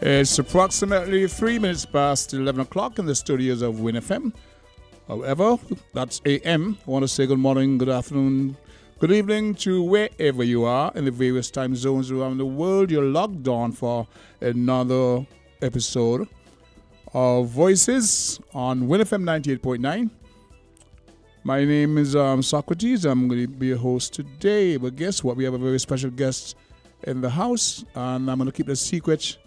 It's approximately 3 minutes past 11 o'clock in the studios of Win FM. However, that's AM. I want to say good morning, good afternoon, good evening to wherever you are in the various time zones around the world. You're logged on for another episode of Voices on Win FM 98.9. My name is Socrates. I'm going to be your host today. But guess what? We have a very special guest in the house, and I'm going to keep the secret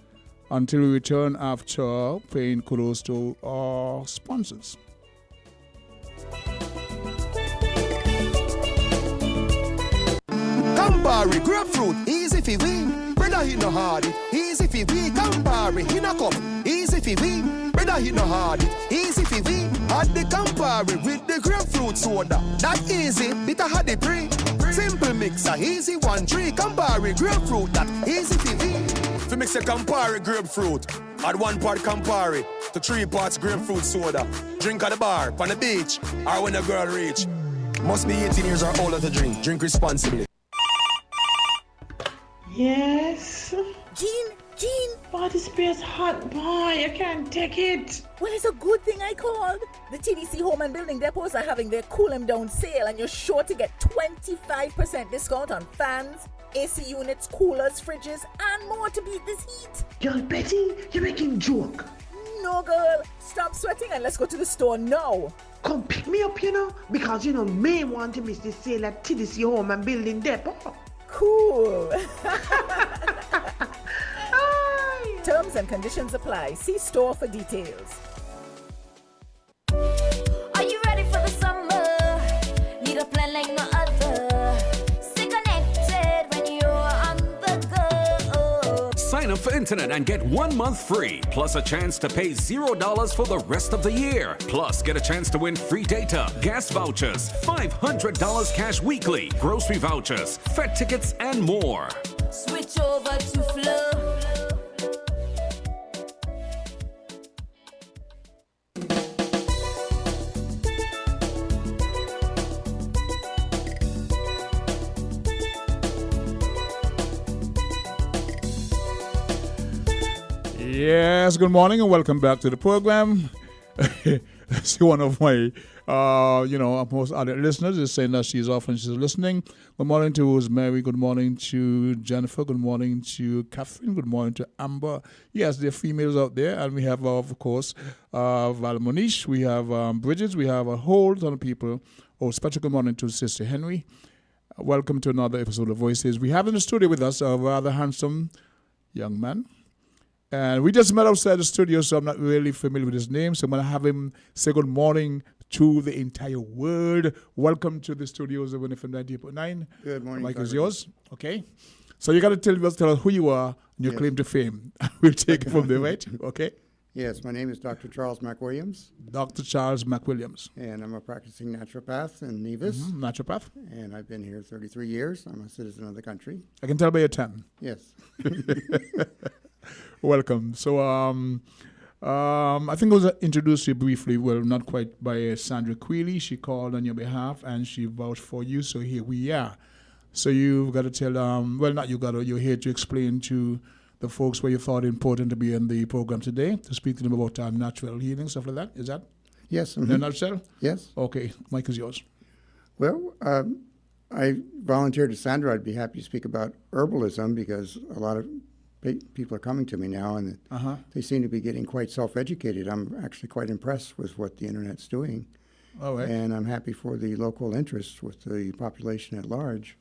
until we return after paying kudos to our sponsors. Campari, grapefruit, easy fi we. Brother, he no hard it, easy fi we. Campari, he no cup, easy fi we. Brother, he no hard it, easy fi we. Add the Campari with the grapefruit soda. That easy, bitter had the pre. Simple mixer, easy 1-3. Campari, grapefruit, that easy fi we. If you mix a Campari grapefruit, add 1 part Campari to 3 parts grapefruit soda. Drink at the bar, on the beach, or when a girl reach. Must be 18 years or older to drink. Drink responsibly. Yes? Jean! Body spray's hot, boy. I can't take it. Well, it's a good thing I called. The TDC Home and Building Depots are having their Cool 'em Down sale, and you're sure to get 25% discount on fans, AC units, coolers, fridges, and more to beat this heat. Girl, Betty, you're making joke. No, girl. Stop sweating and let's go to the store now. Come pick me up, because may want to miss the sale at TDC Home and Building Depot. Cool. Terms and conditions apply. See store for details. Are you ready for the summer? Need a plan like no other. Stay connected when you're on the go. Sign up for internet and get 1 month free, plus a chance to pay $0 for the rest of the year. Plus, get a chance to win free data, gas vouchers, $500 cash weekly, grocery vouchers, Fed tickets, and more. Switch over to Flow. Yes, good morning and welcome back to the program. See, one of my, most other listeners is saying that she's off and she's listening. Good morning to Rosemary. Good morning to Jennifer. Good morning to Catherine. Good morning to Amber. Yes, there are females out there. And we have, of course, Val Monish. We have Bridges. We have a whole ton of people. Oh, special good morning to Sister Henry. Welcome to another episode of Voices. We have in the studio with us a rather handsome young man. And we just met outside the studio, so I'm not really familiar with his name. So I'm going to have him say good morning to the entire world. Welcome to the studios of WINNMedia Family 98.9. Good morning. Mike is yours. Okay. So you got to tell us who you are and your claim to fame. We'll take it from there, right? Okay. Yes, my name is Dr. Charles McWilliams. Dr. Charles McWilliams. And I'm a practicing naturopath in Nevis. Naturopath. And I've been here 33 years. I'm a citizen of the country. I can tell by your 10. Yes. Welcome. So I think I was introduced you briefly, well, not quite, by Sandra Quealy. She called on your behalf and she vouched for you. So here we are. So you've got to tell, you're here to explain to the folks where you thought it important to be in the program today, to speak to them about natural healing, stuff like that. Is that? Yes. In a nutshell? Yes. Okay. Mike is yours. Well, I volunteered to Sandra. I'd be happy to speak about herbalism because a lot of people are coming to me now, and they seem to be getting quite self-educated. I'm actually quite impressed with what the Internet's doing. All right. And I'm happy for the local interest with the population at large,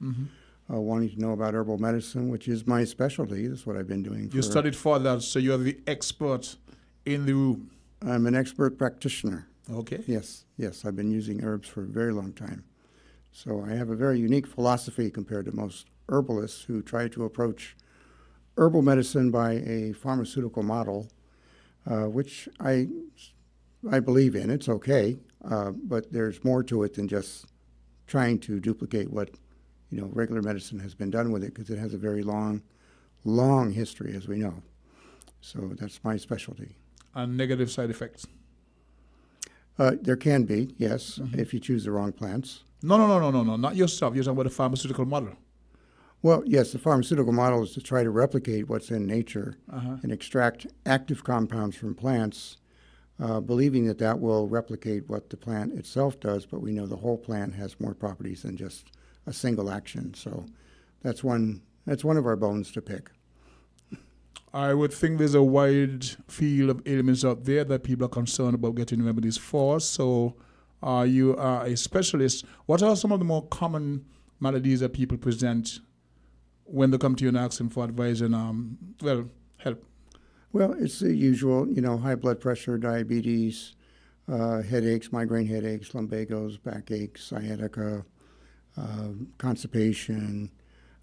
wanting to know about herbal medicine, which is my specialty. That's what I've been doing. You studied for that, so you're the expert in the room. I'm an expert practitioner. Okay. Yes. I've been using herbs for a very long time. So I have a very unique philosophy compared to most herbalists who try to approach herbal medicine by a pharmaceutical model, which I believe in. It's okay, but there's more to it than just trying to duplicate what regular medicine has been done with it, because it has a very long history, as we know. So that's my specialty. And negative side effects? There can be, yes, if you choose the wrong plants. No, not yourself. You're talking about the pharmaceutical model. Well, yes, the pharmaceutical model is to try to replicate what's in nature and extract active compounds from plants, believing that that will replicate what the plant itself does, but we know the whole plant has more properties than just a single action. So that's one of our bones to pick. I would think there's a wide field of ailments out there that people are concerned about getting remedies for. So you are a specialist. What are some of the more common maladies that people present when they come to you and asking for advice and, help? Well, it's the usual, high blood pressure, diabetes, headaches, migraine headaches, lumbagos, backaches, sciatica, constipation,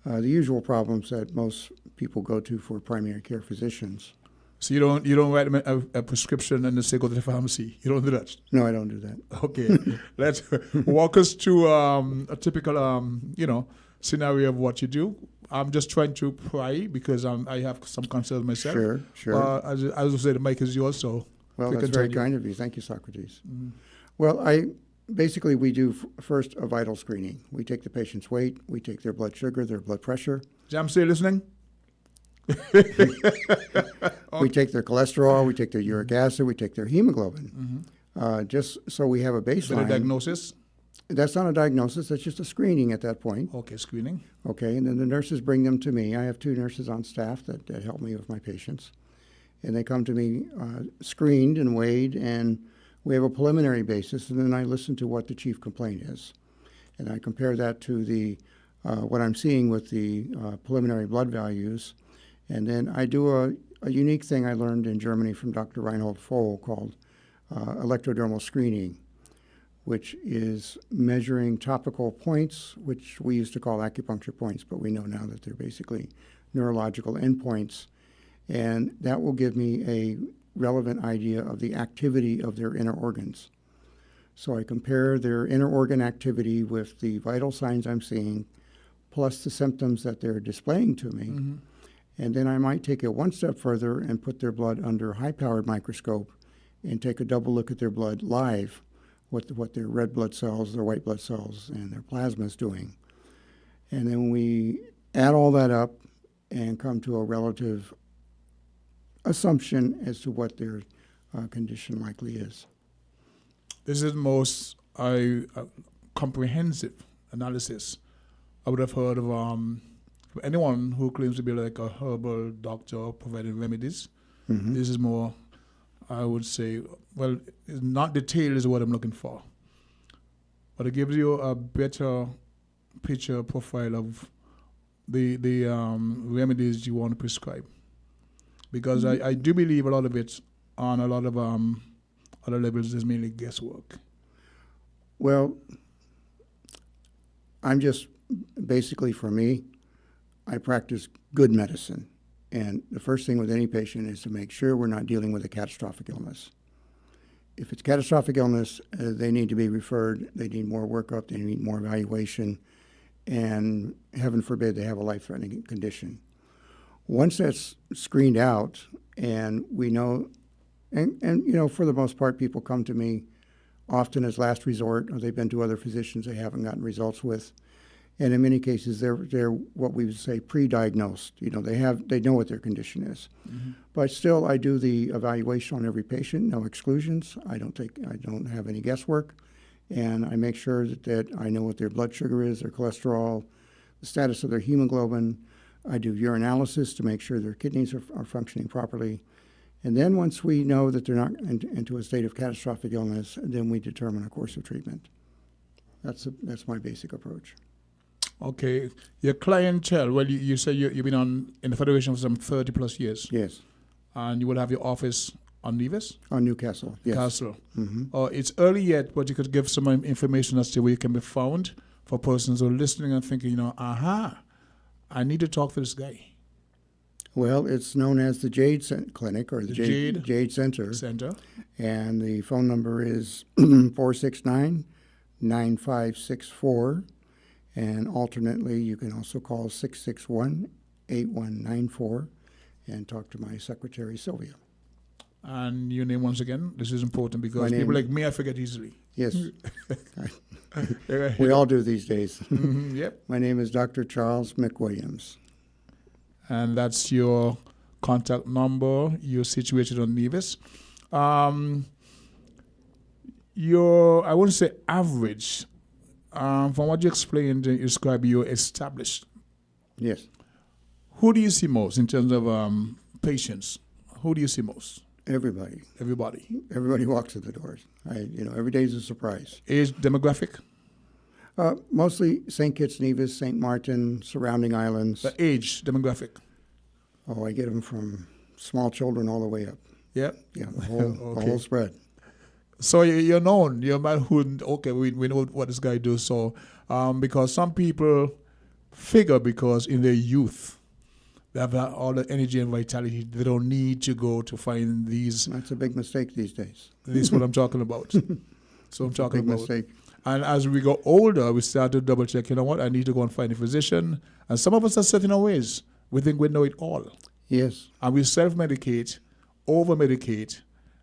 the usual problems that most people go to for primary care physicians. So you don't write them a prescription and they say go to the pharmacy. You don't do that. No, I don't do that. Okay, let's walk us through a typical scenario of what you do. I'm just trying to pry because I have some concerns myself. Sure. As I say, the mic is yours, so. Well, that's very kind of you. Thank you, Socrates. Mm-hmm. Well, basically we do first a vital screening. We take the patient's weight, we take their blood sugar, their blood pressure. Jam, still listening? We take their cholesterol, we take their uric acid, we take their hemoglobin, just so we have a baseline. Better diagnosis? That's not a diagnosis, that's just a screening at that point. Okay, screening. Okay, and then the nurses bring them to me. I have 2 nurses on staff that help me with my patients. And they come to me screened and weighed, and we have a preliminary basis, and then I listen to what the chief complaint is. And I compare that to the what I'm seeing with the preliminary blood values. And then I do a unique thing I learned in Germany from Dr. Reinhold Fohl called electrodermal screening, which is measuring topical points, which we used to call acupuncture points, but we know now that they're basically neurological endpoints. And that will give me a relevant idea of the activity of their inner organs. So I compare their inner organ activity with the vital signs I'm seeing, plus the symptoms that they're displaying to me. Mm-hmm. And then I might take it one step further and put their blood under a high-powered microscope and take a double look at their blood live, what their red blood cells, their white blood cells, and their plasma is doing. And then we add all that up and come to a relative assumption as to what their condition likely is. This is the most comprehensive analysis I would have heard of anyone who claims to be like a herbal doctor providing remedies. Mm-hmm. This is more, I would say, well, it's not detailed is what I'm looking for, but it gives you a better picture profile of the remedies you want to prescribe. Because mm-hmm. I do believe a lot of it on a lot of other levels is mainly guesswork. Well, I'm just, basically for me, I practice good medicine. And the first thing with any patient is to make sure we're not dealing with a catastrophic illness. If it's catastrophic illness, they need to be referred, they need more workup, they need more evaluation, and heaven forbid they have a life-threatening condition. Once that's screened out and we know, and for the most part, people come to me often as last resort, or they've been to other physicians they haven't gotten results with. And in many cases, they're what we would say pre-diagnosed. They know what their condition is. Mm-hmm. But still, I do the evaluation on every patient, no exclusions. I don't have any guesswork, and I make sure that I know what their blood sugar is, their cholesterol, the status of their hemoglobin. I do urinalysis to make sure their kidneys are functioning properly. And then once we know that they're not into a state of catastrophic illness, then we determine a course of treatment. That's my basic approach. Okay. Your clientele, well, you say you've been in the Federation for some 30 plus years. Yes. And you will have your office on Nevis? On Newcastle, yes. Newcastle. Mm-hmm. It's early yet, but you could give some information as to where you can be found for persons who are listening and thinking, I need to talk to this guy. Well, it's known as the Jade Clinic, or the Jade Center. And the phone number is 469-9564. And alternately, you can also call 661-8194 and talk to my secretary, Sylvia. And your name once again? This is important because people like me, I forget easily. Yes. We all do these days. Yep. My name is Dr. Charles McWilliams. And that's your contact number. You're situated on Nevis. Your, I wouldn't say average. From what you explained, you describe you're established. Yes. Who do you see most in terms of patients? Who do you see most? Everybody. Everybody. Everybody walks through the doors. Every day is a surprise. Age demographic? Mostly St. Kitts, Nevis, St. Martin, surrounding islands. The age demographic? Oh, I get them from small children all the way up. Yeah. Yeah, the whole spread. So you're known. You're a man who, okay, we know what this guy does. So, because some people figure because in their youth, they have all the energy and vitality, they don't need to go to find these. That's a big mistake these days. This is what I'm talking about. So I'm talking big about. Mistake. And as we go older, we start to double check, you know what, I need to go and find a physician. And some of us are set in our ways. We think we know it all. Yes. And we self-medicate, over-medicate,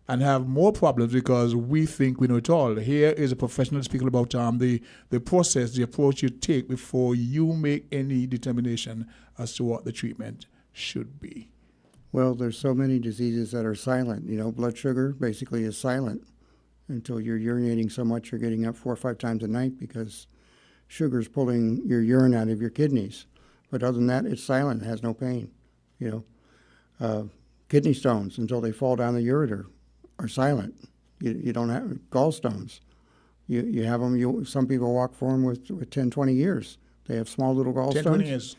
and have more problems because we think we know it all. Here is a professional speaking about the process, the approach you take before you make any determination as to what the treatment should be. Well, there's so many diseases that are silent. Blood sugar basically is silent until you're urinating so much you're getting up 4 or 5 times a night because sugar's pulling your urine out of your kidneys. But other than that, it's silent. It has no pain. Kidney stones until they fall down the ureter are silent. You don't have gallstones. You have them. Some people walk for them with 10, 20 years. They have small little gallstones. 10, 20 years.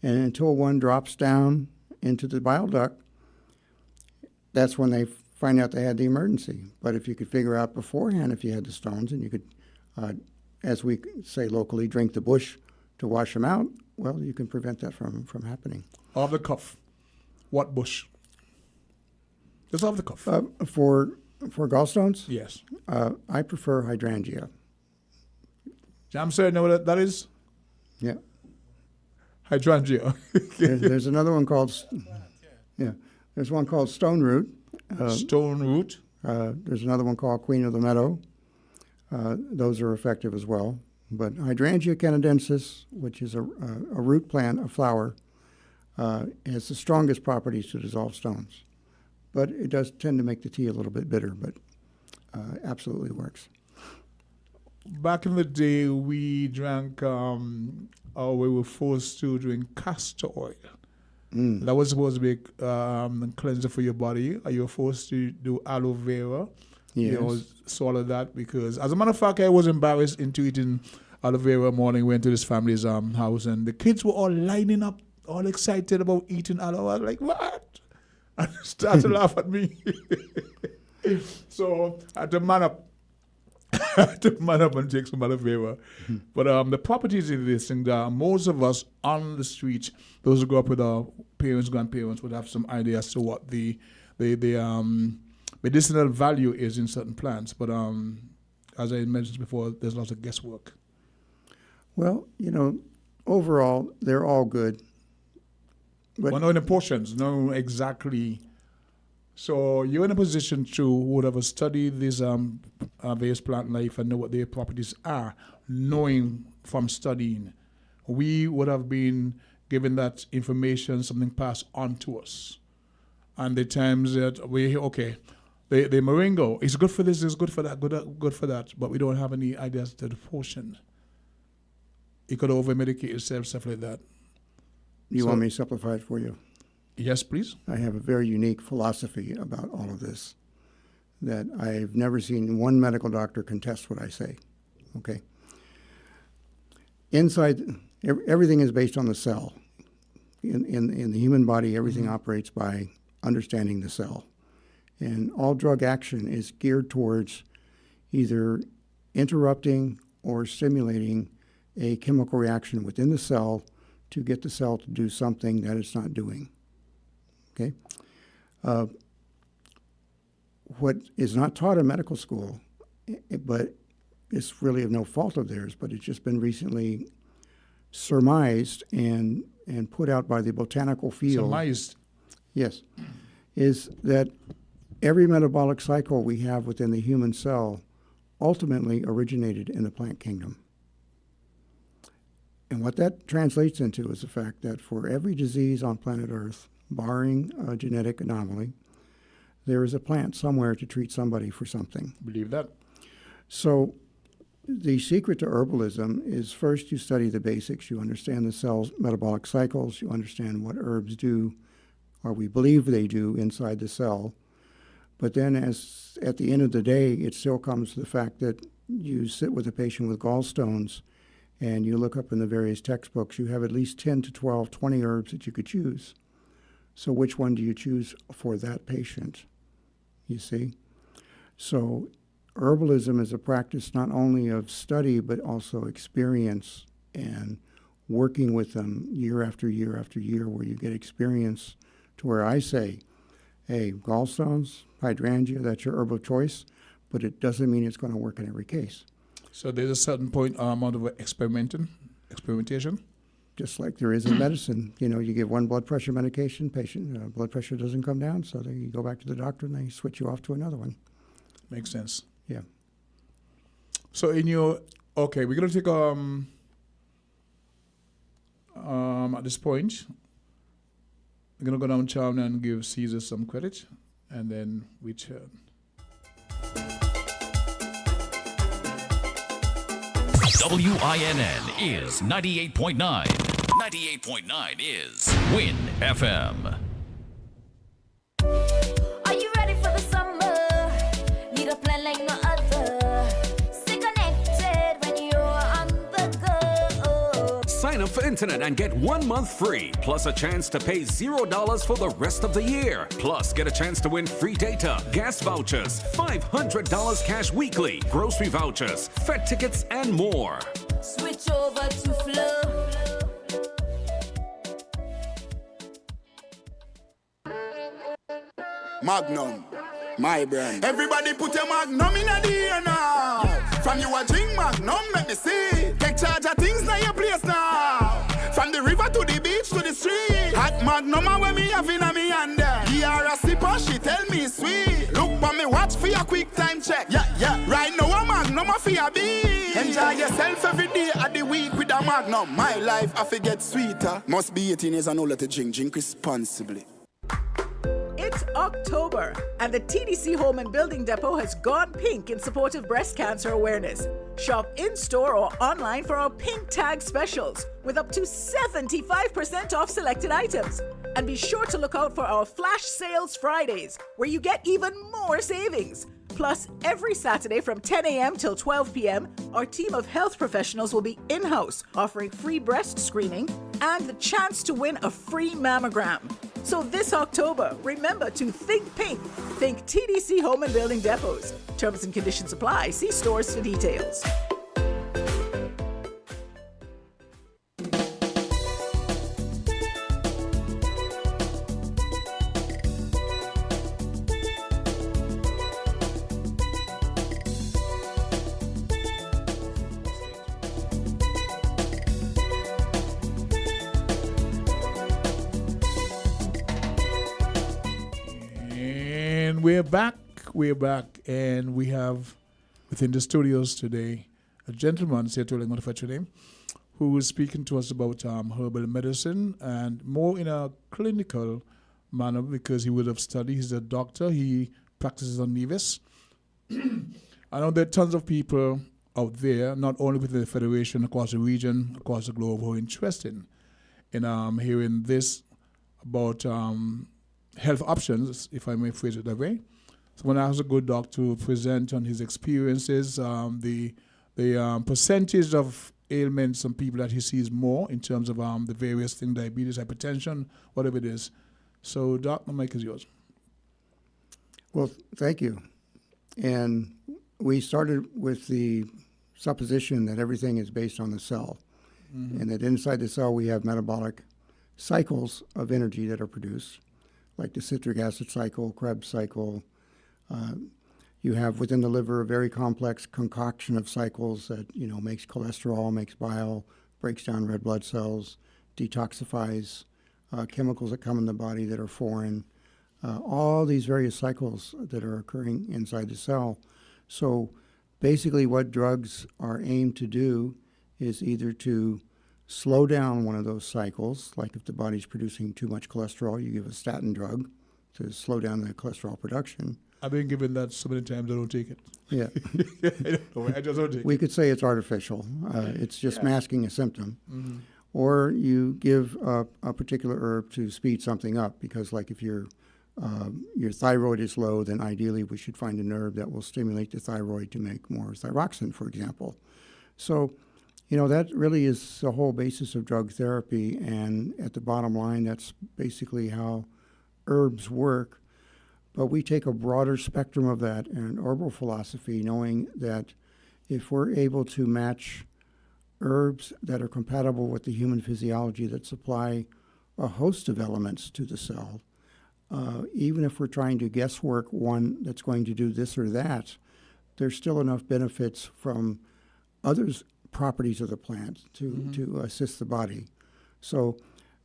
And until one drops down into the bile duct, that's when they find out they had the emergency. But if you could figure out beforehand if you had the stones and you could, as we say locally, drink the bush to wash them out, well, you can prevent that from happening. Off the cuff, what bush? Just off the cuff. For gallstones? Yes. I prefer hydrangea. I'm sorry, know what that is? Yeah. Hydrangea. There's another one called, there's one called stone root. Stone root. There's another one called Queen of the Meadow. Those are effective as well. But Hydrangea canadensis, which is a root plant, a flower, has the strongest properties to dissolve stones. But it does tend to make the tea a little bit bitter, but absolutely works. Back in the day, we drank, or we were forced to drink castor oil. That was supposed to be a cleanser for your body. You were forced to do aloe vera. Yes. Swallow that because, as a matter of fact, I was embarrassed into eating aloe vera morning. Went to this family's house, and the kids were all lining up, all excited about eating aloe. I was like, what? And they started to laugh at me. So I had to man up. And take some aloe vera. But the properties of this thing, that most of us on the street, those who grew up with our parents, grandparents, would have some idea as to what the medicinal value is in certain plants. But as I mentioned before, there's lots of guesswork. Well, overall, they're all good. But Well, knowing the portions, know exactly. So you're in a position to would have studied this various plant life and know what their properties are, knowing from studying. We would have been given that information, something passed on to us. And the times that the moringa is good for this, is good for that, good for that, but we don't have any ideas to the portion. It could over-medicate yourself, stuff like that. You want me to simplify it for you? Yes, please. I have a very unique philosophy about all of this that I've never seen one medical doctor contest what I say. Okay. Inside, everything is based on the cell. In the human body, everything operates by understanding the cell. And all drug action is geared towards either interrupting or stimulating a chemical reaction within the cell to get the cell to do something that it's not doing. Okay? What is not taught in medical school, but it's really of no fault of theirs, but it's just been recently surmised and put out by the botanical field. Surmised. Yes, is that every metabolic cycle we have within the human cell ultimately originated in the plant kingdom. And what that translates into is the fact that for every disease on planet Earth, barring a genetic anomaly, there is a plant somewhere to treat somebody for something. Believe that. So the secret to herbalism is first you study the basics. You understand the cell's metabolic cycles. You understand what herbs do, or we believe they do, inside the cell. But then as at the end of the day, it still comes to the fact that you sit with a patient with gallstones and you look up in the various textbooks, you have at least 10 to 12, 20 herbs that you could choose. So which one do you choose for that patient? You see? So herbalism is a practice not only of study, but also experience and working with them year after year after year, where you get experience to where I say, hey, gallstones, hydrangea, that's your herb of choice, but it doesn't mean it's going to work in every case. So there's a certain point amount of experimentation? Just like there is in medicine. You know, you give one blood pressure medication, patient blood pressure doesn't come down, so they go back to the doctor and they switch you off to another one. Makes sense. Yeah. So in your, okay, we're going to take, at this point, we're going to go down town and give Caesar some credit, and then return. WINN is 98.9. 98.9 is WIN FM. Are you ready for the summer? Need a plan like no other. Stay connected when you're on the go. Sign up for internet and get 1 month free, plus a chance to pay $0 for the rest of the year. Plus, get a chance to win free data, gas vouchers, $500 cash weekly, grocery vouchers, Fed tickets, and more. Switch over to Flow. Magnum, my brand. Everybody put your Magnum in the air now. From you a drink Magnum, make me see. Take charge of things now your place now. From the river to the beach to the street. Hot Magnum when me have in a me hand there. Give her a sipper, she tell me sweet. Look for me watch for your quick time check. Yeah. Right now a Magnum a for your beat. Enjoy yourself every day of the week with a Magnum. My life I forget sweeter. Must be 18 years and older to drink. Drink responsibly. It's October, and the TDC Home and Building Depot has gone pink in support of breast cancer awareness. Shop in-store or online for our pink tag specials with up to 75% off selected items. And be sure to look out for our Flash Sales Fridays, where you get even more savings. Plus, every Saturday from 10 a.m. till 12 p.m., our team of health professionals will be in-house, offering free breast screening and the chance to win a free mammogram. So this October, remember to think pink. Think TDC Home and Building Depots. Terms and conditions apply. See stores for details. We're back, and we have within the studios today a gentleman, say to manufacturer name, who is speaking to us about herbal medicine, and more in a clinical manner because he would have studied. He's a doctor. He practices on Nevis. I know there are tons of people out there, not only within the Federation, across the region, across the globe, who are interested in hearing this about health options, if I may phrase it that way. So when I asked a good doctor to present on his experiences, the percentage of ailments and people that he sees more in terms of the various things, diabetes, hypertension, whatever it is. So, Doc, the mic is yours. Well, thank you. And we started with the supposition that everything is based on the cell, and that inside the cell we have metabolic cycles of energy that are produced, like the citric acid cycle, Krebs cycle. You have within the liver a very complex concoction of cycles that, makes cholesterol, makes bile, breaks down red blood cells, detoxifies chemicals that come in the body that are foreign, all these various cycles that are occurring inside the cell. So basically what drugs are aimed to do is either to slow down one of those cycles, like if the body's producing too much cholesterol, you give a statin drug to slow down the cholesterol production. I've been given that so many times, I don't take it. Yeah. I just don't take We it. could say it's artificial. It's just masking a symptom. Mm-hmm. Or you give a particular herb to speed something up, because like if your thyroid is low, then ideally we should find an herb that will stimulate the thyroid to make more thyroxine, for example. So, that really is the whole basis of drug therapy, and at the bottom line, that's basically how herbs work. But we take a broader spectrum of that in herbal philosophy, knowing that if we're able to match herbs that are compatible with the human physiology that supply a host of elements to the cell, even if we're trying to guesswork one that's going to do this or that, there's still enough benefits from others properties of the plant to assist the body. So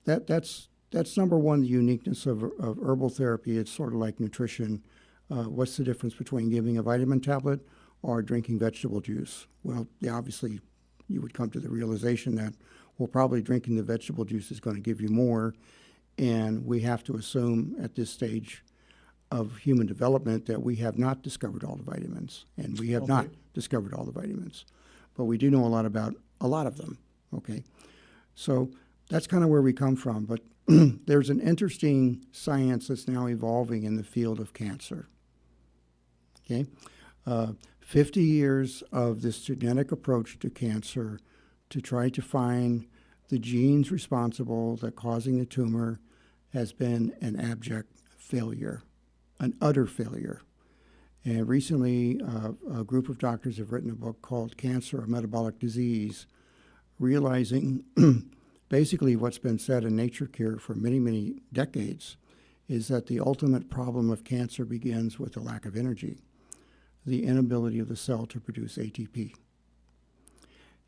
that's number one, the uniqueness of herbal therapy. It's sort of like nutrition. What's the difference between giving a vitamin tablet or drinking vegetable juice? Well, obviously you would come to the realization that, well, probably drinking the vegetable juice is going to give you more, and we have to assume at this stage of human development that we have not discovered all the vitamins, and we have not discovered all the vitamins. But we do know a lot about a lot of them, okay? So that's kind of where we come from. But there's an interesting science that's now evolving in the field of cancer, okay? 50 years of this genetic approach to cancer to try to find the genes responsible that causing the tumor has been an abject failure, an utter failure. And recently, a group of doctors have written a book called Cancer, a Metabolic Disease, realizing basically what's been said in Nature Cure for many, many decades is that the ultimate problem of cancer begins with the lack of energy, the inability of the cell to produce ATP.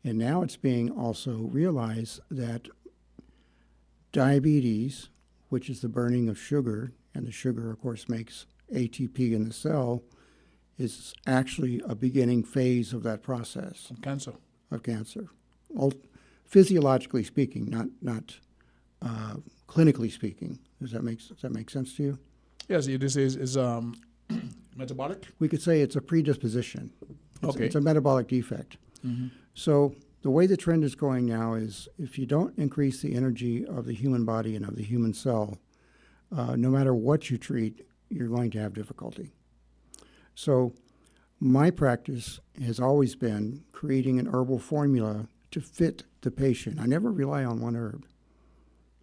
And now it's being also realized that diabetes, which is the burning of sugar, and the sugar, of course, makes ATP in the cell, is actually a beginning phase of that process. Cancer. Of cancer. Physiologically speaking, not clinically speaking. Does that make sense to you? Yes, this is metabolic. We could say it's a predisposition. Okay. It's a metabolic defect. Mm-hmm. So the way the trend is going now is if you don't increase the energy of the human body and of the human cell, no matter what you treat, you're going to have difficulty. So my practice has always been creating an herbal formula to fit the patient. I never rely on one herb.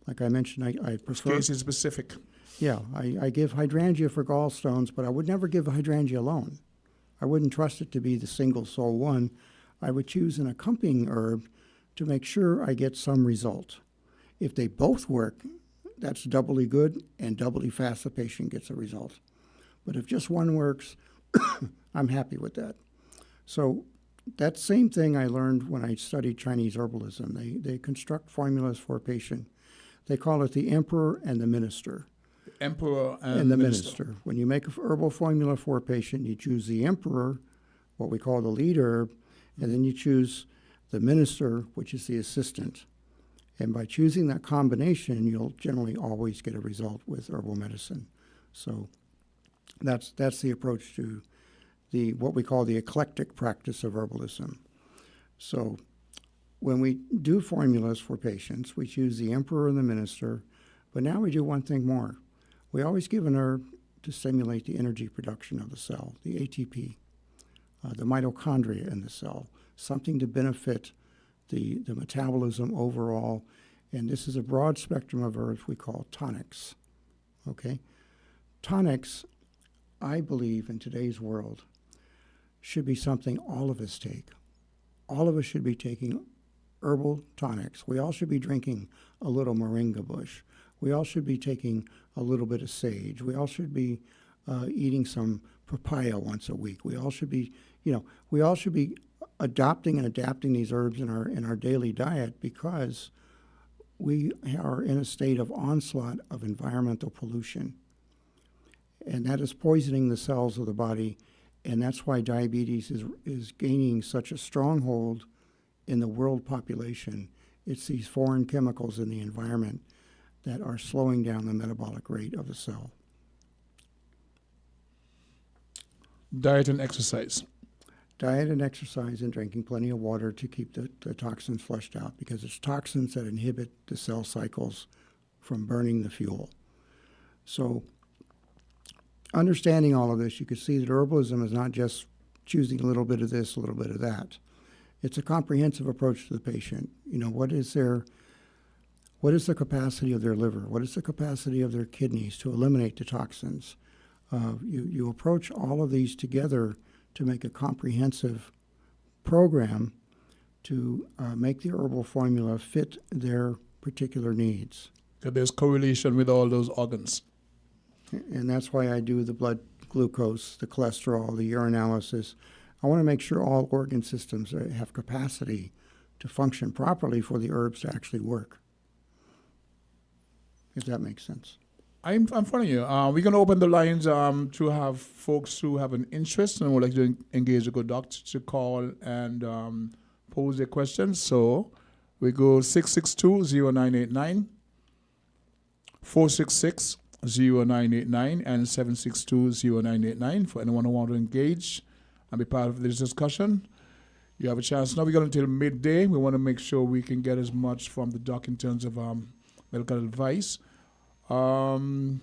Like I mentioned, I prefer... Case is specific. Yeah, I give hydrangea for gallstones, but I would never give hydrangea alone. I wouldn't trust it to be the single sole one. I would choose an accompanying herb to make sure I get some result. If they both work, that's doubly good and doubly fast the patient gets a result. But if just one works, I'm happy with that. So that same thing I learned when I studied Chinese herbalism. They construct formulas for a patient. They call it the emperor and the minister. Emperor and the minister. minister. When you make a herbal formula for a patient, you choose the emperor, what we call the lead herb, and then you choose the minister, which is the assistant. And by choosing that combination, you'll generally always get a result with herbal medicine. So that's the approach to what we call the eclectic practice of herbalism. So when we do formulas for patients, we choose the emperor and the minister, but now we do one thing more. We always give an herb to stimulate the energy production of the cell, the ATP, the mitochondria in the cell, something to benefit the metabolism overall. And this is a broad spectrum of herbs we call tonics, okay? Tonics, I believe in today's world, should be something all of us take. All of us should be taking herbal tonics. We all should be drinking a little moringa bush. We all should be taking a little bit of sage. We all should be eating some papaya once a week. We all should be, adopting and adapting these herbs in our daily diet, because we are in a state of onslaught of environmental pollution. And that is poisoning the cells of the body And that's why diabetes is gaining such a stronghold in the world population. It's these foreign chemicals in the environment that are slowing down the metabolic rate of the cell. Diet and exercise. Diet and exercise and drinking plenty of water to keep the toxins flushed out, because it's toxins that inhibit the cell cycles from burning the fuel. So understanding all of this, you can see that herbalism is not just choosing a little bit of this, a little bit of that. It's a comprehensive approach to the patient. You know, what is the capacity of their liver? What is the capacity of their kidneys to eliminate the toxins? You approach all of these together to make a comprehensive program to make the herbal formula fit their particular needs. So there's correlation with all those organs. And that's why I do the blood glucose, the cholesterol, the urinalysis. I want to make sure all organ systems have capacity to function properly for the herbs to actually work, if that makes sense. I'm following you. We're going to open the lines to have folks who have an interest and would like to engage a good doctor to call and pose their questions. So we go 662-0989, 466-0989, and 762-0989 for anyone who wants to engage and be part of this discussion. You have a chance. Now we got until midday. We want to make sure we can get as much from the doc in terms of medical advice. In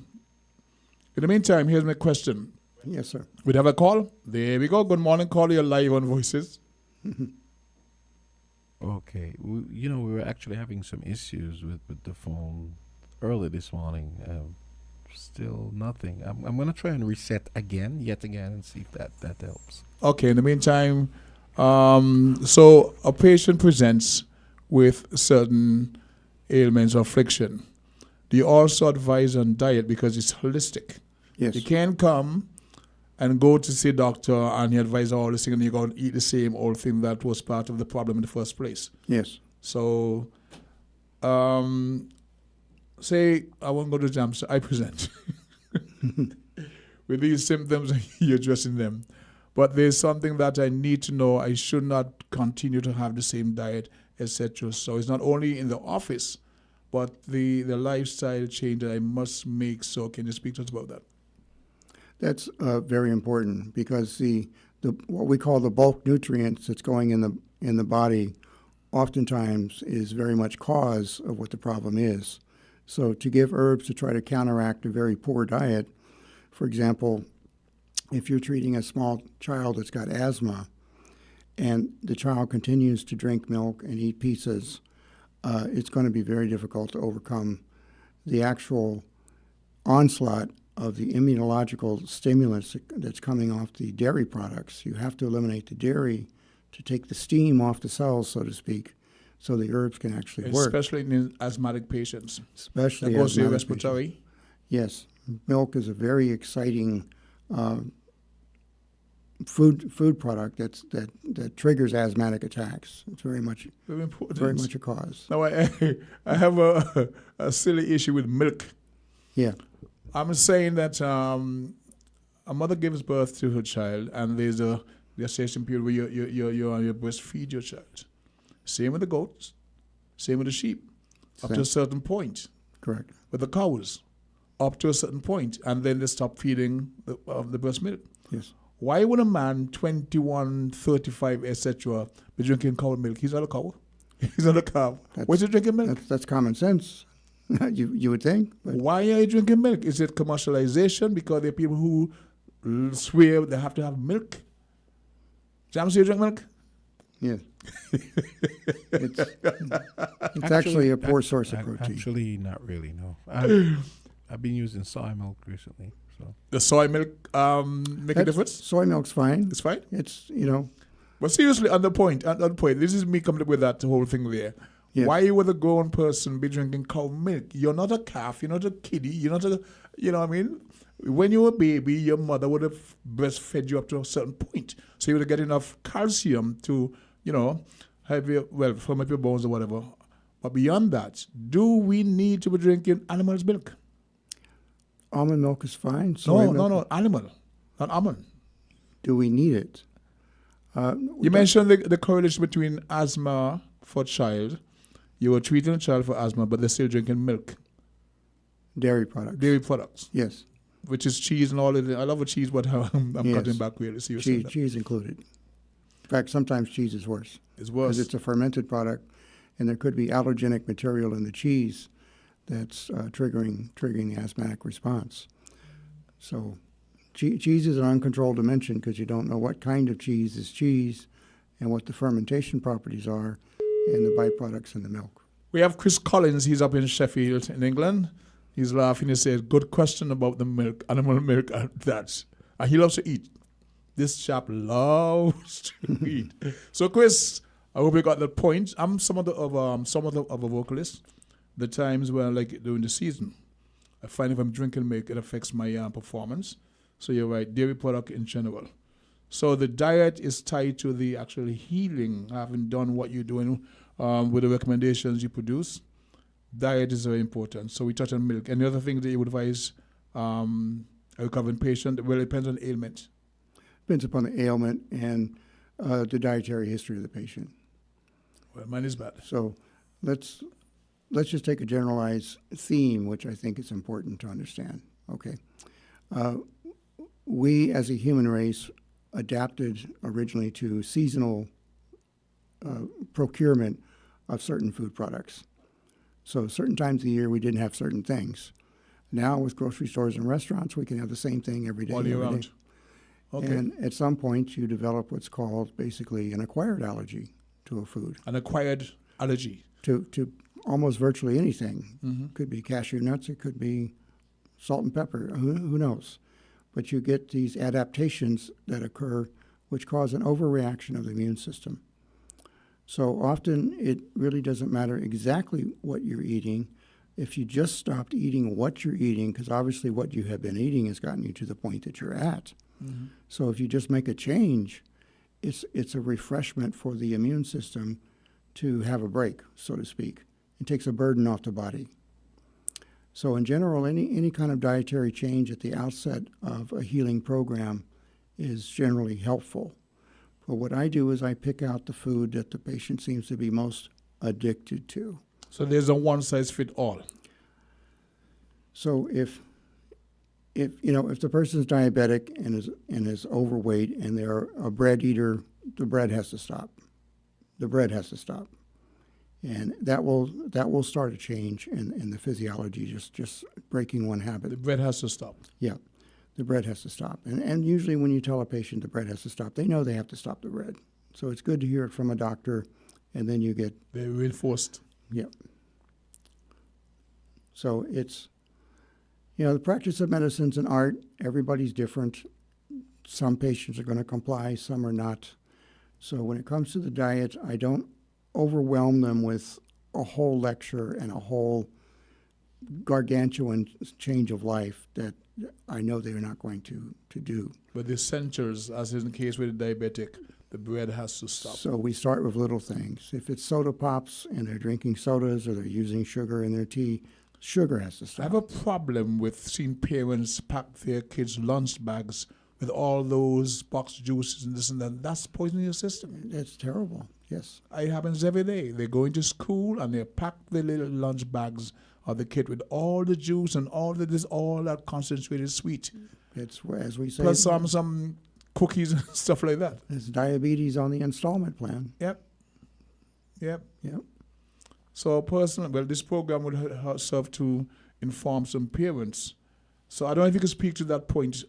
the meantime, here's my question. Yes, sir. We have a call. There we go. Good morning, caller. You're live on Voices. Okay. We were actually having some issues with the phone early this morning. Still nothing. I'm going to try and reset yet again, and see if that helps. Okay. In the meantime, so a patient presents with certain ailments or affliction. Do you also advise on diet because it's holistic? Yes. You can't come and go to see a doctor and he advises all this thing and you go and eat the same old thing that was part of the problem in the first place. Yes. So, say I won't go to jam, so I present with these symptoms and you're addressing them. But there's something that I need to know. I should not continue to have the same diet, etc. So it's not only in the office, but the lifestyle change that I must make. So can you speak to us about that? That's very important, because the what we call the bulk nutrients that's going in the body oftentimes is very much cause of what the problem is. So to give herbs to try to counteract a very poor diet, for example, if you're treating a small child that's got asthma and the child continues to drink milk and eat pizzas, it's going to be very difficult to overcome the actual onslaught of the immunological stimulants that's coming off the dairy products. You have to eliminate the dairy to take the steam off the cells, so to speak, so the herbs can actually work. Especially in asthmatic patients. Especially that goes to your asthmatic respiratory. patients. Yes, milk is a very exciting food product that triggers asthmatic attacks. It's very much important. Very much a cause. Now I have a silly issue with milk. Yeah. I'm saying that a mother gives birth to her child, and there's a gestation period where you breastfeed your child. Same with the goats, same with the sheep, up to a certain point. Correct. With the cows, up to a certain point, and then they stop feeding the breast milk. Yes. Why would a man 21, 35, etc. be drinking cow milk? He's not a cow. He's not a cow. Why is he drinking milk? That's common sense. you would think. But why are you drinking milk? Is it commercialization? Because there are people who swear they have to have milk. James, you drink milk? Yes. It's actually a poor source of protein. Actually, not really, no. I've been using soy milk recently. So the soy milk make a difference? Soy milk's fine. It's fine? It's, But seriously, on the point, this is me coming up with that whole thing there. Yes. Why would a grown person be drinking cow milk? You're not a calf. You're not a kiddie. You're not a, you know what I mean? When you were a baby, your mother would have breastfed you up to a certain point. So you would get enough calcium to, firm up your bones or whatever. But beyond that, do we need to be drinking animal's milk? Almond milk is fine. Soy milk. No, animal, not almond. Do we need it? You mentioned the correlation between asthma for child. You were treating a child for asthma, but they're still drinking milk. Dairy products. Dairy products. Yes. Which is cheese and all of it. I love a cheese, but I'm cutting back really seriously. Cheese included. In fact, sometimes cheese is worse. It's worse. Because it's a fermented product, and there could be allergenic material in the cheese that's triggering the asthmatic response. So cheese is an uncontrolled dimension because you don't know what kind of cheese is cheese and what the fermentation properties are and the byproducts in the milk. We have Chris Collins. He's up in Sheffield in England. He's laughing. He says, good question about the milk, animal milk. And he loves to eat. This chap loves to eat. So, Chris, I hope you got that point. I'm some of the other vocalists. The times where, like during the season, I find if I'm drinking milk, it affects my performance. So you're right, dairy product in general. So the diet is tied to the actual healing, having done what you're doing with the recommendations you produce. Diet is very important. So we touch on milk. Any other thing that you would advise a recovering patient? Well, it depends on the ailment. Depends upon the ailment and the dietary history of the patient. Well, mine is bad. So let's just take a generalized theme, which I think is important to understand. Okay. We, as a human race, adapted originally to seasonal procurement of certain food products. So certain times of the year, we didn't have certain things. Now, with grocery stores and restaurants, we can have the same thing every day. All year round. Okay. And at some point, you develop what's called basically an acquired allergy to a food. An acquired allergy. To almost virtually anything. Mm-hmm. Could be cashew nuts, it could be salt and pepper, who knows? But you get these adaptations that occur which cause an overreaction of the immune system. So often it really doesn't matter exactly what you're eating. If you just stopped eating what you're eating, because obviously what you have been eating has gotten you to the point that you're at. Mm-hmm. So if you just make a change, it's a refreshment for the immune system to have a break, so to speak. It takes a burden off the body. So in general, any kind of dietary change at the outset of a healing program is generally helpful. But what I do is I pick out the food that the patient seems to be most addicted to. So there's a one-size-fits-all. So if the person's diabetic and is overweight and they're a bread eater, the bread has to stop. The bread has to stop. And that will start a change in the physiology, just breaking one habit. The bread has to stop. Yeah, the bread has to stop. And usually when you tell a patient the bread has to stop, they know they have to stop the bread. So it's good to hear it from a doctor, and then you get... They're reinforced. Yeah. So it's, the practice of medicine's an art. Everybody's different. Some patients are going to comply, some are not. So when it comes to the diet, I don't overwhelm them with a whole lecture and a whole gargantuan change of life that I know they're not going to do. But the essentials, as in the case with the diabetic, the bread has to stop. So we start with little things. If it's soda pops and they're drinking sodas or they're using sugar in their tea, sugar has to stop. I have a problem with seeing parents pack their kids' lunch bags with all those boxed juices and this and that. That's poisoning your system. That's terrible, yes. It happens every day. They go into school and they pack their little lunch bags of the kid with all the juice and all that concentrated sweet. It's, as we say... Plus some cookies and stuff like that. It's diabetes on the installment plan. Yep. So personally, this program would serve to inform some parents. So I don't know if you could speak to that point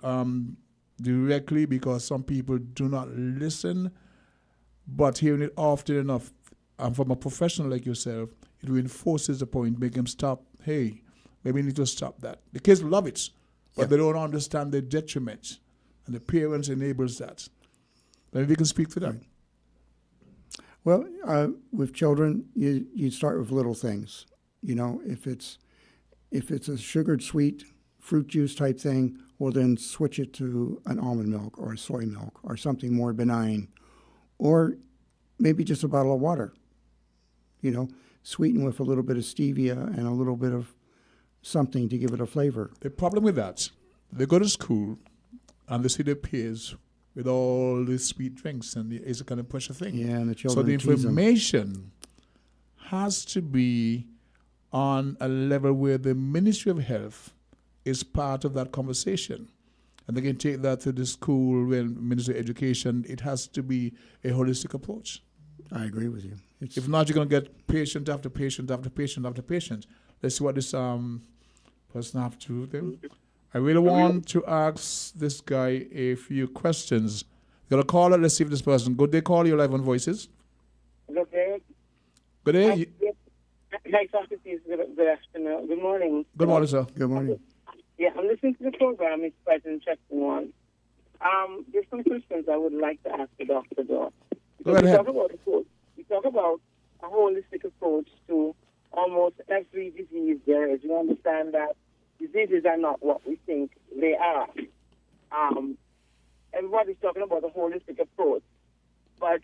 directly, because some people do not listen, but hearing it often enough, and from a professional like yourself, it reinforces the point, make them stop. Hey, maybe you need to stop that. The kids love it, but they don't understand the detriment, and the parents enables that. Maybe you can speak to that. Right. Well, with children, you start with little things. If it's a sugared sweet fruit juice type thing, well, then switch it to an almond milk or a soy milk or something more benign, or maybe just a bottle of water. Sweeten with a little bit of stevia and a little bit of something to give it a flavor. The problem with that, they go to school and they see their peers with all the sweet drinks, and it's a kind of pressure thing. Yeah, and the So children the tease 'em. information has to be on a level where the Ministry of Health is part of that conversation. And they can take that to the school when Ministry of Education. It has to be a holistic approach. I agree with you. If not, you're going to get patient after patient after patient after patient. Let's see what this person have to do. I really want to ask this guy a few questions. Got a caller. Let's see if this person. Good day, call. You're live on Voices. Good day. Good day. Hi, Socrates. Good afternoon. Good morning. Good morning, sir. Good morning. Yeah, I'm listening to the program. It's quite an interesting one. There's some questions I would like to ask the doctor, though. Go ahead. We talk about a holistic approach to almost every disease there is. We understand that diseases are not what we think they are. Everybody's talking about a holistic approach, but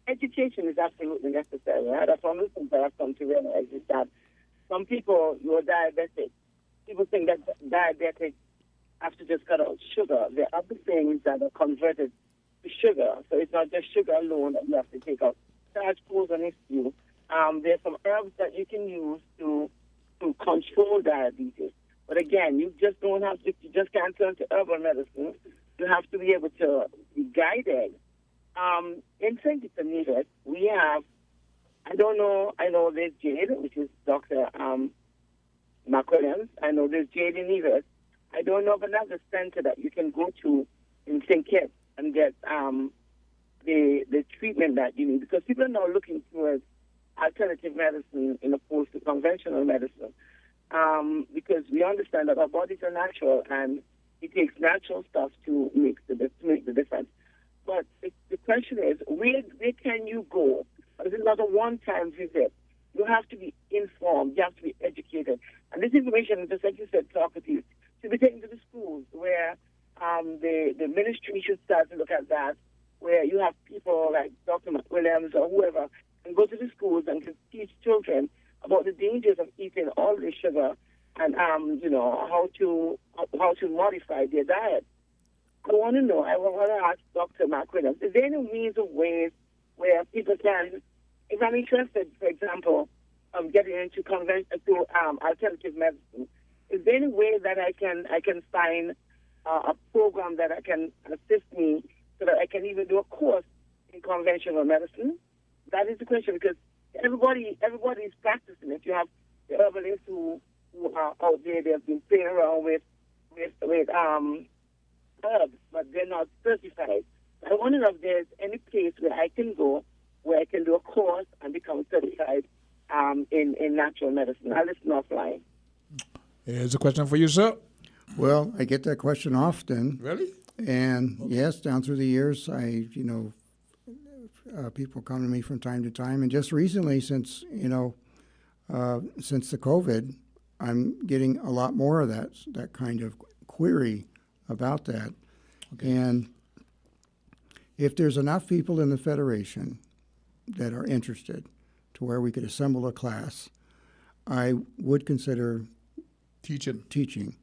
education is absolutely necessary. Right? That's one of the things that I've come to realize is that some people, you're diabetic. People think that diabetic have to just cut out sugar. There are other things that are converted to sugar. So it's not just sugar alone that you have to take out. Starch poses an issue. There's some herbs that you can use to control diabetes. But again, you just don't have to, you just can't turn to herbal medicine. You have to be able to be guided. In St. Peter, we have, I know there's Jade, which is Dr. McWilliams. I know there's Jade in Nevis. I don't know of another center that you can go to in St. Kitts and get the treatment that you need, because people are now looking towards alternative medicine in opposed to conventional medicine, because we understand that our bodies are natural and it takes natural stuff to make the difference. But the question is, where can you go? This is not a one-time visit. You have to be informed. You have to be educated. And this information, just like you said, Socrates, should be taken to the schools where the ministry should start to look at that, where you have people like Dr. McWilliams or whoever can go to the schools and can teach children about the dangers of eating all this sugar and how to modify their diet. I want to ask Dr. McWilliams, is there any means of ways where people can, if I'm interested, for example, of getting into alternative medicine, is there any way that I can find a program that I can assist me so that I can even do a course in conventional medicine? That is the question, because everybody is practicing it. You have the herbalists who are out there. They've been playing around with herbs, but they're not certified. I wonder if there's any place where I can go where I can do a course and become certified in natural medicine. I'll listen offline. Here's a question for you, sir. Well, I get that question often. Really? And yes, down through the years, people come to me from time to time. And just recently, since the COVID, I'm getting a lot more of that kind of query about that. Okay. And if there's enough people in the Federation that are interested to where we could assemble a class, I would consider teaching,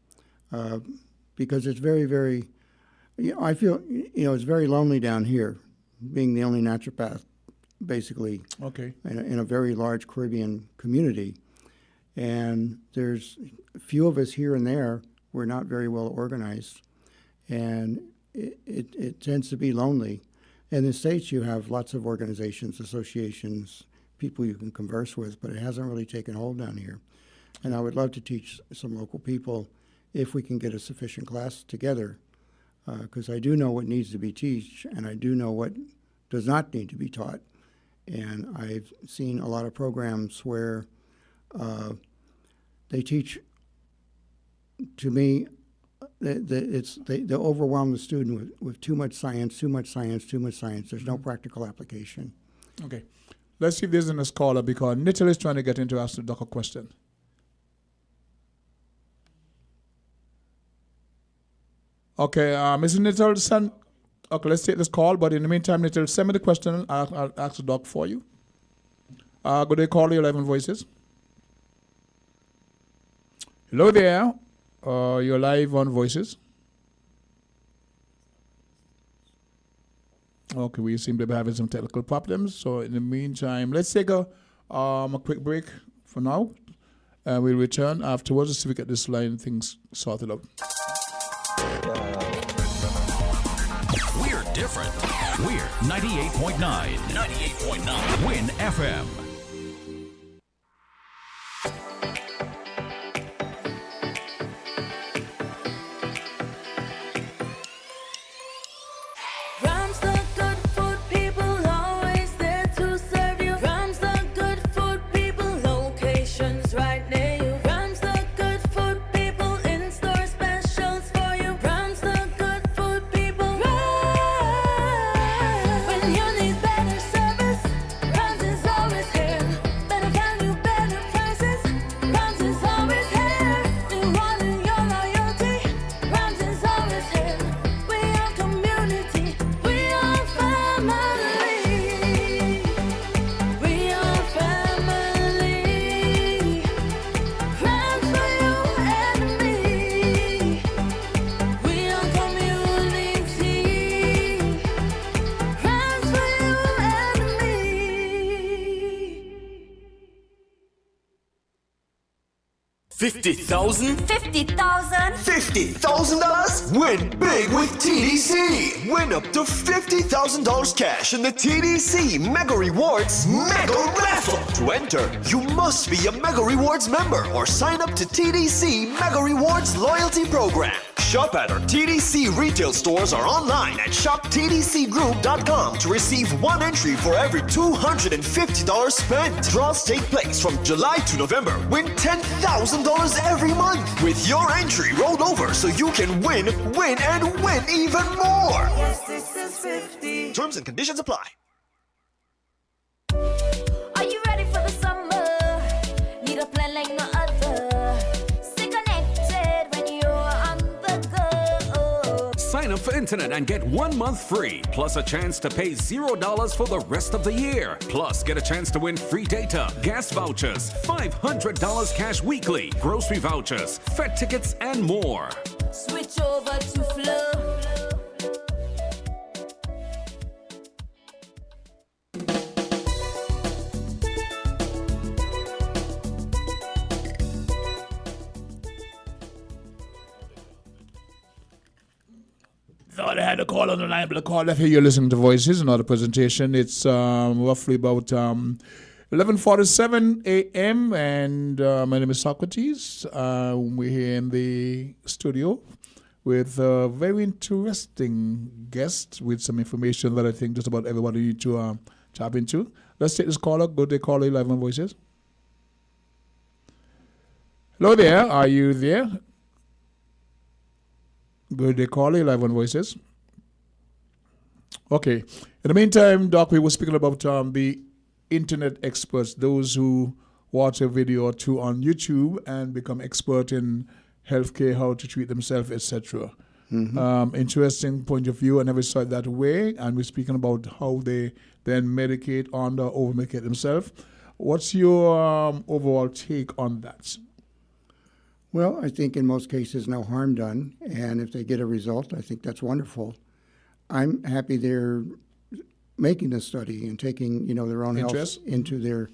because it's very, very, I feel, it's very lonely down here, being the only naturopath, basically, okay, in a very large Caribbean community. And there's a few of us here and there. We're not very well organized, and it tends to be lonely. In the States, you have lots of organizations, associations, people you can converse with, but it hasn't really taken hold down here. And I would love to teach some local people if we can get a sufficient class together, because I do know what needs to be taught, and I do know what does not need to be taught. And I've seen a lot of programs where they teach, to me, they overwhelm the student with too much science. There's no practical application. Okay. Let's see if there's a caller, because Nittel is trying to get into ask the doc a question. Okay, Mr. Nittel, okay, let's take this call, but in the meantime, Nittel, send me the question. I'll ask the doc for you. Good day, caller, you're live on Voices. Hello there. You're live on Voices. Okay, we seem to be having some technical problems. So in the meantime, let's take a quick break for now. We'll return afterwards to see if we get this line things sorted out. We're different. We're 98.9. 98.9. Win FM. $50,000? $50,000? $50,000? Win big with TDC. Win up to $50,000 cash in the TDC Mega Rewards Mega Raffle. To enter, you must be a Mega Rewards member or sign up to TDC Mega Rewards Loyalty Program. Shop at our TDC retail stores or online at shoptdcgroup.com to receive one entry for every $250 spent. Draws take place from July to November. Win $10,000 every month with your entry rolled over so you can win even more. Yes, this is 50. Terms and conditions apply. Are you ready for the summer? Need a plan like no other. Stay connected when you're on the go. Sign up for internet and get 1 month free, plus a chance to pay $0 for the rest of the year. Plus, get a chance to win free data, gas vouchers, $500 cash weekly, grocery vouchers, Fed tickets, and more. Switch over to Flow. Thought I had a call on the line, but the call left here. You're listening to Voices, another presentation. It's roughly about 11:47 a.m. and my name is Socrates. We're here in the studio with a very interesting guest with some information that I think just about everybody need to tap into. Let's take this caller. Good day, caller, live on Voices. Hello there. Are you there? Good day, caller, live on Voices. Okay. In the meantime, Doc, we were speaking about the internet experts, those who watch a video or two on YouTube and become expert in healthcare, how to treat themselves, etc. Interesting point of view. I never saw it that way. And we're speaking about how they then medicate on or over-medicate themselves. What's your overall take on that? Well, I think in most cases, no harm done. And if they get a result, I think that's wonderful. I'm happy they're making this study and taking, their own health into their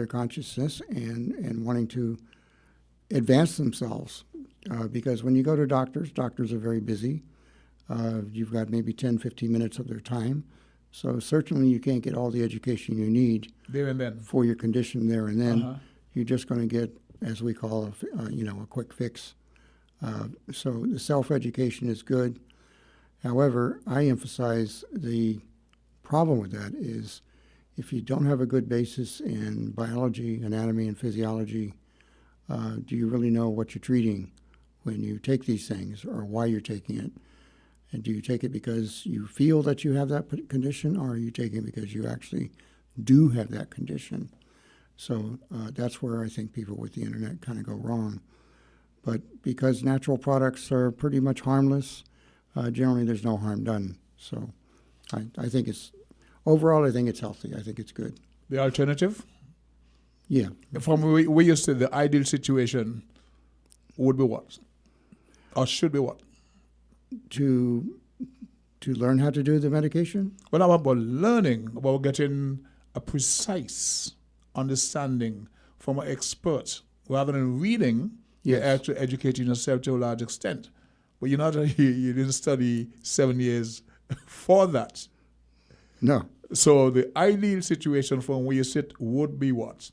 consciousness and wanting to advance themselves. Because when you go to doctors are very busy. You've got maybe 10, 15 minutes of their time. So certainly you can't get all the education you need there and then for your condition there and then. You're just going to get, as we call a quick fix. So the self-education is good. However, I emphasize the problem with that is if you don't have a good basis in biology, anatomy, and physiology, do you really know what you're treating when you take these things or why you're taking it? And do you take it because you feel that you have that condition, or are you taking it because you actually do have that condition? So that's where I think people with the internet kind of go wrong. But because natural products are pretty much harmless, generally there's no harm done. So I think overall I think it's healthy. I think it's good. The alternative? Yeah. From we used to, the ideal situation would be what? Or should be what? To to learn how to do the medication? Well, not about learning, about getting a precise understanding from an expert. Rather than reading, you're actually educating yourself to a large extent. But you're not, you didn't study 7 years for that. No. So the ideal situation from where you sit would be what?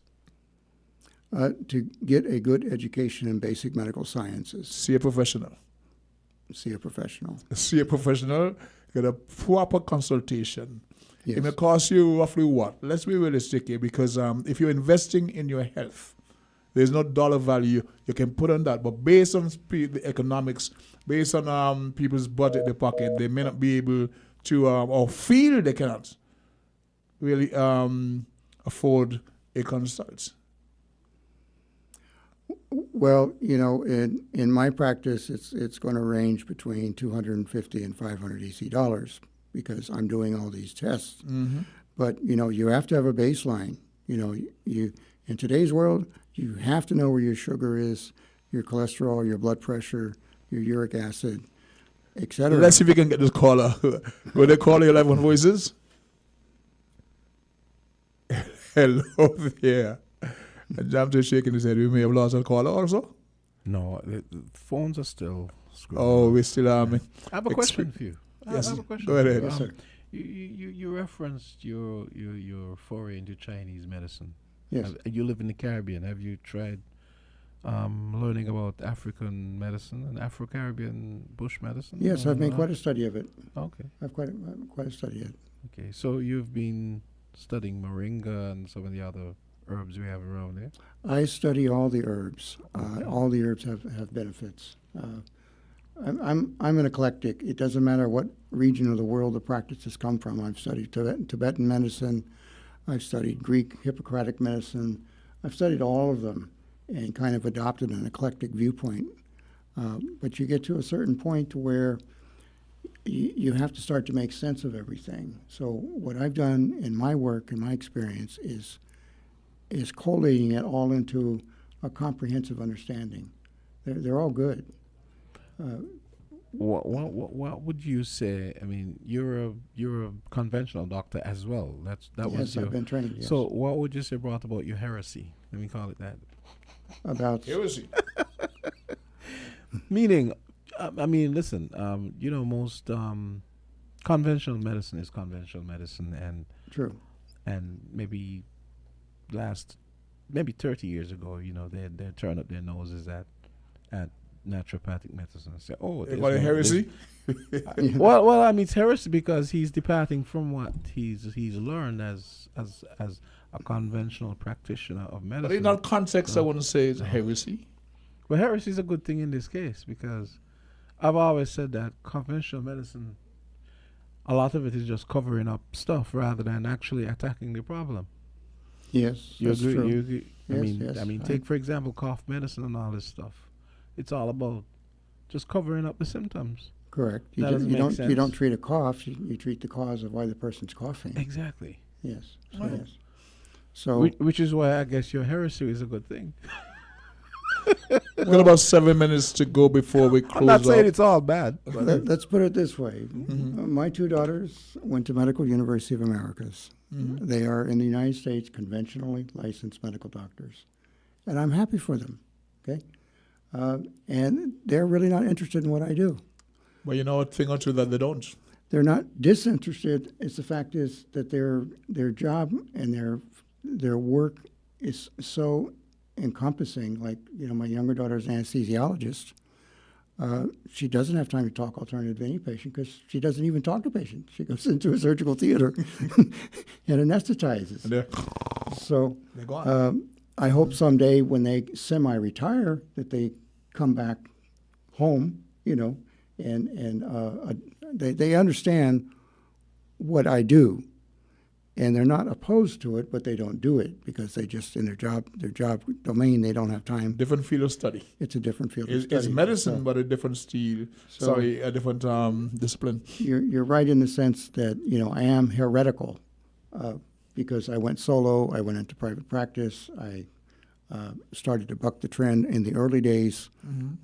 To get a good education in basic medical sciences. See a professional. See a professional. See a professional, get a proper consultation. Yes. It may cost you roughly what? Let's be realistic here, because if you're investing in your health, there's no dollar value you can put on that. But based on the economics, based on people's budget in their pocket, they may not be able to, or feel they cannot really afford a consult. Well, in my practice, it's going to range between $250 and $500 EC because I'm doing all these tests. Mm-hmm. But you have to have a baseline. You in today's world, you have to know where your sugar is, your cholesterol, your blood pressure, your uric acid, etc. Let's see if we can get this caller. Will they call you live on Voices? Hello there. Jamto is shaking his head. We may have lost a caller also. No, the phones are still screwed. Oh, we still I have a question for you. Yes, I have a question. go ahead. Yes, sir. You referenced your foray into Chinese medicine. Yes. You live in the Caribbean. Have you tried learning about African medicine and Afro-Caribbean bush medicine? Yes, I've made quite a study of it. Okay. I've quite a study of it. Okay, so you've been studying moringa and some of the other herbs we have around there? I study all the herbs. Okay. All the herbs have benefits. I'm an eclectic. It doesn't matter what region of the world the practices come from. I've studied Tibetan medicine. I've studied Greek Hippocratic medicine. I've studied all of them and kind of adopted an eclectic viewpoint. But you get to a certain point where you have to start to make sense of everything. So what I've done in my work and my experience is collating it all into a comprehensive understanding. They're all good. What would you say? I mean, you're a conventional doctor as well. Yes, I've been trained. Yes. So what would you say brought about your heresy? Let me call it that. About Heresy. Meaning, I mean, listen. Most conventional medicine is conventional medicine, and true. And maybe 30 years ago, they turned up their noses at naturopathic medicine and say, "Oh, They call it heresy." well, I mean, it's heresy because he's departing from what he's learned as a conventional practitioner of medicine. But in that context, I wouldn't say it's heresy. Well, heresy is a good thing in this case because I've always said that conventional medicine, a lot of it is just covering up stuff rather than actually attacking the problem. Yes, You that's agree? true. You agree? Yes, I mean, take for example cough medicine and all this stuff. It's all about just covering up the symptoms. Correct. That doesn't make You sense. don't treat a cough. You treat the cause of why the person's coughing. Exactly. Yes. So, Right. yes. So Which is why I guess your heresy is a good thing. We've got about 7 minutes to go before we close I'm not saying up. it's all bad. But let's put it this way. My two daughters went to Medical University of Americas. They are in the United States conventionally licensed medical doctors. And I'm happy for them. Okay? And they're really not interested in what I do. But you know a thing or two that they don't. They're not disinterested. It's the fact is that their job and their work is so encompassing. Like, my younger daughter's an anesthesiologist. She doesn't have time to talk alternative to any patient because she doesn't even talk to patients. She goes into a surgical theater and anesthetizes. And they're gone. I hope someday when they semi-retire that they come back home, and they understand what I do, and they're not opposed to it, but they don't do it because they just in their job domain they don't have time. Different field of study. It's a different field of It's study. medicine, So but a different a different discipline. you're right in the sense that I am heretical because I went solo. I went into private practice. started to buck the trend in the early days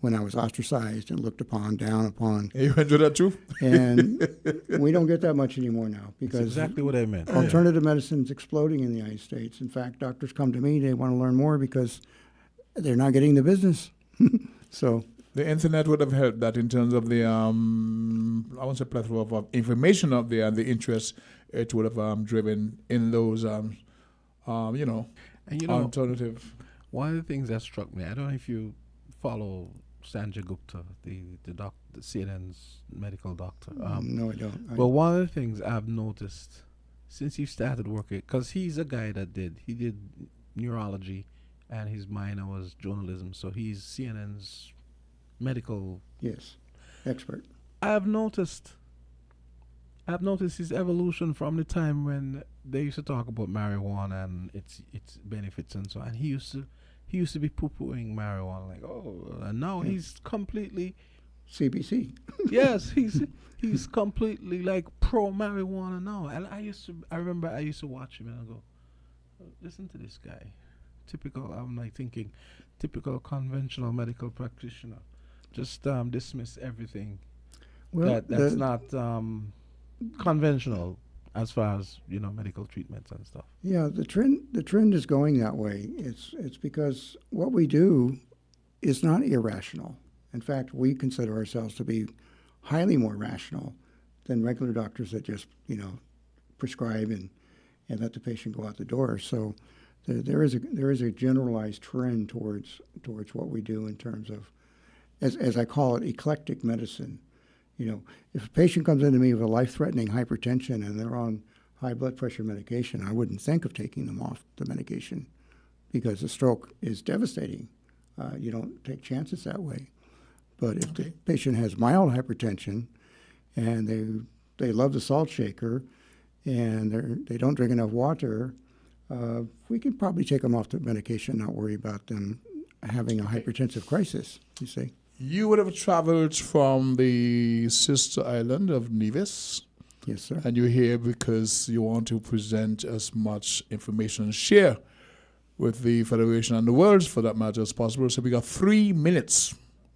when I was ostracized and looked upon, down upon. You went through that too? And we don't get that much anymore now because That's exactly what I meant. alternative medicine is exploding in the United States. In fact, doctors come to me, they want to learn more because they're not getting the business. So the internet would have helped that in terms of the, I won't say plethora of information out there and the interest it would have driven in those, And you know, alternative. one of the things that struck me, I don't know if you follow Sanjay Gupta, the CNN's medical doctor. no, I don't. But one of the things I've noticed since he started working, because he's a guy that he did neurology, and his minor was journalism, so he's CNN's medical. Yes, expert. I've noticed his evolution from the time when they used to talk about marijuana and its benefits and so on. He used to be poo-pooing marijuana, like, oh, and now he's completely CBC. Yes, he's completely like pro marijuana now. And I remember I used to watch him and I go, listen to this guy. I'm like thinking, typical conventional medical practitioner. Just dismiss everything. Well, that's not conventional as far as medical treatments and stuff. Yeah, the trend is going that way. It's because what we do is not irrational. In fact, we consider ourselves to be highly more rational than regular doctors that just prescribe and let the patient go out the door. So there is a generalized trend towards what we do in terms of, as I call it, eclectic medicine. If a patient comes into me with a life-threatening hypertension and they're on high blood pressure medication, I wouldn't think of taking them off the medication because a stroke is devastating. You don't take chances that way. But if the patient has mild hypertension and they love the salt shaker and they don't drink enough water, we can probably take them off the medication, not worry about them having a hypertensive crisis, you see. You would have traveled from the sister island of Nevis. Yes, sir. And you're here because you want to present as much information and share with the Federation and the world, for that matter, as possible. So we got 3 minutes.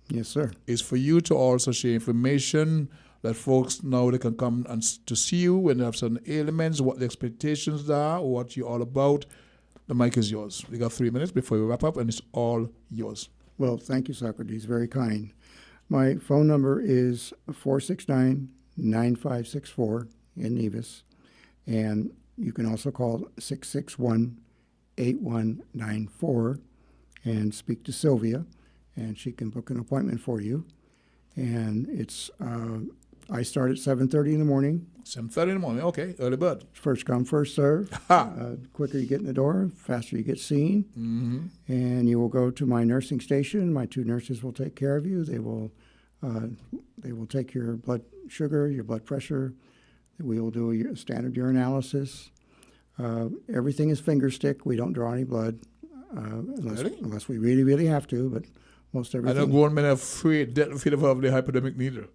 Yes, sir. Is for you to also share information that folks know they can come and to see you when they have certain ailments, what the expectations are, what you're all about. The mic is yours. We got 3 minutes before we wrap up, and it's all yours. Well, thank you, Socrates. Very kind. My phone number is 469-9564 in Nevis, and you can also call 661-8194 and speak to Sylvia, and she can book an appointment for you. And it's I start at 7:30 in the morning. 7:30 in the morning. Okay, early bird. First come, first serve. Quicker you get in the door, faster you get seen. Mm-hmm. And you will go to my nursing station. My 2 nurses will take care of you. They will take your blood sugar, your blood pressure. We will do a standard urinalysis. Everything is finger stick. We don't draw any blood unless we really, really have to. But most everything. I don't go on men afraid of the hypodermic needle.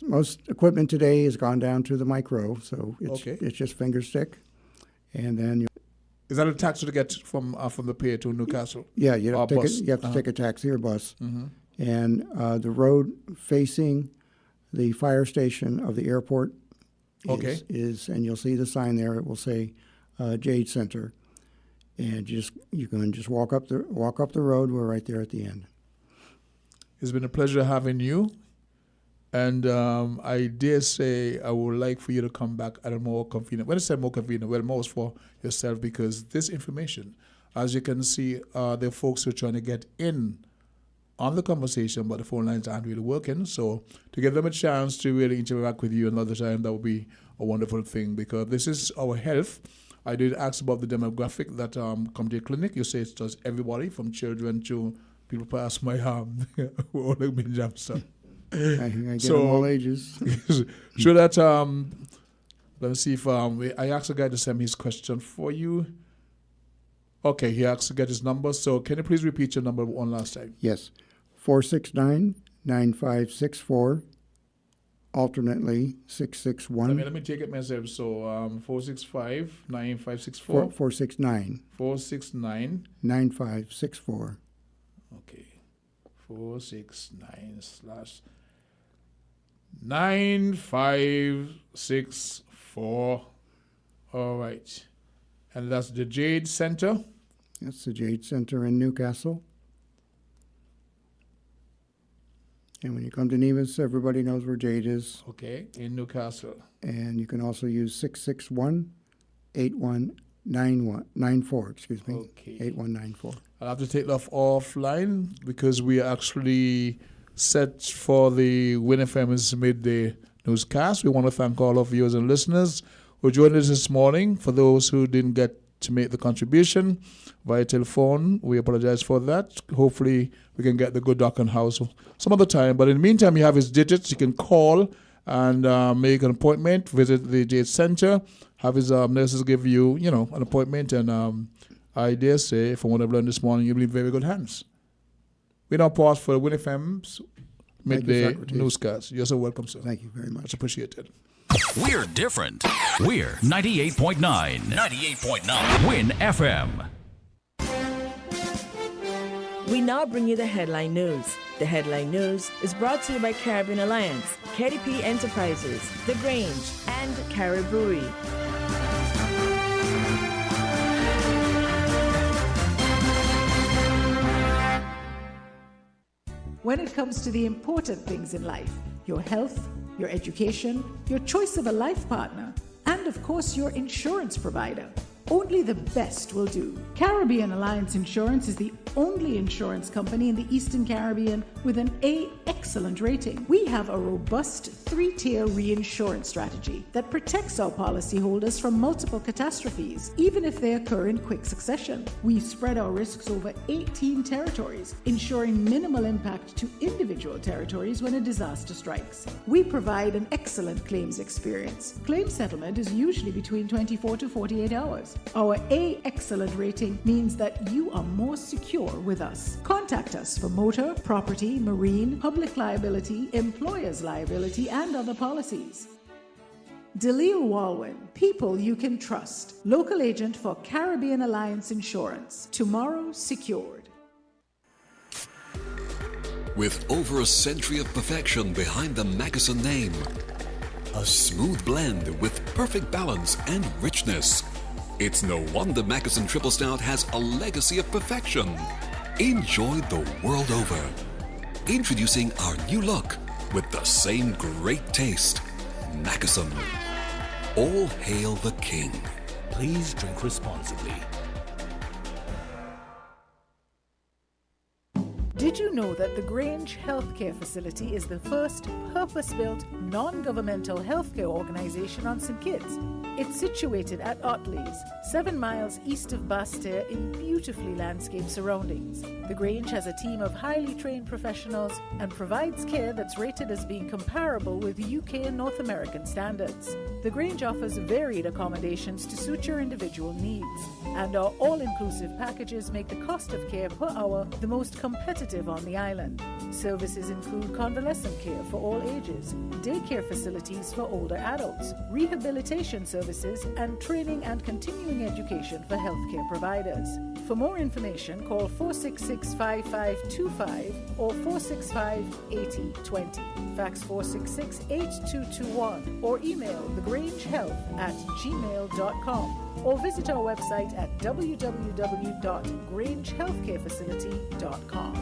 Most equipment today has gone down to the micro, so it's just finger stick, and then is that a taxi to get from the pier to Newcastle? Yeah, you have to take a taxi or bus, and the road facing the fire station of the airport is and you'll see the sign there. It will say Jade Center, and you can just walk up the road. We're right there at the end. It's been a pleasure having you. And I dare say I would like for you to come back at a more convenient, when I say more convenient, well, most for yourself, because this information, as you can see, there are folks who are trying to get in on the conversation, but the phone lines aren't really working. So to give them a chance to really interact with you another time, that would be a wonderful thing, because this is our health. I did ask about the demographic that come to your clinic. You say it does everybody, from children to people past my old stuff. I get them all ages. Sure that, let me see if I asked the guy to send me his question for you. Okay, he asked to get his number. So can you please repeat your number one last time? Yes, 469-9564. alternately 661. Let me take it myself. So 465-9564. 469. 469. 9564. Okay. 469/9564. All right. And that's the Jade Center. That's the Jade Center in Newcastle. And when you come to Nevis, everybody knows where Jade is. Okay, in Newcastle. And you can also use 661-8194, excuse me. Okay. 8194. I'll have to take that offline because we are actually set for the Win FM's midday newscast. We want to thank all of viewers and listeners who joined us this morning. For those who didn't get to make the contribution via telephone, we apologize for that. Hopefully, we can get the good doc in house some other time. But in the meantime, you have his digits. You can call and make an appointment, visit the Jade Center, have his nurses give you, an appointment. And I dare say, from what I've learned this morning, you'll be in very good hands. We now pause for Win FM's midday newscast. You're so welcome, sir. Thank you very much. Much appreciated. We're different. We're 98.9. 98.9. Win FM. We now bring you the headline news. The headline news is brought to you by Caribbean Alliance, KDP Enterprises, The Grange, and Carib Brewery. When it comes to the important things in life, your health, your education, your choice of a life partner, and of course your insurance provider, only the best will do. Caribbean Alliance Insurance is the only insurance company in the Eastern Caribbean with an A excellent rating. We have a robust 3-tier reinsurance strategy that protects our policyholders from multiple catastrophes, even if they occur in quick succession. We spread our risks over 18 territories, ensuring minimal impact to individual territories when a disaster strikes. We provide an excellent claims experience. Claim settlement is usually between 24 to 48 hours. Our A excellent rating means that you are more secure with us. Contact us for motor, property, marine, public liability, employer's liability, and other policies. Dalil Walwyn, people you can trust. Local agent for Caribbean Alliance Insurance. Tomorrow secured. With over a century of perfection behind the Mackeson name, a smooth blend with perfect balance and richness, it's no wonder Mackeson Triple Stout has a legacy of perfection. Enjoy the world over. Introducing our new look with the same great taste. Mackeson. All hail the king. Please drink responsibly. Did you know that the Grange Healthcare Facility is the first purpose-built, non-governmental healthcare organization on St. Kitts? It's situated at Otley's, 7 miles east of Basseterre in beautifully landscaped surroundings. The Grange has a team of highly trained professionals and provides care that's rated as being comparable with UK and North American standards. The Grange offers varied accommodations to suit your individual needs, and our all-inclusive packages make the cost of care per hour the most competitive on the island. Services include convalescent care for all ages, daycare facilities for older adults, rehabilitation services, and training and continuing education for healthcare providers. For more information, call 466-5525 or 465-8020. Fax 466-8221 or email thegrangehealth@gmail.com or visit our website at www.grangehealthcarefacility.com.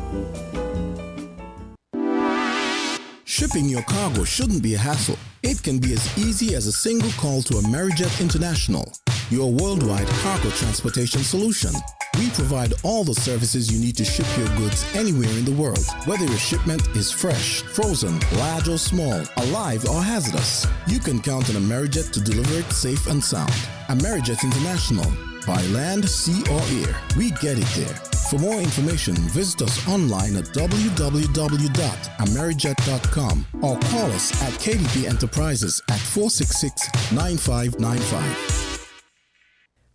Shipping your cargo shouldn't be a hassle. It can be as easy as a single call to Amerijet International, your worldwide cargo transportation solution. We provide all the services you need to ship your goods anywhere in the world, whether your shipment is fresh, frozen, large or small, alive or hazardous. You can count on Amerijet to deliver it safe and sound. Amerijet International, by land, sea or air, we get it there. For more information, visit us online at www.amerijet.com or call us at KDP Enterprises at 466-9595.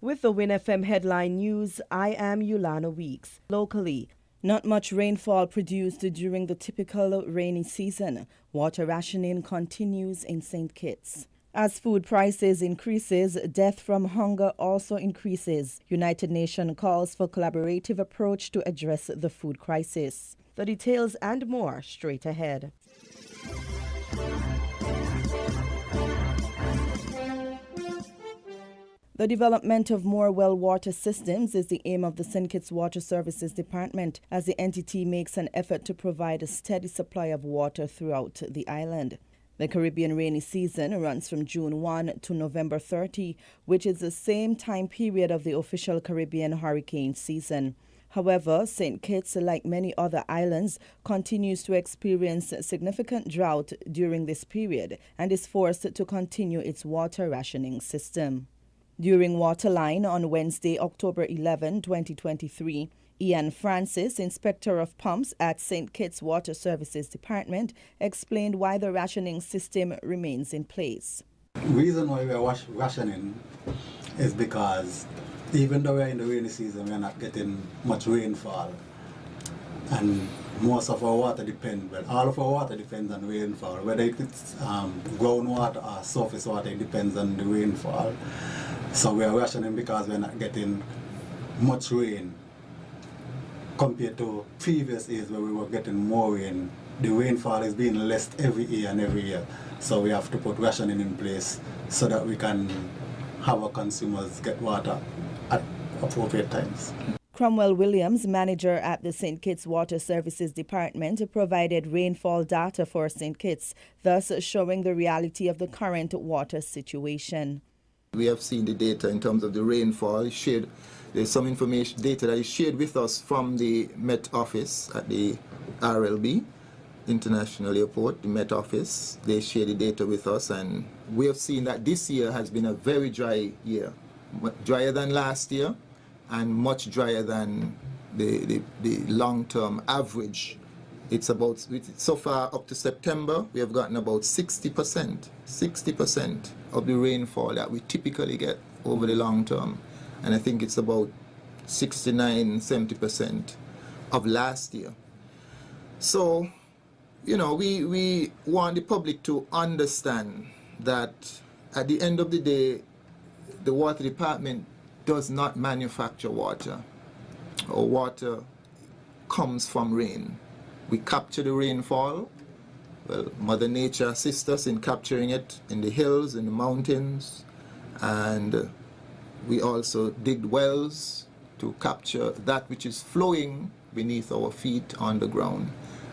With the Win FM headline news, I am Yulana Weeks. Locally, Not much rainfall produced during the typical rainy season. Water rationing continues in St. Kitts. As food prices increases, death from hunger also increases. United Nations calls for collaborative approach to address the food crisis. The details and more straight ahead. The development of more well water systems is the aim of the St. Kitts Water Services Department as the entity makes an effort to provide a steady supply of water throughout the island. The Caribbean rainy season runs from June 1 to November 30, which is the same time period of the official Caribbean hurricane season. However, St. Kitts, like many other islands, continues to experience significant drought during this period and is forced to continue its water rationing system. During Waterline on Wednesday, October 11, 2023, Ian Francis, Inspector of Pumps at St. Kitts Water Services Department, explained why the rationing system remains in place. The reason why we are rationing is because even though we are in the rainy season, we are not getting much rainfall. And most of our water depends, well, all of our water depends on rainfall. Whether it's groundwater or surface water, it depends on the rainfall. So we are rationing because we're not getting much rain compared to previous years where we were getting more rain. The rainfall is being less every year and every year. So we have to put rationing in place so that we can have our consumers get water at appropriate times. Cromwell Williams, manager at the St. Kitts Water Services Department, provided rainfall data for St. Kitts, thus showing the reality of the current water situation. We have seen the data in terms of the rainfall. There's some information, data that is shared with us from the Met Office at the RLB, International Airport, the Met Office. They share the data with us, and we have seen that this year has been a very dry year. Drier than last year, and much drier than the long-term average. It's about, so far up to September, we have gotten about 60% of the rainfall that we typically get over the long term. And I think it's about 69-70% of last year. So, you know, we want the public to understand that at the end of the day, the water department does not manufacture water. Our water comes from rain. We capture the rainfall. Well, Mother Nature assists us in capturing it in the hills, in the mountains, and we also dig wells to capture that which is flowing beneath our feet on the ground.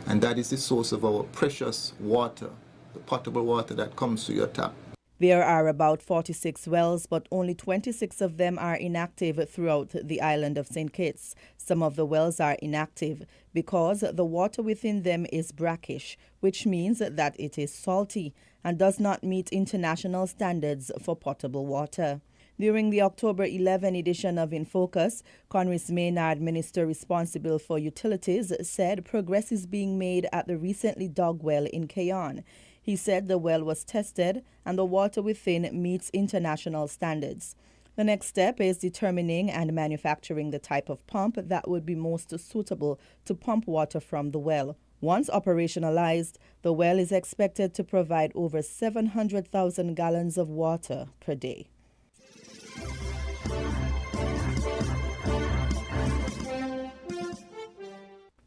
And that is the source of our precious water, the potable water that comes to your tap. There are about 46 wells, but only 26 of them are inactive throughout the island of St. Kitts. Some of the wells are inactive because the water within them is brackish, which means that it is salty and does not meet international standards for potable water. During the October 11 edition of In Focus, Conris Maynard, Minister responsible for utilities, said progress is being made at the recently dug well in Cayon. He said the well was tested and the water within meets international standards. The next step is determining and manufacturing the type of pump that would be most suitable to pump water from the well. Once operationalized, the well is expected to provide over 700,000 gallons of water per day.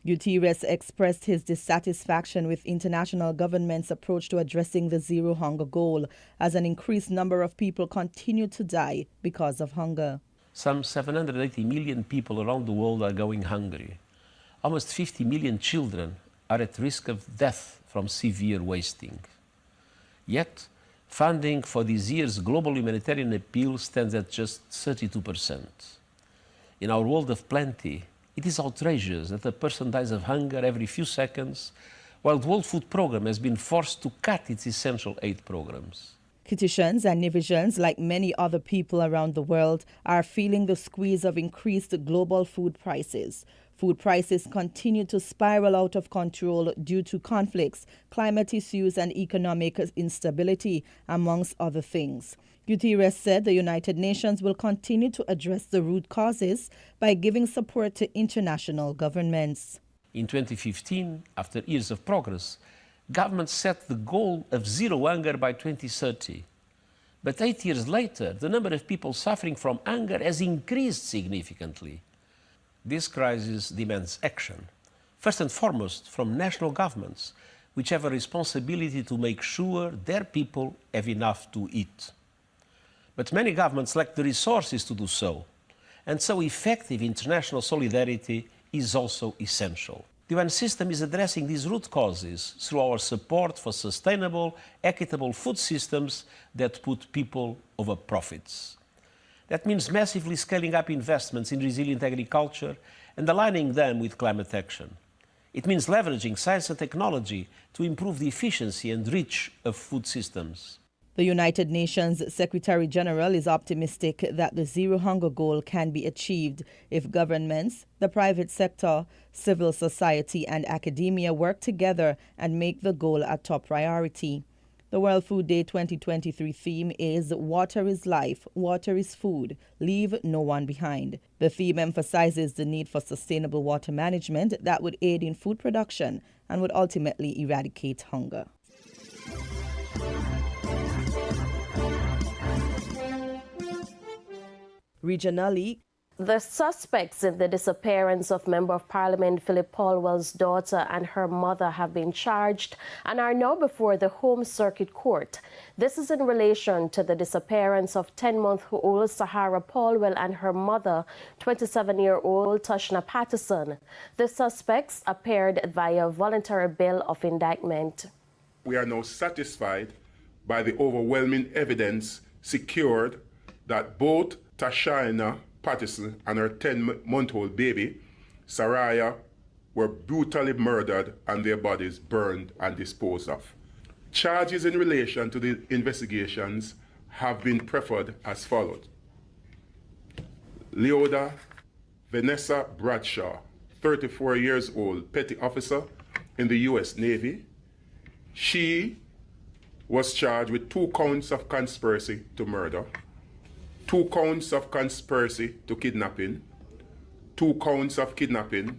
Gutierrez expressed his dissatisfaction with international government's approach to addressing the zero hunger goal, as an increased number of people continue to die because of hunger. Some 780 million people around the world are going hungry. Almost 50 million children are at risk of death from severe wasting. Yet, funding for this year's global humanitarian appeal stands at just 32%. In our world of plenty, it is outrageous that a person dies of hunger every few seconds, while the World Food Programme has been forced to cut its essential aid programs. Kittitians and Nivisians, like many other people around the world, are feeling the squeeze of increased global food prices. Food prices continue to spiral out of control due to conflicts, climate issues, and economic instability, amongst other things. Gutierrez said the United Nations will continue to address the root causes by giving support to international governments. In 2015, after years of progress, governments set the goal of zero hunger by 2030. But 8 years later, the number of people suffering from hunger has increased significantly. This crisis demands action, first and foremost from national governments, which have a responsibility to make sure their people have enough to eat. But many governments lack the resources to do so, and so effective international solidarity is also essential. The UN system is addressing these root causes through our support for sustainable, equitable food systems that put people over profits. That means massively scaling up investments in resilient agriculture and aligning them with climate action. It means leveraging science and technology to improve the efficiency and reach of food systems. The United Nations Secretary General is optimistic that the zero hunger goal can be achieved if governments, the private sector, civil society, and academia work together and make the goal a top priority. The World Food Day 2023 theme is Water is Life, Water is Food, Leave No One Behind. The theme emphasizes the need for sustainable water management that would aid in food production and would ultimately eradicate hunger. Regionally, the suspects in the disappearance of Member of Parliament Philip Paulwell's daughter and her mother have been charged and are now before the Home Circuit Court. This is in relation to the disappearance of 10-month-old Sahara Paulwell and her mother, 27-year-old Tushna Patterson. The suspects appeared via voluntary bail of indictment. We are now satisfied by the overwhelming evidence secured that both Tushna Patterson and her 10-month-old baby, Saraya, were brutally murdered and their bodies burned and disposed of. Charges in relation to the investigations have been preferred as follows. Leoda Vanessa Bradshaw, 34 years old, petty officer in the U.S. Navy. She was charged with 2 counts of conspiracy to murder, 2 counts of conspiracy to kidnapping, 2 counts of kidnapping,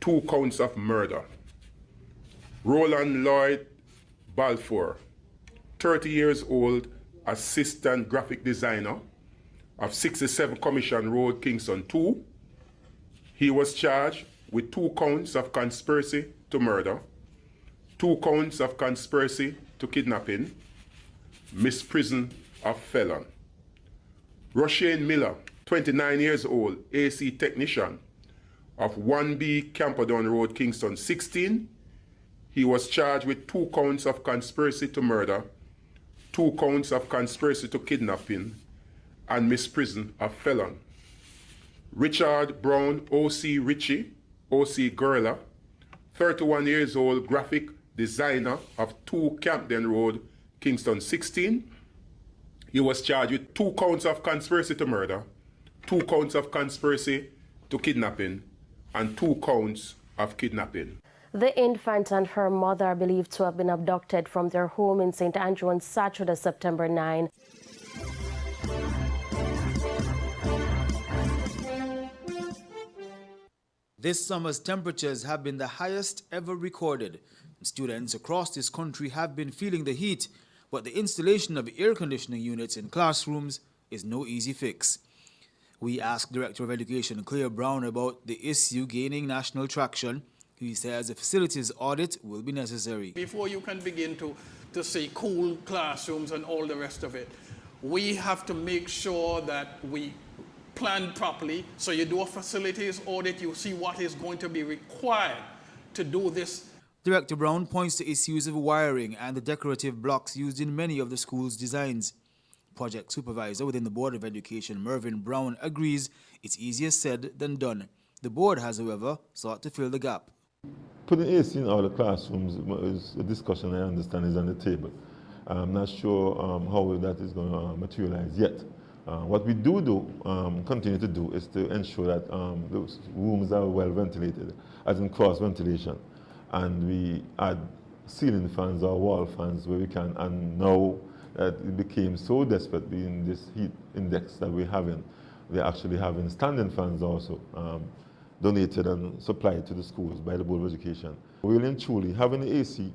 2 counts of murder. Roland Lloyd Balfour, 30 years old, assistant graphic designer of 67 Commission Road, Kingston 2. He was charged with 2 counts of conspiracy to murder, 2 counts of conspiracy to kidnapping, misprision of felon. Roshane Miller, 29 years old, AC technician of 1B Camperdown Road, Kingston 16. He was charged with 2 counts of conspiracy to murder, 2 counts of conspiracy to kidnapping, and misprision of felon. Richard Brown, OC Ritchie, OC Gorilla, 31 years old, graphic designer of 2 Campden Road, Kingston 16. He was charged with 2 counts of conspiracy to murder, 2 counts of conspiracy to kidnapping, and 2 counts of kidnapping. The infant and her mother are believed to have been abducted from their home in St. Andrew on Saturday, September 9. This summer's temperatures have been the highest ever recorded. Students across this country have been feeling the heat, but the installation of air conditioning units in classrooms is no easy fix. We asked Director of Education Claire Brown about the issue gaining national traction. He says a facilities audit will be necessary. Before you can begin to say cool classrooms and all the rest of it, we have to make sure that we plan properly. So you do a facilities audit, you see what is going to be required to do this. Director Brown points to issues of wiring and the decorative blocks used in many of the school's designs. Project supervisor within the Board of Education, Mervyn Brown, agrees it's easier said than done. The board has, however, sought to fill the gap. Putting AC in all the classrooms is a discussion I understand is on the table. I'm not sure how that is going to materialize yet, What we continue to do, is to ensure that those rooms are well ventilated, as in cross ventilation, and we add ceiling fans or wall fans where we can. And now that it became so desperate being this heat index that we're actually having standing fans also donated and supplied to the schools by the Board of Education. Really and truly, having the AC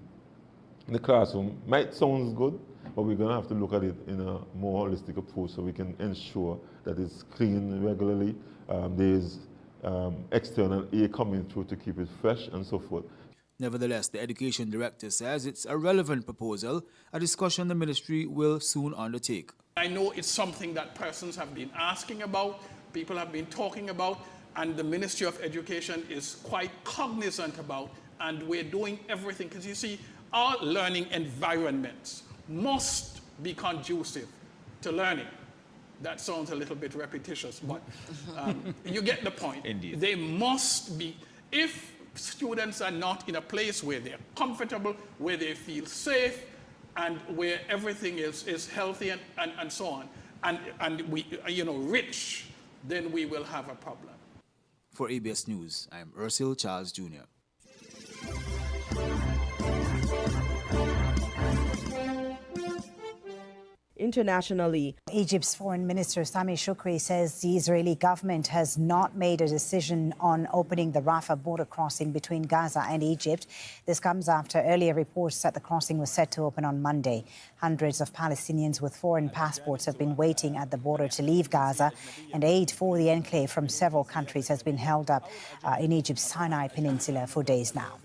in the classroom might sound good, but we're going to have to look at it in a more holistic approach so we can ensure that it's cleaned regularly, there's external air coming through to keep it fresh and so forth. Nevertheless, the education director says it's a relevant proposal, a discussion the ministry will soon undertake. I know it's something that persons have been asking about, people have been talking about, and the Ministry of Education is quite cognizant about, and we're doing everything, because you see, our learning environments must be conducive to learning. That sounds a little bit repetitious, but you get the point. Indeed. They must be, if students are not in a place where they're comfortable, where they feel safe, and where everything is healthy and so on, and we, rich, then we will have a problem. For ABS News, I'm Ursil Charles Jr. Internationally, Egypt's Foreign Minister Sami Shukri says the Israeli government has not made a decision on opening the Rafah border crossing between Gaza and Egypt. This comes after earlier reports that the crossing was set to open on Monday. Hundreds of Palestinians with foreign passports have been waiting at the border to leave Gaza, and aid for the enclave from several countries has been held up in Egypt's Sinai Peninsula for days now.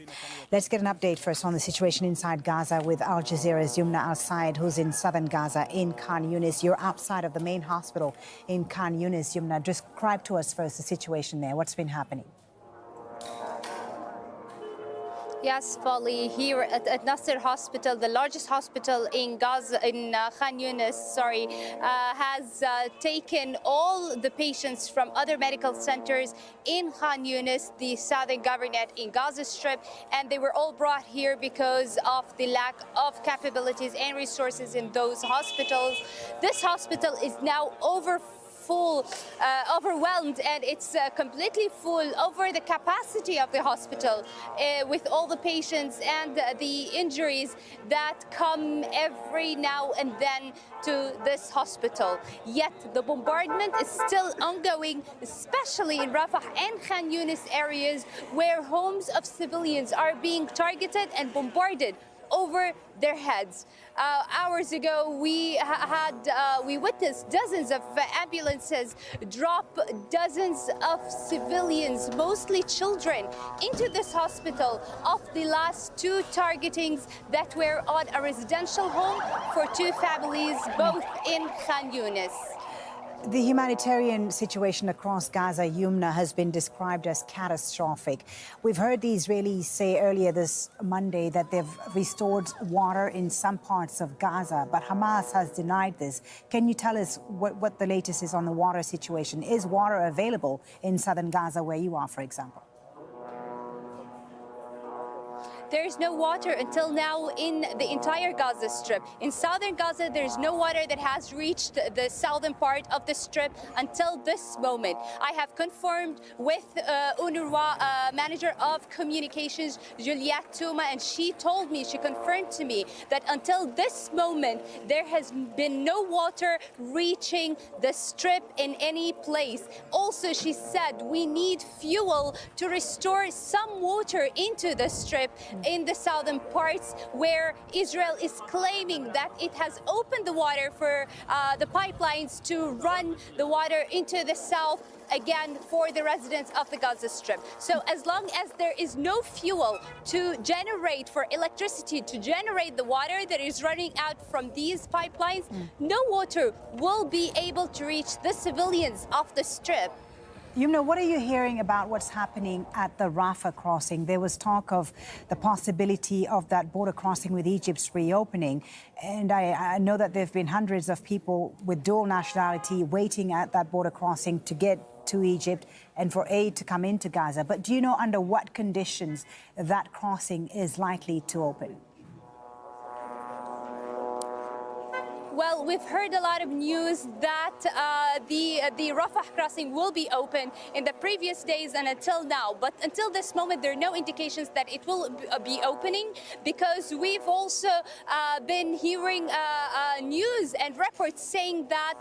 Let's get an update first on the situation inside Gaza with Al Jazeera's Yumna Al-Sayed, who's in southern Gaza in Khan Yunis. You're outside of the main hospital in Khan Yunis. Yumna, describe to us first the situation there. What's been happening? Yes, Folly, here at Nasser Hospital, the largest hospital in Gaza, in Khan Yunis, has taken all the patients from other medical centers in Khan Yunis, the southern governorate in Gaza Strip, and they were all brought here because of the lack of capabilities and resources in those hospitals. This hospital is now overwhelmed, and it's completely full over the capacity of the hospital with all the patients and the injuries that come every now and then to this hospital. Yet the bombardment is still ongoing, especially in Rafah and Khan Yunis areas where homes of civilians are being targeted and bombarded over their heads. Hours ago, we witnessed dozens of ambulances drop dozens of civilians, mostly children, into this hospital of the last two targetings that were on a residential home for two families, both in Khan Yunis. The humanitarian situation across Gaza, Yumna, has been described as catastrophic. We've heard the Israelis say earlier this Monday that they've restored water in some parts of Gaza, but Hamas has denied this. Can you tell us what the latest is on the water situation? Is water available in southern Gaza where you are, for example? There is no water until now in the entire Gaza Strip. In southern Gaza, there's no water that has reached the southern part of the Strip until this moment. I have confirmed with UNRWA manager of communications, Juliette Touma, and she confirmed to me that until this moment, there has been no water reaching the Strip in any place. Also, she said we need fuel to restore some water into the Strip in the southern parts, where Israel is claiming that it has opened the water for the pipelines to run the water into the south again for the residents of the Gaza Strip. So as long as there is no fuel to generate for electricity, to generate the water that is running out from these pipelines, no water will be able to reach the civilians of the Strip. Yumna, what are you hearing about what's happening at the Rafah crossing? There was talk of the possibility of that border crossing with Egypt's reopening. And I know that there have been hundreds of people with dual nationality waiting at that border crossing to get to Egypt and for aid to come into Gaza. But do you know under what conditions that crossing is likely to open? Well, we've heard a lot of news that the Rafah crossing will be open in the previous days and until now. But until this moment, there are no indications that it will be opening, because we've also been hearing news and reports saying that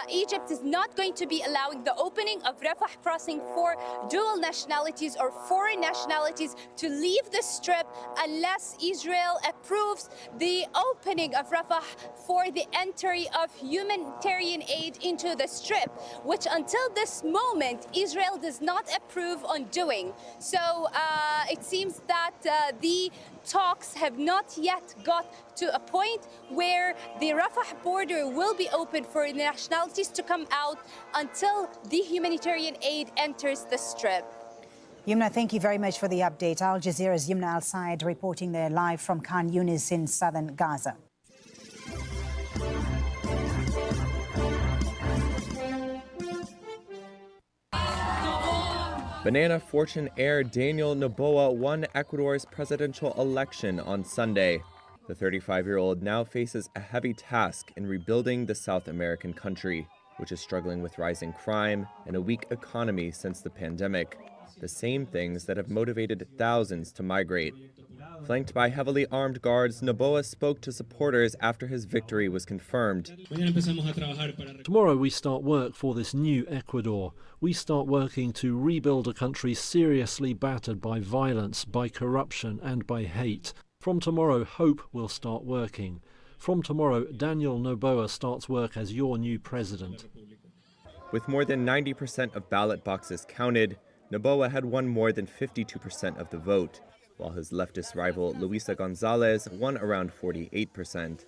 Egypt is not going to be allowing the opening of Rafah crossing for dual nationalities or foreign nationalities to leave the Strip unless Israel approves the opening of Rafah for the entry of humanitarian aid into the Strip, which until this moment Israel does not approve on doing. So it seems that the talks have not yet got to a point where the Rafah border will be open for nationalities to come out until the humanitarian aid enters the Strip. Yumna, thank you very much for the update. Al Jazeera's Yumna Al-Said reporting there live from Khan Yunis in southern Gaza. Banana fortune heir Daniel Noboa won Ecuador's presidential election on Sunday. The 35-year-old now faces a heavy task in rebuilding the South American country, which is struggling with rising crime and a weak economy since the pandemic, the same things that have motivated thousands to migrate. Flanked by heavily armed guards, Noboa spoke to supporters after his victory was confirmed. Tomorrow we start work for this new Ecuador. We start working to rebuild a country seriously battered by violence, by corruption and by hate. From tomorrow, hope will start working. From tomorrow, Daniel Noboa starts work as your new president. With more than 90% of ballot boxes counted, Noboa had won more than 52% of the vote, while his leftist rival Luisa Gonzalez won around 48%.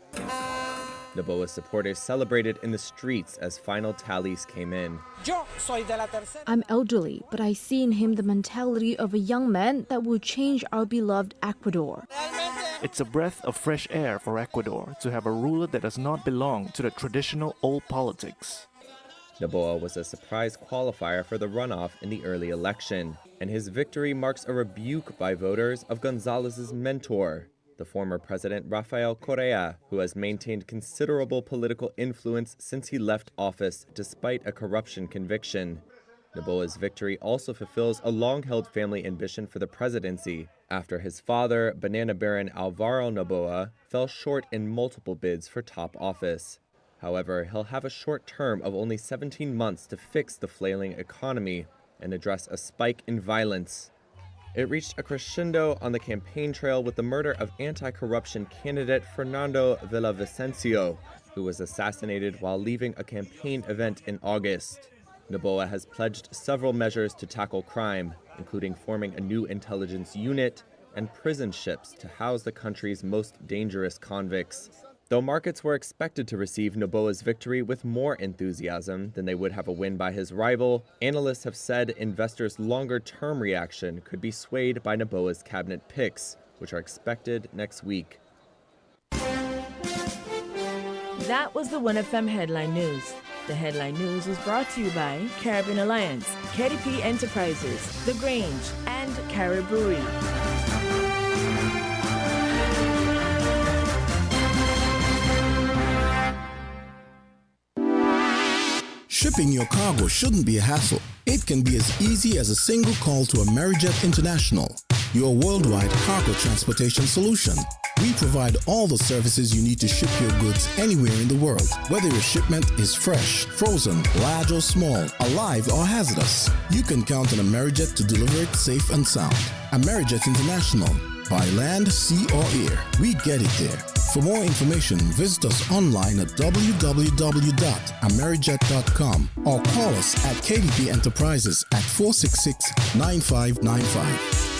Noboa's supporters celebrated in the streets as final tallies came in. I'm elderly, but I see in him the mentality of a young man that will change our beloved Ecuador. It's a breath of fresh air for Ecuador to have a ruler that does not belong to the traditional old politics. Noboa was a surprise qualifier for the runoff in the early election, and his victory marks a rebuke by voters of Gonzalez's mentor, the former president Rafael Correa, who has maintained considerable political influence since he left office despite a corruption conviction. Noboa's victory also fulfills a long-held family ambition for the presidency, after his father, banana baron Alvaro Noboa, fell short in multiple bids for top office. However, he'll have a short term of only 17 months to fix the flailing economy and address a spike in violence. It reached a crescendo on the campaign trail with the murder of anti-corruption candidate Fernando Villavicencio, who was assassinated while leaving a campaign event in August. Noboa has pledged several measures to tackle crime, including forming a new intelligence unit and prison ships to house the country's most dangerous convicts. Though markets were expected to receive Noboa's victory with more enthusiasm than they would have a win by his rival, analysts have said investors' longer-term reaction could be swayed by Noboa's cabinet picks, which are expected next week. That was the WINNFM Headline News. The Headline News was brought to you by Caribbean Alliance, KDP Enterprises, The Grange, and Carib Brewery. Shipping your cargo shouldn't be a hassle. It can be as easy as a single call to Amerijet International, your worldwide cargo transportation solution. We provide all the services you need to ship your goods anywhere in the world, whether your shipment is fresh, frozen, large or small, alive or hazardous. You can count on Amerijet to deliver it safe and sound. Amerijet International, by land, sea or air, we get it there. For more information, visit us online at www.amerijet.com or call us at KDP Enterprises at 466-9595.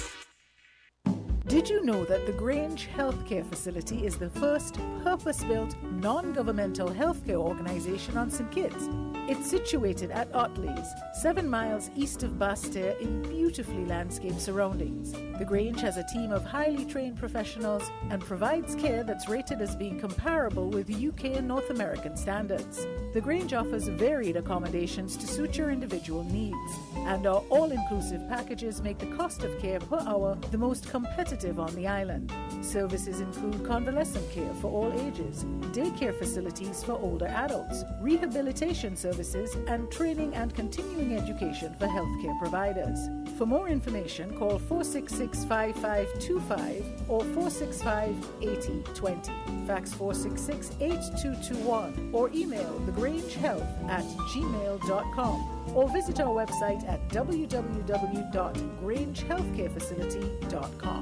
Did you know that the Grange Healthcare Facility is the first purpose-built, non-governmental healthcare organization on St. Kitts? It's situated at Otley's, 7 miles east of Basseterre in beautifully landscaped surroundings. The Grange has a team of highly trained professionals and provides care that's rated as being comparable with UK and North American standards. The Grange offers varied accommodations to suit your individual needs, and our all-inclusive packages make the cost of care per hour the most competitive active on the island. Services include convalescent care for all ages, daycare facilities for older adults, rehabilitation services, and training and continuing education for healthcare providers. For more information, call 466-5525 or 465-8020. Fax 466-8221 or email thegrangehealth@gmail.com or visit our website at www.grangehealthcarefacility.com.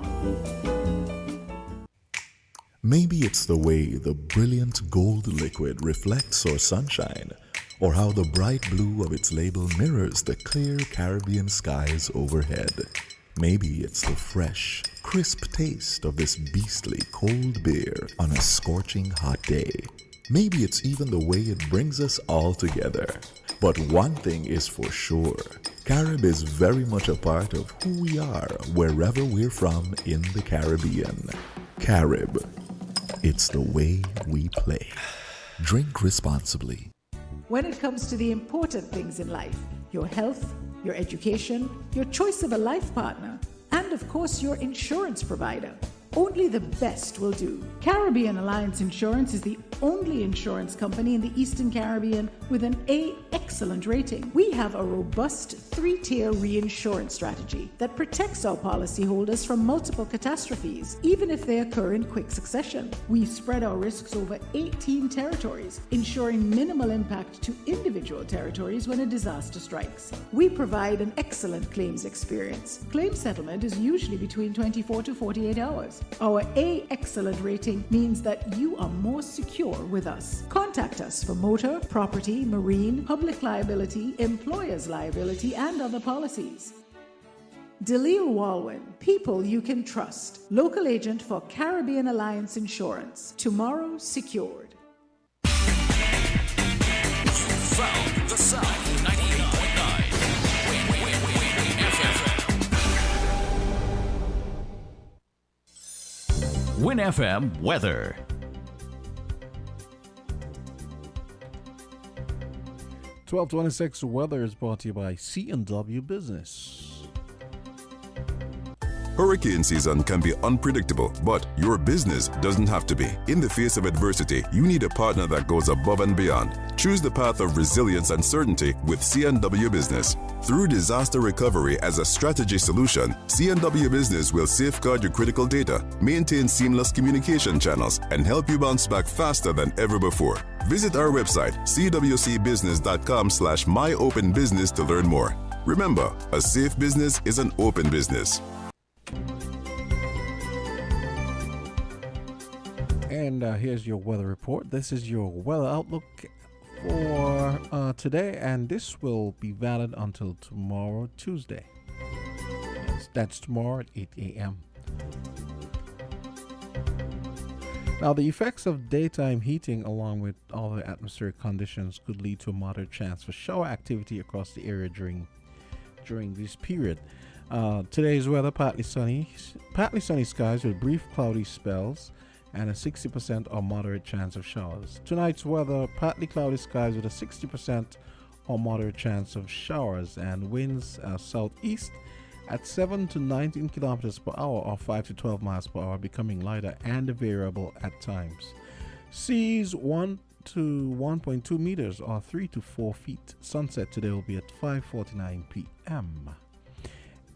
Maybe it's the way the brilliant gold liquid reflects our sunshine, or how the bright blue of its label mirrors the clear Caribbean skies overhead. Maybe it's the fresh, crisp taste of this beastly cold beer on a scorching hot day. Maybe it's even the way it brings us all together. But one thing is for sure, Carib is very much a part of who we are wherever we're from in the Caribbean. Carib, it's the way we play. Drink responsibly. When it comes to the important things in life, your health, your education, your choice of a life partner, and of course your insurance provider, only the best will do. Caribbean Alliance Insurance is the only insurance company in the Eastern Caribbean with an A excellent rating. We have a robust 3-tier reinsurance strategy that protects our policyholders from multiple catastrophes, even if they occur in quick succession. We spread our risks over 18 territories, ensuring minimal impact to individual territories when a disaster strikes. We provide an excellent claims experience. Claim settlement is usually between 24 to 48 hours. Our A excellent rating means that you are more secure with us. Contact us for motor, property, marine, public liability, employer's liability, and other policies. Dalil Walwyn, people you can trust. Local agent for Caribbean Alliance Insurance. Tomorrow secured. Found the sound 98.9 Win FM weather. .26 weather is brought to you by C&W Business. Hurricane season can be unpredictable, but your business doesn't have to be. In the face of adversity, you need a partner that goes above and beyond. Choose the path of resilience and certainty with C&W Business. Through disaster recovery as a strategy solution, C&W Business will safeguard your critical data, maintain seamless communication channels, and help you bounce back faster than ever before. Visit our website, cwcbusiness.com/myopenbusiness to learn more. Remember, a safe business is an open business. And here's your weather report. This is your weather outlook for today, and this will be valid until tomorrow, Tuesday. Yes, that's tomorrow at 8 a.m. Now, the effects of daytime heating along with all the atmospheric conditions could lead to a moderate chance for shower activity across the area during this period. Today's weather, partly sunny skies with brief cloudy spells and a 60% or moderate chance of showers. Tonight's weather, partly cloudy skies with a 60% or moderate chance of showers, and winds southeast at 7 to 19 kilometers per hour or 5 to 12 miles per hour, becoming lighter and variable at times. Seas 1 to 1.2 meters or 3 to 4 feet. Sunset today will be at 5:49 p.m.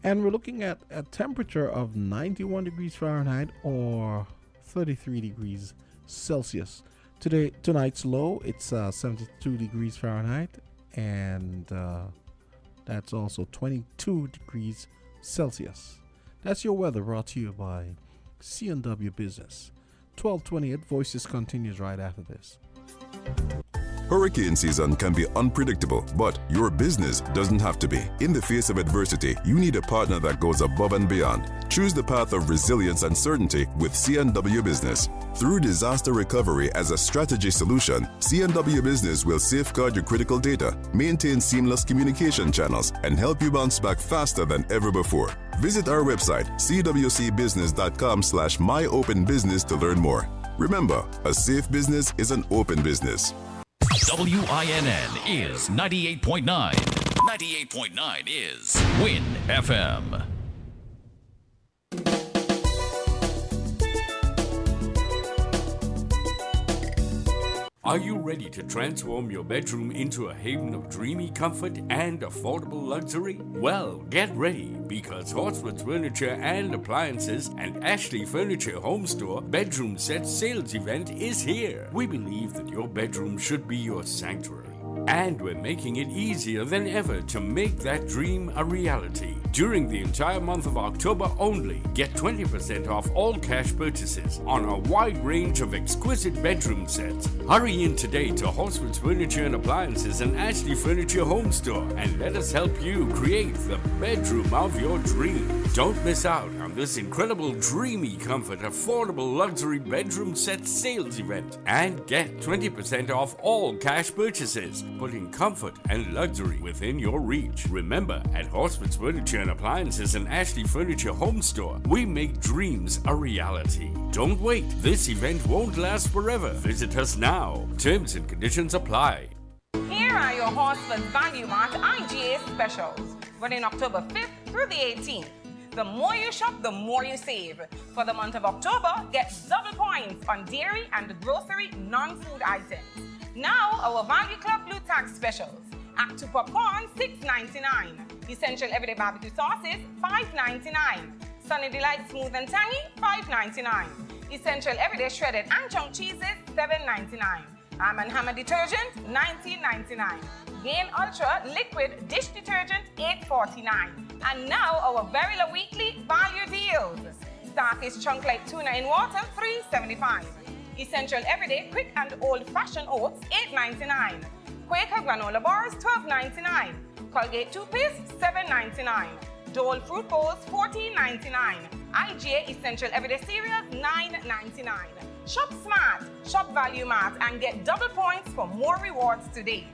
And we're looking at a temperature of 91 degrees Fahrenheit or 33 degrees Celsius. Tonight's low, it's 72 degrees Fahrenheit, and that's also 22 degrees Celsius. That's your weather brought to you by C&W Business. 12:28 Voices continues right after this. Hurricane season can be unpredictable, but your business doesn't have to be. In the face of adversity, you need a partner that goes above and beyond. Choose the path of resilience and certainty with C&W Business. Through disaster recovery as a strategy solution, C&W Business will safeguard your critical data, maintain seamless communication channels, and help you bounce back faster than ever before. Visit our website, cwcbusiness.com/myopenbusiness to learn more. Remember, a safe business is an open business. WINN is 98.9. 98.9 is Win FM. Are you ready to transform your bedroom into a haven of dreamy comfort and affordable luxury? Well, get ready, because Horswood's Furniture and Appliances and Ashley Furniture Home Store Bedroom Set Sales Event is here. We believe that your bedroom should be your sanctuary, and we're making it easier than ever to make that dream a reality. During the entire month of October only, get 20% off all cash purchases on a wide range of exquisite bedroom sets. Hurry in today to Horswood's Furniture and Appliances and Ashley Furniture Home Store and let us help you create the bedroom of your dreams. Don't miss out on this incredible dreamy comfort, affordable luxury bedroom set sales event and get 20% off all cash purchases, putting comfort and luxury within your reach. Remember, at Horswood's Furniture and Appliances and Ashley Furniture Home Store, we make dreams a reality. Don't wait. This event won't last forever. Visit us now. Terms and conditions apply. Here are your Horsford's Value Mart IGA specials, running October 5th through the 18th. The more you shop, the more you save. For the month of October, get double points on dairy and grocery non-food items. Now, our Value Club Blue Tag specials. Act 2 popcorn, $6.99. Essential Everyday Barbecue sauces, $5.99. Sunny Delight Smooth and Tangy, $5.99. Essential Everyday Shredded and Chunk Cheeses, $7.99. Arm & Hammer Detergent, $19.99. Gain Ultra Liquid Dish Detergent, $8.49. And now, our very low weekly value deals. Starfish Chunk Light Tuna in Water, $3.75. Essential Everyday Quick and Old-Fashioned Oats, $8.99. Quaker Granola Bars, $12.99. Colgate Toothpaste, $7.99. Dole Fruit Bowls, $14.99. IGA Essential Everyday Cereals, $9.99. Shop smart, shop Value Mart, and get double points for more rewards today.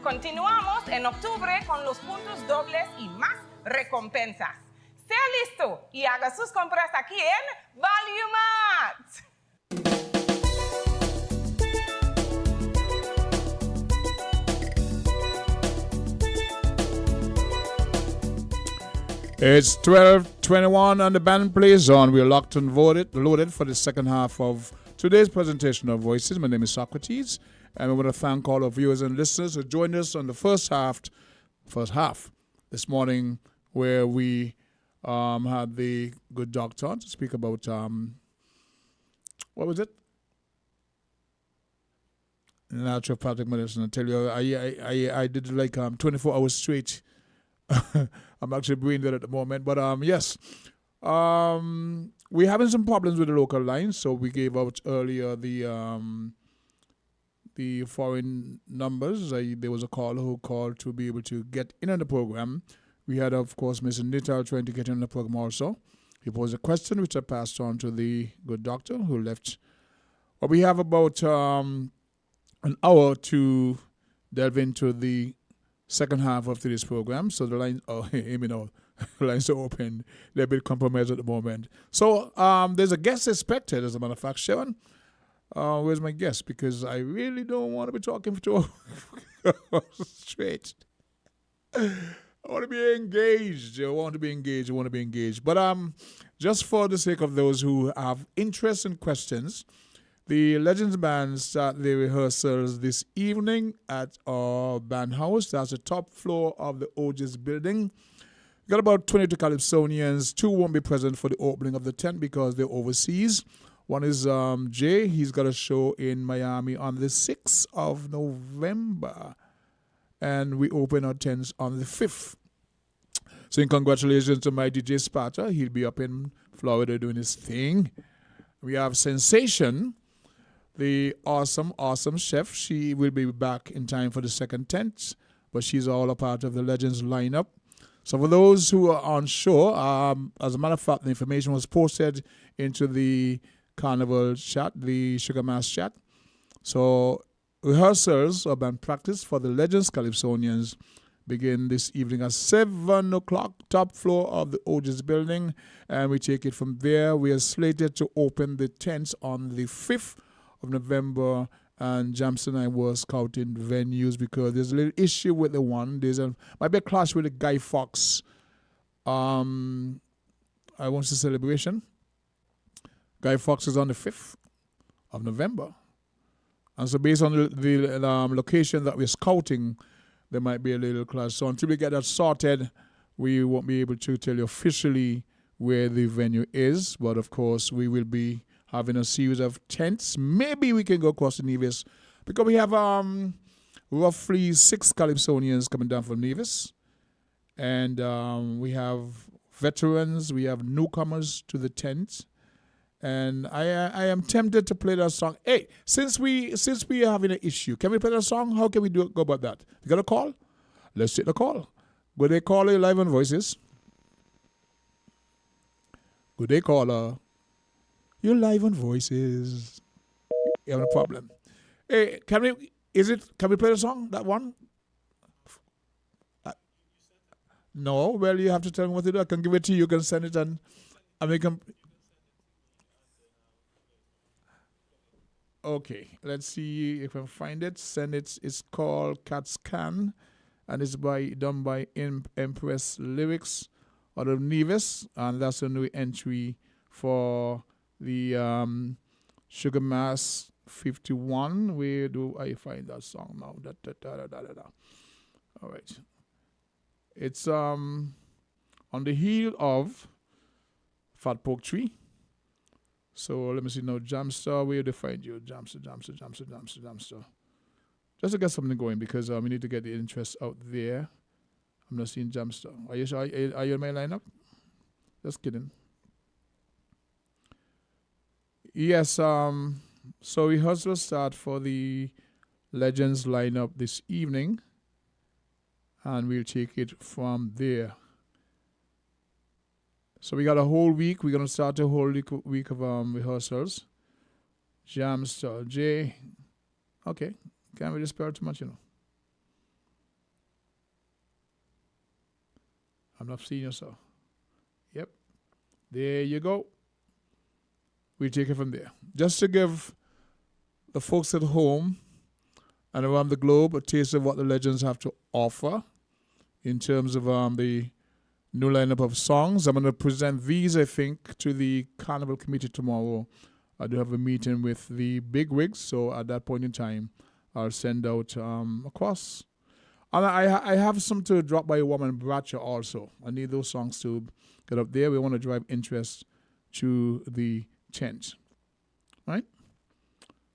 Continuamos en octubre con los puntos dobles y más recompensas. Sea listo y haga sus compras aquí en Value Mart. It's 12:21 and the band plays on. We're locked and loaded for the second half of today's presentation of Voices. My name is Socrates, and we want to thank all of viewers and listeners who joined us on the first half this morning, where we had the good doctor on to speak about what was it? Naturopathic medicine. I tell you, I did like 24 hours straight. I'm actually doing that at the moment, but yes, we're having some problems with the local lines, so we gave out earlier the foreign numbers. There was a caller who called to be able to get in on the program. We had, of course, Mr. Nital trying to get in on the program also. He posed a question which I passed on to the good doctor who left. But we have about an hour to delve into the second half of today's program. So the lines, the lines are open. They're a bit compromised at the moment. So there's a guest expected, as a matter of fact. Sharon, where's my guest? Because I really don't want to be talking for 2 hours straight. I want to be engaged. But just for the sake of those who have interest and questions, the Legends Band start their rehearsals this evening at our band house. That's the top floor of the OJ's building. Got about 22 Calypsonians. 2 won't be present for the opening of the tent because they're overseas. One is Jay. He's got a show in Miami on the 6th of November. And we open our tents on the 5th. So congratulations to my DJ Sparta. He'll be up in Florida doing his thing. We have Sensation, the awesome chef. She will be back in time for the second tent, but she's all a part of the Legends lineup. So for those who are unsure, as a matter of fact, the information was posted into the Carnival chat, the Sugar Mass chat. So rehearsals or band practice for the Legends Calypsonians begin this evening at 7 o'clock, top floor of the OJ's building, and we take it from there. We are slated to open the tents on the 5th of November, and Jamson and I were scouting venues because there's a little issue with the one. Might be a clash with the Guy Fawkes. I want to celebration. Guy Fawkes is on the 5th of November. And so based on the location that we're scouting, there might be a little clash. So until we get that sorted, we won't be able to tell you officially where the venue is. But of course, we will be having a series of tents. Maybe we can go across to Nevis, because we have roughly 6 Calypsonians coming down from Nevis. And we have veterans, we have newcomers to the tent. And I am tempted to play that song. Hey, since we are having an issue, can we play that song? How can we go about that? You got a call? Let's take the call. Good day, caller. You're live on Voices. Good day, caller. You're live on Voices. You have a problem. Hey, can we play the song? That one? No. Well, you have to tell me what to do. I can give it to you. You can send it and make them. Okay, let's see if I can find it. Send it. It's called Cat Scan, and it's done by Empress Lyrics out of Nevis, and that's a new entry for the Sugar Mass 51. Where do I find that song now? All right, it's on the heel of Fat Pork Tree. So let me see now, Jamster, where do they find you? Jamster. Just to get something going, because we need to get the interest out there. I'm not seeing Jamster. Are you sure? Are you in my lineup? Just kidding. Yes, so rehearsal start for the Legends lineup this evening, and we'll take it from there. So we got a whole week. We're going to start a whole week of rehearsals. Jamster, J. Okay. Can't really spell too much, I'm not seeing you, sir. Yep. There you go. We take it from there. Just to give the folks at home and around the globe a taste of what the Legends have to offer in terms of the new lineup of songs. I'm going to present these, I think, to the Carnival Committee tomorrow. I do have a meeting with the bigwigs, so at that point in time, I'll send out across. And I have some to drop by Woman Bradshaw also. I need those songs to get up there. We want to drive interest to the tent. Right?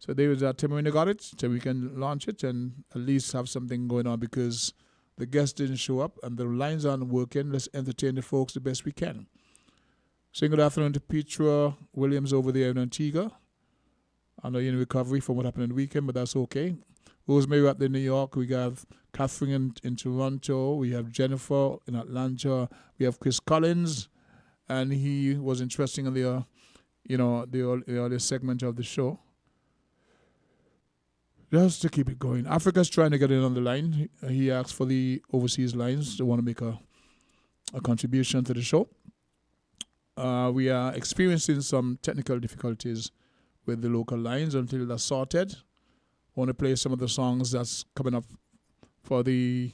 So there is that. Tell me when you got it, so we can launch it and at least have something going on, because the guests didn't show up and the lines aren't working. Let's entertain the folks the best we can. Saying good afternoon to Petra Williams over there in Antigua. I know you're in recovery from what happened in the weekend, but that's okay. Rosemary up there in New York. We got Catherine in Toronto. We have Jennifer in Atlanta. We have Chris Collins, and he was interesting in the earlier segment of the show. Just to keep it going. Africa's trying to get in on the line. He asked for the overseas lines. They want to make a contribution to the show. We are experiencing some technical difficulties with the local lines until that's sorted. I want to play some of the songs that's coming up for the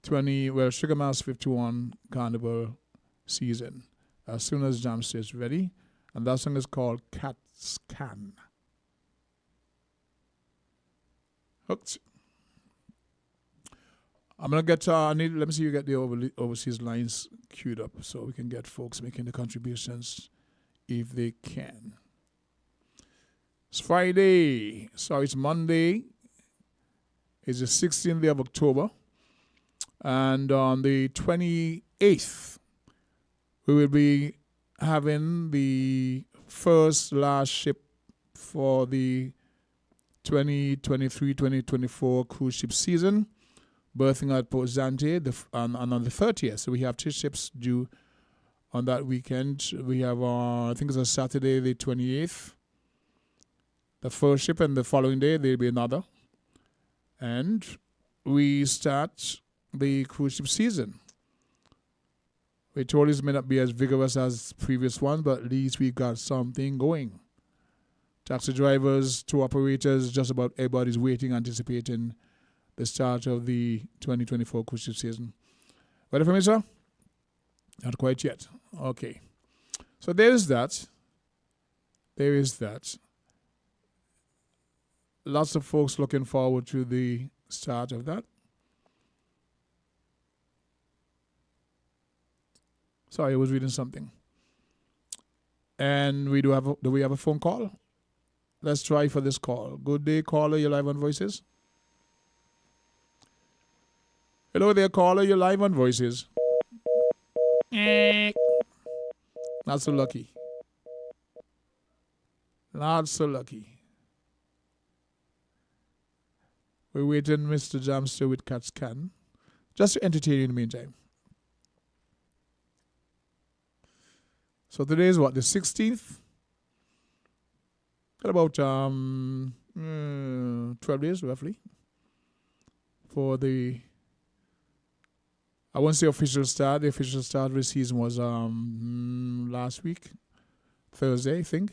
Sugar Mass 51 Carnival season as soon as Jamster is ready. And that song is called Cat Scan. Hooked. I'm going to get, let me see you get the overseas lines queued up so we can get folks making the contributions if they can. It's Friday. Sorry, it's Monday. It's the 16th day of October. And on the 28th, we will be having the last ship for the 2023-2024 cruise ship season, berthing at Port Zante, and on the 30th. So we have 2 ships due on that weekend. We have, I think it's a Saturday, the 28th, the first ship, and the following day there'll be another. And we start the cruise ship season. We told this may not be as vigorous as previous one, but at least we got something going. Taxi drivers, tour operators, just about everybody's waiting, anticipating the start of the 2024 cruise ship season. Ready for me, sir? Not quite yet. Okay. So there is that. lots of folks looking forward to the start of that. Sorry, I was reading something. And do we have a phone call? Let's try for this call. Good day, caller. You're live on Voices. Hello there, caller. You're live on Voices. Not so lucky. Not so lucky. We're waiting Mr. Jamster with Cat's Can. Just to entertain you in the meantime. So today is what, the 16th? Got about 12 days roughly for the, I won't say official start. The official start of the season was last week, Thursday, I think.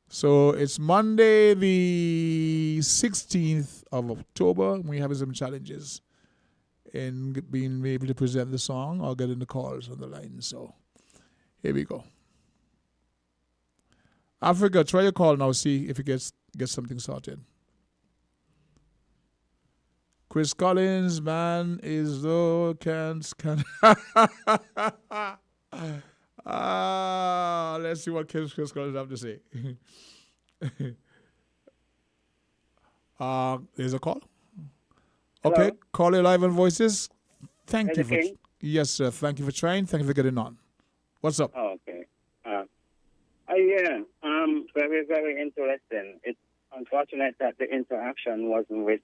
So it's Monday, the 16th of October. We're having some challenges in being able to present the song or getting the calls on the line. So here we go. Africa, try your call now. See if you get something sorted. Chris Collins, man, is the can. Let's see what Chris Collins have to say. There's a call. Okay, Hello? Call live on Voices. Thank you for King? yes, sir. Thank you for trying. Thank you for getting on. What's up? Oh, okay. Yeah. Very, very interesting. It's unfortunate that the interaction wasn't with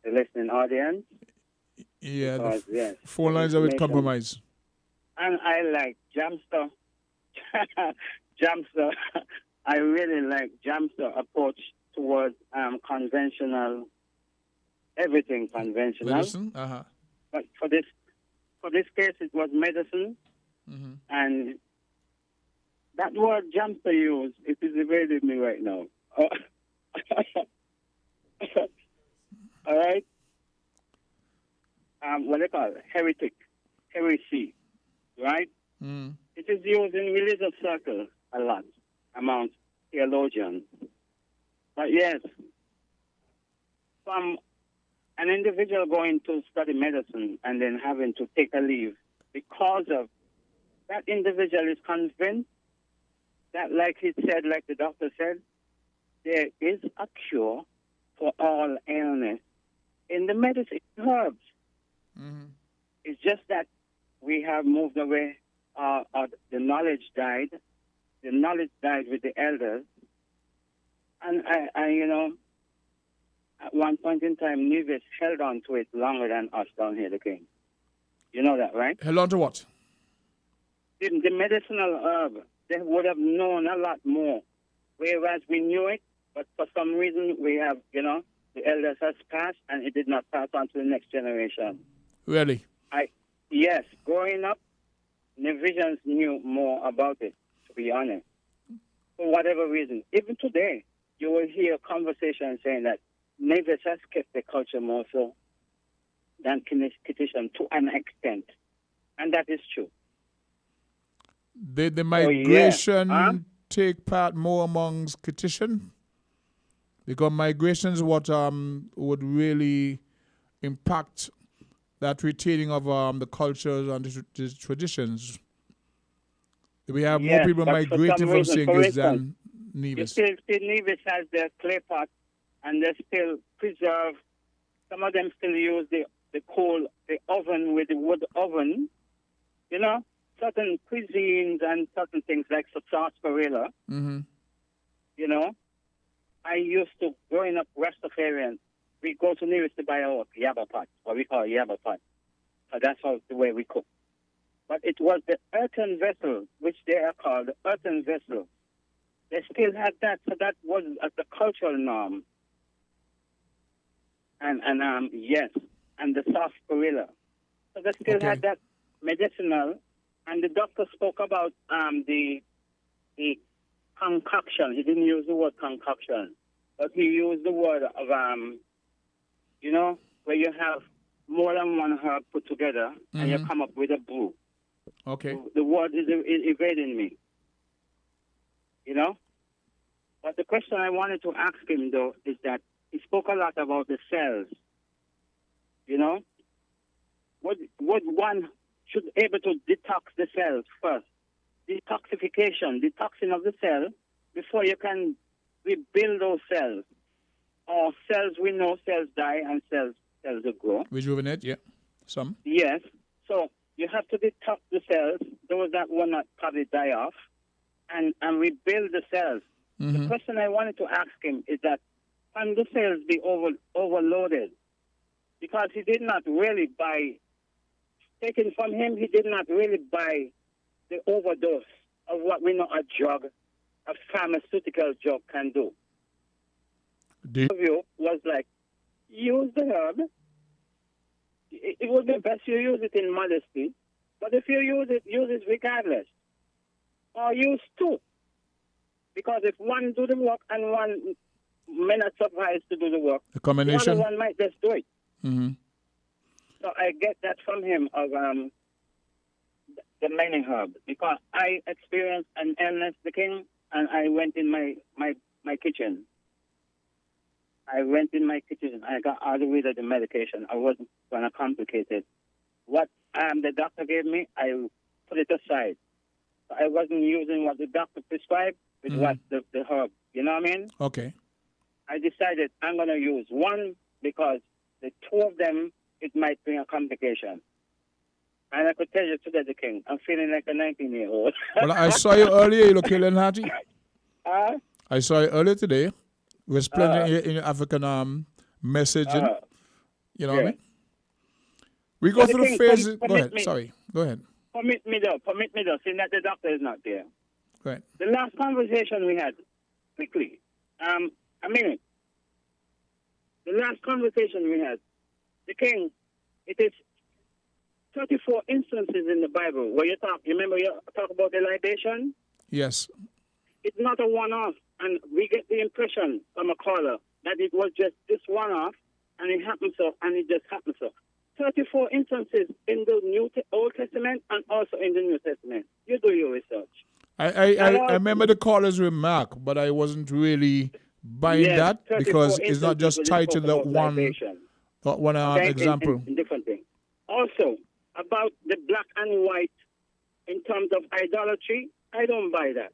the listening audience. Yeah, because, yes, phone lines are with information- compromise. And I like Jamster. Jamster. I really like Jamster approach towards conventional, everything conventional. Medicine? Uh-huh. But for this case, it was medicine. Mm-hmm. And that word Jamster used, it is evading me right now. All right? What they call it? Heresy, right? Mm. It is used in religious circles a lot among theologians. But yes, from an individual going to study medicine and then having to take a leave because of that individual is convinced that, like he said, like the doctor said, there is a cure for all illness in the medicine herbs. Mm-hmm. It's just that we have moved away. The knowledge died. The knowledge died with the elders. And I at one point in time, Nevis held on to it longer than us down here, the king. You know that, right? Held on to what? The medicinal herb, they would have known a lot more. Whereas we knew it, but for some reason we have, the elders has passed and it did not pass on to the next generation. Really? Yes, growing up, Nevisians knew more about it, to be honest. For whatever reason. Even today, you will hear conversations saying that Nevis has kept the culture more so than Kittitian to an extent. And that is true. Did the migration take part more amongst Kittitian? Because migration is what would really impact that retaining of the cultures and the traditions. We have more people migrating from St. Kitts than Nevis. You still Nevis has their clay pot, and they still preserve. Some of them still use the coal, the oven with the wood oven. Certain cuisines and certain things like sarsaparilla. Mm-hmm. I used to, growing up Rastafarian, we go to Nevis to buy our yabba pot, what we call yabba pot. So that's the way we cook. But it was the earthen vessel, which they are called the earthen vessel. They still had that, so that was the cultural norm. And yes, and the sarsaparilla. So they still had that medicinal. And the doctor spoke about the concoction. He didn't use the word concoction, but he used the word of, where you have more than one herb put together and you come up with a brew. Okay. The word is evading me. You know? But the question I wanted to ask him, though, is that he spoke a lot about the cells. You know? Would one should be able to detox the cells first? Detoxification, detoxing of the cell, before you can rebuild those cells. Or cells, we know cells die and cells will grow. Rejuvenate, yeah. Some. Yes. So you have to detox the cells, those that will not probably die off, and rebuild the cells. Mm-hmm. The question I wanted to ask him is that can the cells be overloaded? Because he did not really buy, taken from him, he did not really buy the overdose of what we know a pharmaceutical drug can do. The view was like, use the herb. It would be best you use it in modesty, but if you use it regardless. Or use two. Because if one do the work and one may not surprise to do the work, the combination, the other one might just do it. Mm-hmm. So I get that from him of the mining herb, because I experienced an illness, the king, and I went in my kitchen. I went in my kitchen. I got all the way to the medication. I wasn't going to complicate it. What the doctor gave me, I put it aside. So I wasn't using what the doctor prescribed with what the herb. You know what I mean? Okay. I decided I'm going to use one because the two of them, it might bring a complication. And I could tell you today, the king, I'm feeling like a 19-year-old. Well, I saw you earlier. You look feeling hearty. I saw you earlier today. We're splendid in your African messaging. You know what I mean? We go through phases. Go ahead. Sorry. Go ahead. Permit me though, seeing that the doctor is not there. Go ahead. The last conversation we had, quickly, a minute. The last conversation we had, the king, it is 34 instances in the Bible where you remember you talk about the libation? Yes. It's not a one-off, and we get the impression from a caller that it was just this one-off, and it happened so, and it just happened so. 34 instances in the Old Testament and also in the New Testament. You do your research. I remember the caller's remark, but I wasn't really buying that because it's not just tied to the one example. And different thing. Also, about the black and white in terms of idolatry, I don't buy that.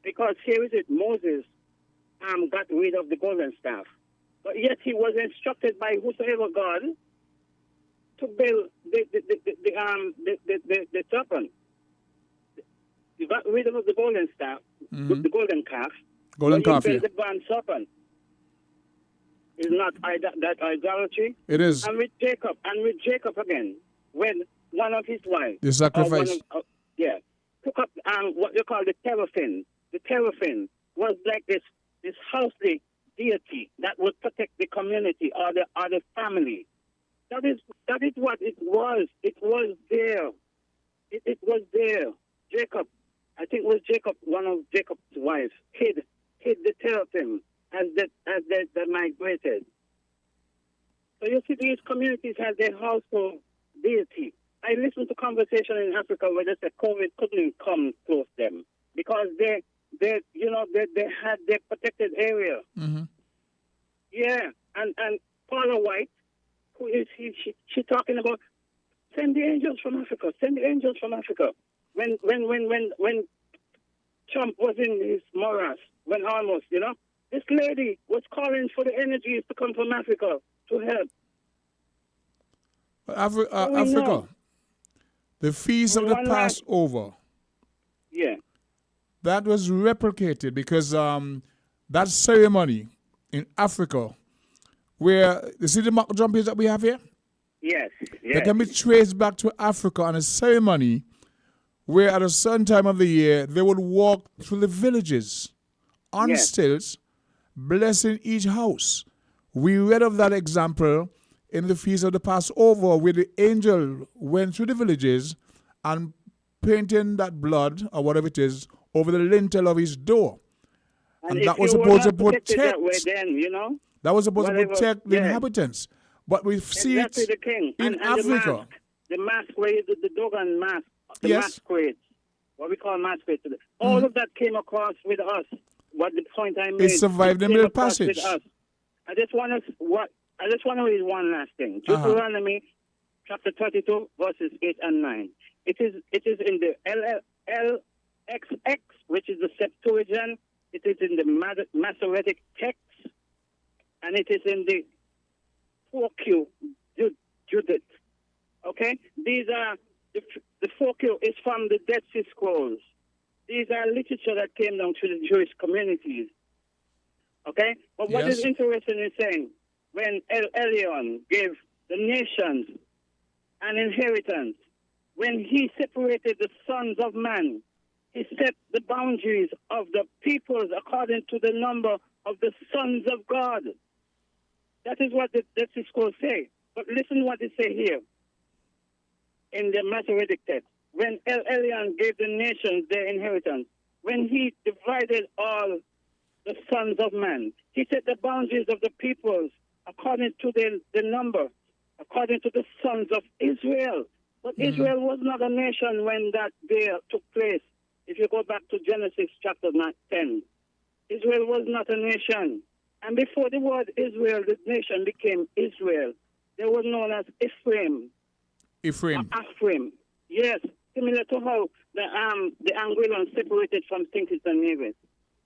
Because here is it, Moses got rid of the golden staff. But yet he was instructed by whosoever God to build the serpent. He got rid of the golden staff, the golden calf. Golden calf, build the bronze serpent. Is not that idolatry? It is. And with Jacob again, when one of his wives, the sacrifice, took up what you call the teraphim. The teraphim was like this housely deity that would protect the community or the family. That is what it was. It was there. It was there. Jacob, I think it was Jacob, one of Jacob's wives, hid the teraphim as they migrated. So you see, these communities have their household deity. I listened to conversation in Africa where they said COVID couldn't come close them because they had their protected area. Mm-hmm. Yeah, and Paula White, who is she talking about? Send the angels from Africa. Send the angels from Africa. When Trump was in his morass, when almost, this lady was calling for the energies to come from Africa to help. Africa, the feast of the Passover. Yeah. That was replicated because that ceremony in Africa, where you see the mock jumpies that we have here? Yes. They can be traced back to Africa on a ceremony where at a certain time of the year they would walk through the villages on stilts, blessing each house. We read of that example in the Feast of the Passover where the angel went through the villages and painting that blood or whatever it is over the lintel of his door. And that was supposed to protect that way then, that was supposed to protect the inhabitants. But we see it the king. in Africa. The mask where you do the Dogon mask the Yes. masquerades, what we call masquerades today. All of that came across with us. What the point I made? It survived the came middle across with passage. us. I just want to read one last thing. Deuteronomy chapter 32, verses 8 and 9. It is in the LXX, which is the Septuagint. It is in the Masoretic text, and it is in the 4Q Judith. Okay, these are the 4Q is from the Dead Sea Scrolls. These are literature that came down to the Jewish communities. Okay, but what is interesting is saying when El Elyon gave the nations an inheritance, when he separated the sons of man, he set the boundaries of the peoples according to the number of the sons of God. That is what the Dead Sea Scrolls say. But listen what it say here in the Masoretic text. When El Elyon gave the nations their inheritance, when he divided all the sons of man, he set the boundaries of the peoples according to the number, according to the sons of Israel. But Israel was not a nation when that day took place. If you go back to Genesis chapter 10, Israel was not a nation. And before the word Israel, the nation became Israel. They were known as Ephraim. Ephraim. Yes, similar to how the Anglo separated from Tingis and Nevis.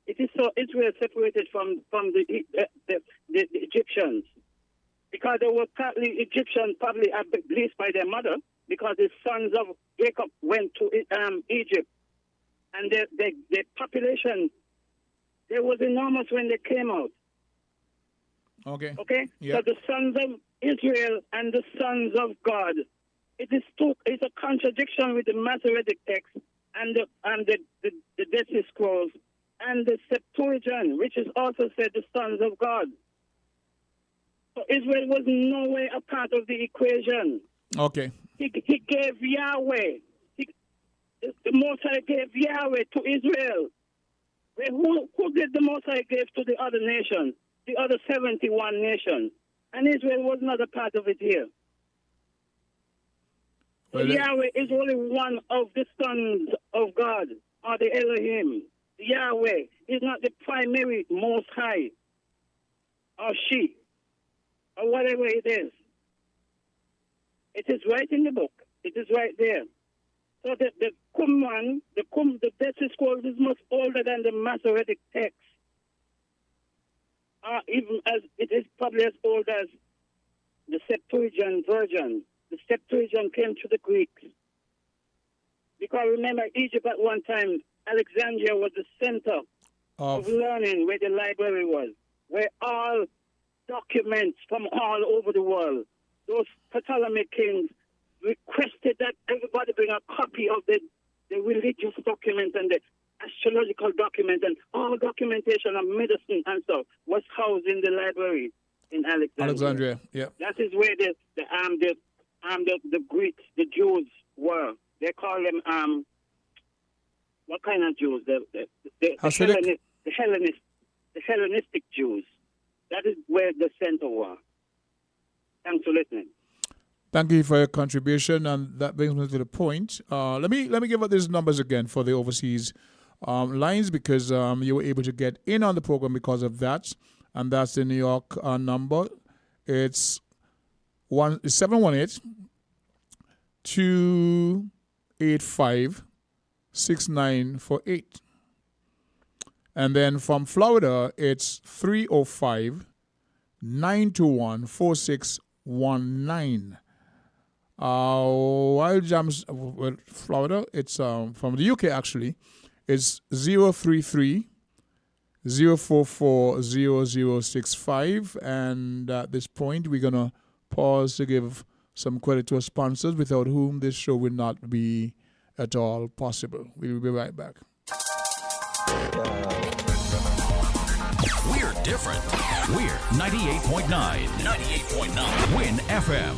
It is so Israel separated from the Egyptians, because they were partly Egyptians, probably released by their mother, because the sons of Jacob went to Egypt, and the population, they was enormous when they came out. Okay. So the sons of Israel and the sons of God. It's a contradiction with the Masoretic text and the Dead Sea Scrolls and the Septuagint, which is also said the sons of God. So Israel was no way a part of the equation. Okay. He gave Yahweh. The Most High gave Yahweh to Israel. Who did the Most High give to the other nations, the other 71 nations? And Israel was not a part of it here. So Yahweh is only one of the sons of God, or the Elohim. Yahweh is not the primary Most High, or she, or whatever it is. It is right in the book. It is right there. So the Qumran, the Dead Sea Scrolls is much older than the Masoretic text. Even as it is probably as old as the Septuagint version. The Septuagint came to the Greeks. Because remember, Egypt at one time, Alexandria was the center of learning, where the library was, where all documents from all over the world, those Ptolemaic kings requested that everybody bring a copy of the religious document and the astrological document, and all documentation of medicine and stuff was housed in the library in Alexandria. Yeah. That is where the Greeks, the Jews were. They call them what kind of Jews? The Hellenistic Jews. That is where the center were. Thanks for listening. Thank you for your contribution, and that brings me to the point. Let me give out these numbers again for the overseas lines, because you were able to get in on the program because of that, and that's the New York number. It's 718-285-6948. And then from Florida, it's 305-921-4619. Wild Jams, Florida, it's from the UK actually, it's 033-044-0065. And at this point, we're going to pause to give some credit to our sponsors, without whom this show would not be at all possible. We'll be right back. We're different. We're 98.9. 98.9. Win FM.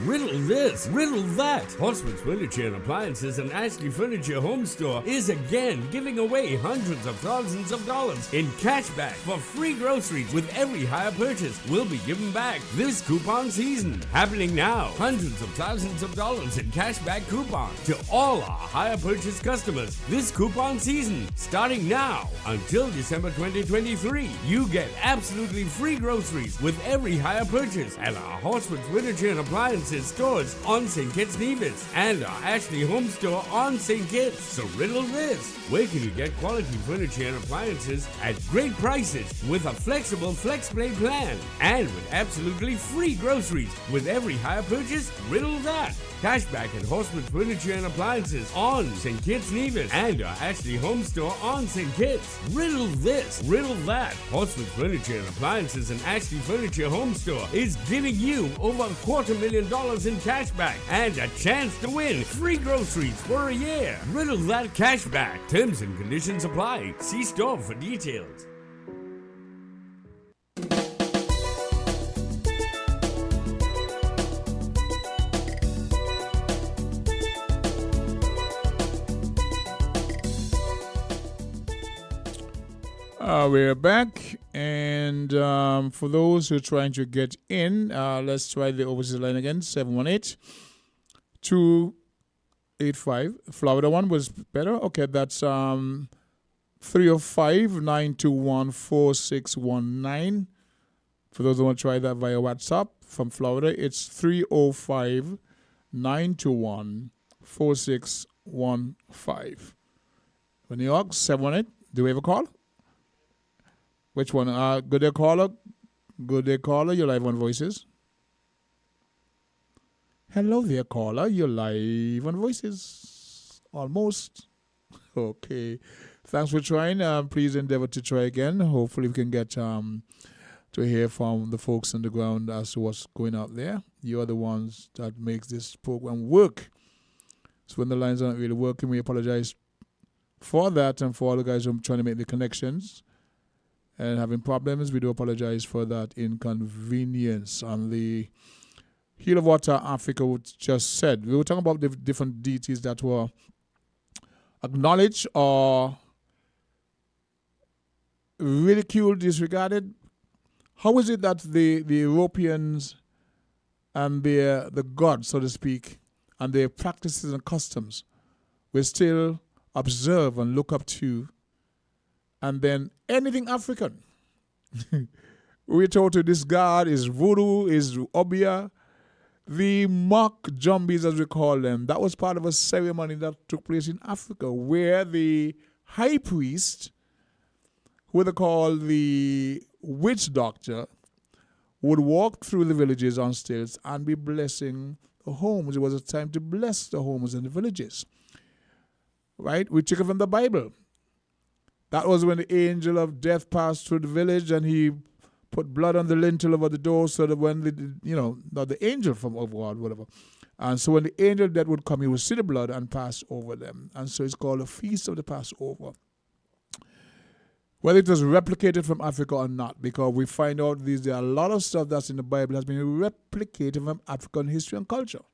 Riddle this, riddle that. Horseman's Furniture and Appliances and Ashley Furniture Home Store is again giving away hundreds of thousands of dollars in cash back for free groceries with every hire purchase. Will be given back this coupon season. Happening now. Hundreds of thousands of dollars in cash back coupon to all our hire purchase customers this coupon season. Starting now until December 2023. You get absolutely free groceries with every hire purchase at our Horseman's Furniture and Appliances stores on St. Kitts Nevis and our Ashley Home Store on St. Kitts. So riddle this. Where can you get quality furniture and appliances at great prices with a flexible FlexPlay plan and with absolutely free groceries with every hire purchase? Riddle that. Cashback at Horseman's Furniture and Appliances on St. Kitts Nevis and our Ashley Home Store on St. Kitts. Riddle this, riddle that. Horseman's Furniture and Appliances and Ashley Furniture Home Store is giving you over $250,000 in cashback and a chance to win free groceries for a year. Riddle that cashback. Terms and conditions apply. See store for details. We're back, and for those who are trying to get in, let's try the overseas line again, 718-285. Florida one was better. Okay, that's 305-921-4619. For those who want to try that via WhatsApp from Florida, it's 305-921-4615. For New York, 718. Do we have a call? Which one? Good day, caller. Good day, caller. You're live on Voices. Hello there, caller. You're live on Voices. Almost. Okay. Thanks for trying. Please endeavor to try again. Hopefully we can get to hear from the folks on the ground as to what's going out there. You are the ones that makes this program work. So when the lines aren't really working, we apologize for that, and for all the guys who are trying to make the connections and having problems, we do apologize for that inconvenience. On the Heel of Water Africa just said, we were talking about the different deities that were acknowledged or ridiculed, disregarded. How is it that the Europeans and the gods, so to speak, and their practices and customs we still observe and look up to, and then anything African? We're told to this god is voodoo, is obia, the mock jumbies as we call them. That was part of a ceremony that took place in Africa where the high priest, who they call the witch doctor, would walk through the villages on stilts and be blessing the homes. It was a time to bless the homes and the villages. Right? We took it from the Bible. That was when the angel of death passed through the village and he put blood on the lintel over the door so that when not the angel from of God, whatever. And so when the angel of death would come, he would see the blood and pass over them. And so it's called a feast of the Passover. Whether it was replicated from Africa or not, because we find out there are a lot of stuff that's in the Bible has been replicated from African history and culture.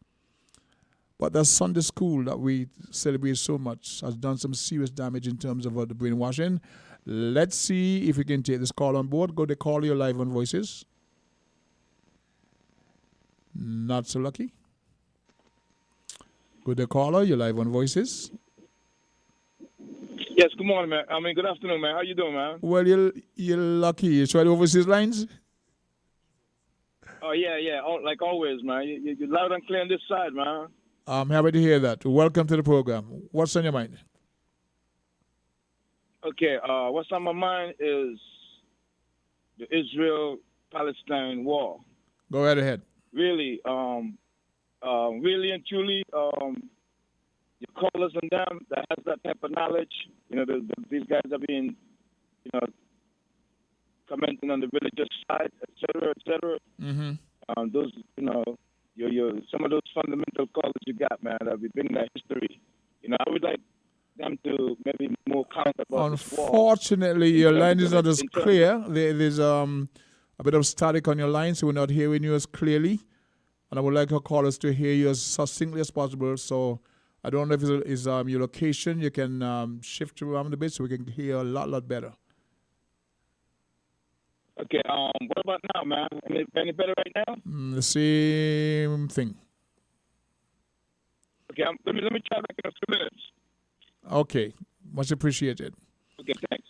But that Sunday school that we celebrate so much has done some serious damage in terms of the brainwashing. Let's see if we can take this call on board. Go to call you live on Voices. Not so lucky. Good day, caller. You're live on Voices. Yes, good morning, man. Good afternoon, man. How you doing, man? Well, you're lucky. You tried overseas lines? Oh, yeah. Oh, like always, man. You're loud and clear on this side, man. I'm happy to hear that. Welcome to the program. What's on your mind? Okay, what's on my mind is the Israel-Palestine war. Go right ahead. Really, really and truly, your callers and them that has that type of knowledge, these guys are being, commenting on the religious side, et cetera. Mm-hmm. Those, some of those fundamental callers you got, man, that we bring that history. I would like them to maybe more comment about this war. Unfortunately, your line is not as clear. There's a bit of static on your line, so we're not hearing you as clearly. And I would like our callers to hear you as succinctly as possible. So I don't know if it's your location. You can shift around a bit so we can hear a lot better. Okay, what about now, man? Any better right now? The same thing. Okay, let me try back in a few minutes. Okay, much appreciated. Okay, thanks.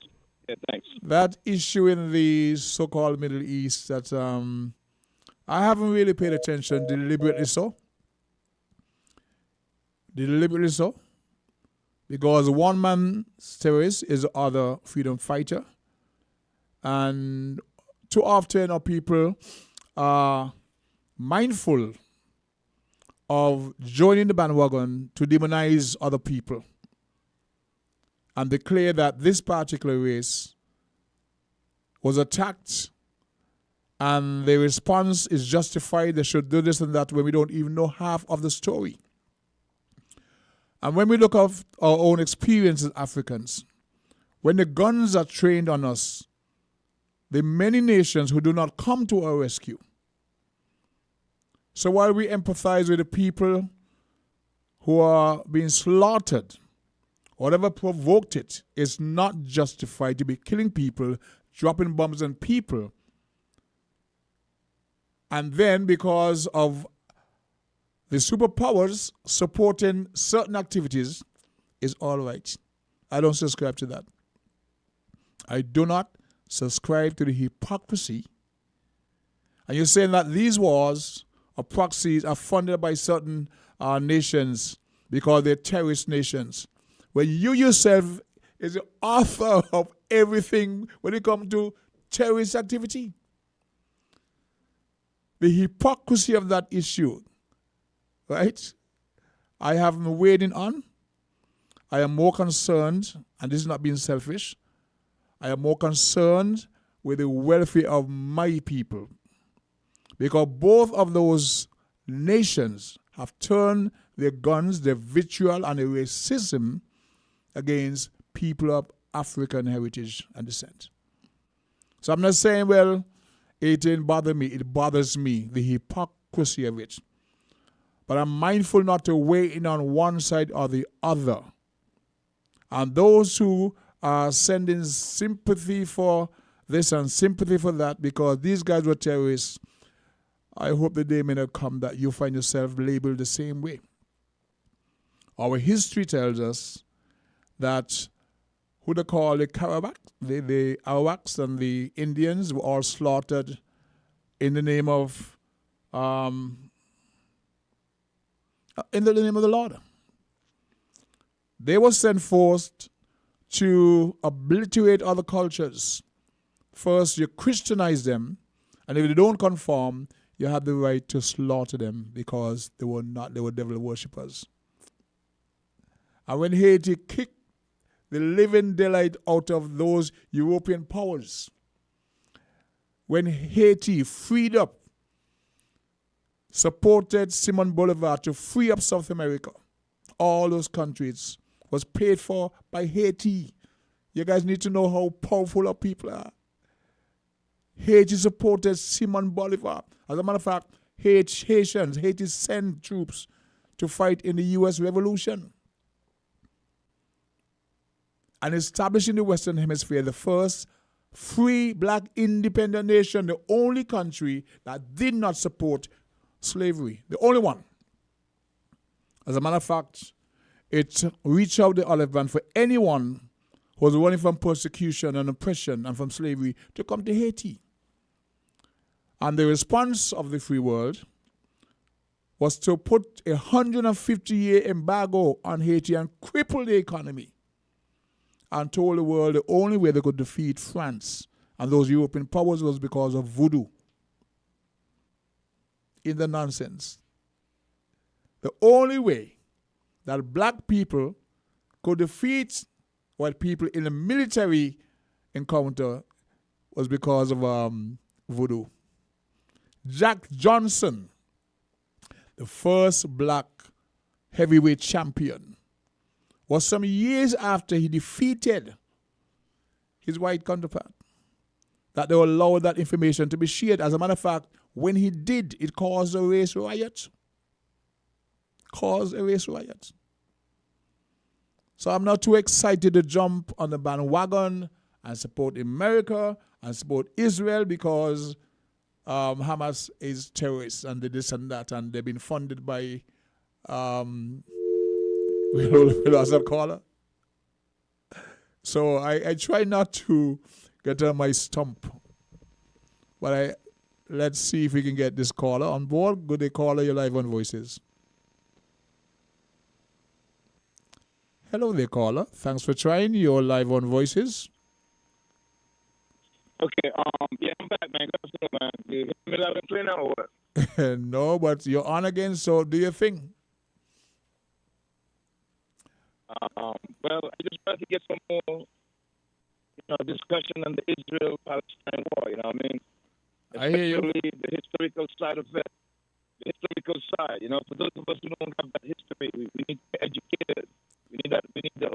Yeah, thanks. That issue in the so-called Middle East that I haven't really paid attention, deliberately so. Deliberately so. Because one man's terrorist is the other freedom fighter. And too often our people are mindful of joining the bandwagon to demonize other people and declare that this particular race was attacked and the response is justified, they should do this and that, when we don't even know half of the story. And when we look at our own experience as Africans, when the guns are trained on us, the many nations who do not come to our rescue. So while we empathize with the people who are being slaughtered, whatever provoked it is not justified to be killing people, dropping bombs on people. And then because of the superpowers supporting certain activities is all right. I don't subscribe to that. I do not subscribe to the hypocrisy. And you're saying that these wars or proxies are funded by certain nations because they're terrorist nations. When you yourself is the author of everything when it comes to terrorist activity. The hypocrisy of that issue, right? I have been wading on. I am more concerned, and this is not being selfish, I am more concerned with the welfare of my people. Because both of those nations have turned their guns, their vitriol, and their racism against people of African heritage and descent. So I'm not saying, well, it didn't bother me. It bothers me, the hypocrisy of it. But I'm mindful not to weigh in on one side or the other. And those who are sending sympathy for this and sympathy for that because these guys were terrorists, I hope the day may not come that you find yourself labeled the same way. Our history tells us that who they call the Arawaks and the Indians were all slaughtered in the name of the Lord. They were sent forth to obliterate other cultures. First, you Christianize them, and if they don't conform, you have the right to slaughter them because they were devil worshippers. And when Haiti kicked the living daylight out of those European powers, when Haiti freed up, supported Simon Bolivar to free up South America, all those countries was paid for by Haiti. You guys need to know how powerful our people are. Haiti supported Simon Bolivar. As a matter of fact, Haiti sent troops to fight in the U.S. Revolution and establishing the Western Hemisphere the first free black independent nation, the only country that did not support slavery, the only one. As a matter of fact, it reached out the olive branch for anyone who was running from persecution and oppression and from slavery to come to Haiti. And the response of the free world was to put a 150-year embargo on Haiti and cripple the economy, and told the world the only way they could defeat France and those European powers was because of voodoo. In the nonsense. The only way that black people could defeat white people in a military encounter was because of voodoo. Jack Johnson, the first black heavyweight champion, was some years after he defeated his white counterpart that they allowed that information to be shared. As a matter of fact, when he did, it caused a race riot. So I'm not too excited to jump on the bandwagon and support America and support Israel because Hamas is terrorists and this and that, and they've been funded by we lost a caller. So I try not to get on my stump. But let's see if we can get this caller on board. Good day, caller. You're live on Voices. Hello there, caller. Thanks for trying. You're live on Voices. Okay, yeah, I'm back, man. Man. You hear me loud and clear now or what? No, but you're on again, so do your thing. Well, I just wanted to get some more, discussion on the Israel-Palestine war, you know what I mean? I hear you. Especially the historical side of it. The historical side, for those of us who don't have that history, we need to be educated. We need the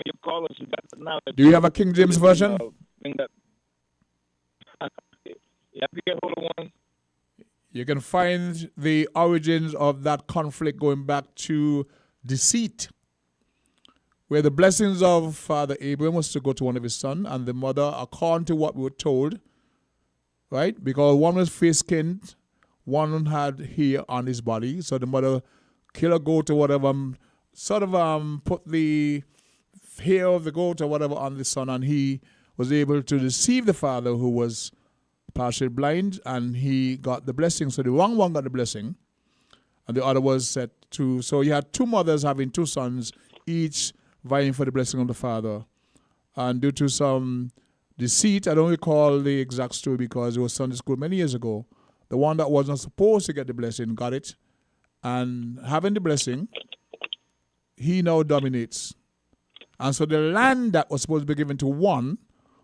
your callers who got the knowledge. Do you have a King James version? Yeah, if you get hold of one. You can find the origins of that conflict going back to deceit, where the blessings of Father Abraham was to go to one of his sons, and the mother, according to what we were told, right? Because one was face-skinned, one had hair on his body, so the mother killed a goat or whatever, put the hair of the goat or whatever on the son, and he was able to deceive the father, who was partially blind, and he got the blessing. So the wrong one got the blessing, and the other was set to. So you had two mothers having two sons, each vying for the blessing of the father. And due to some deceit, I don't recall the exact story because it was Sunday school many years ago, the one that wasn't supposed to get the blessing got it. And having the blessing, he now dominates. And so the land that was supposed to be given to one,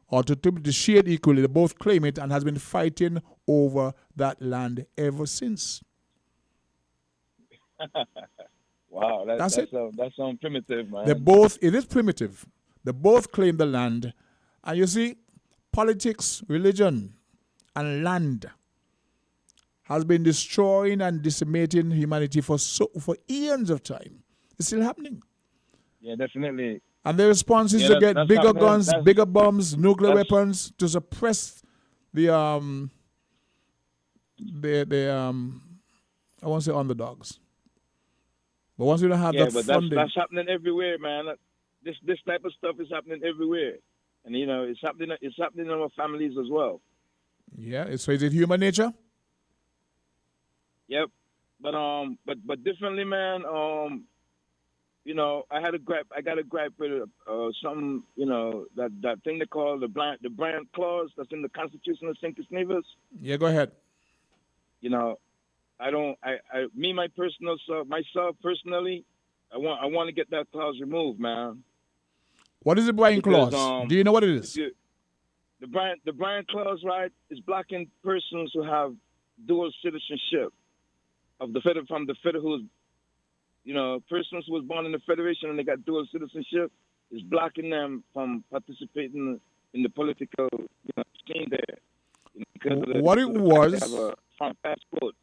or to be shared equally, they both claim it and has been fighting over that land ever since. Wow, that's it. That sounds primitive, man. It is primitive. They both claim the land. And you see, politics, religion, and land has been destroying and decimating humanity for eons of time. It's still happening. Yeah, definitely. And the response is to get bigger guns, bigger bombs, nuclear weapons to suppress the I won't say underdogs. But once you don't have that funding, that's happening everywhere, man. This type of stuff is happening everywhere, and it's happening in our families as well. Yeah, so is it human nature? Yep, but differently, man. I got a gripe with some, that thing they call the Bryant Clause that's in the Constitution of St. Nevis. Yeah, go ahead. Myself personally, I want to get that clause removed, man. What is the Bryant Clause? Do you know what it is? The Bryant Clause, right, is blocking persons who have dual citizenship from the federal, persons who was born in the Federation and they got dual citizenship is blocking them from participating in the political scene there. Because what it was... They have a foreign passport.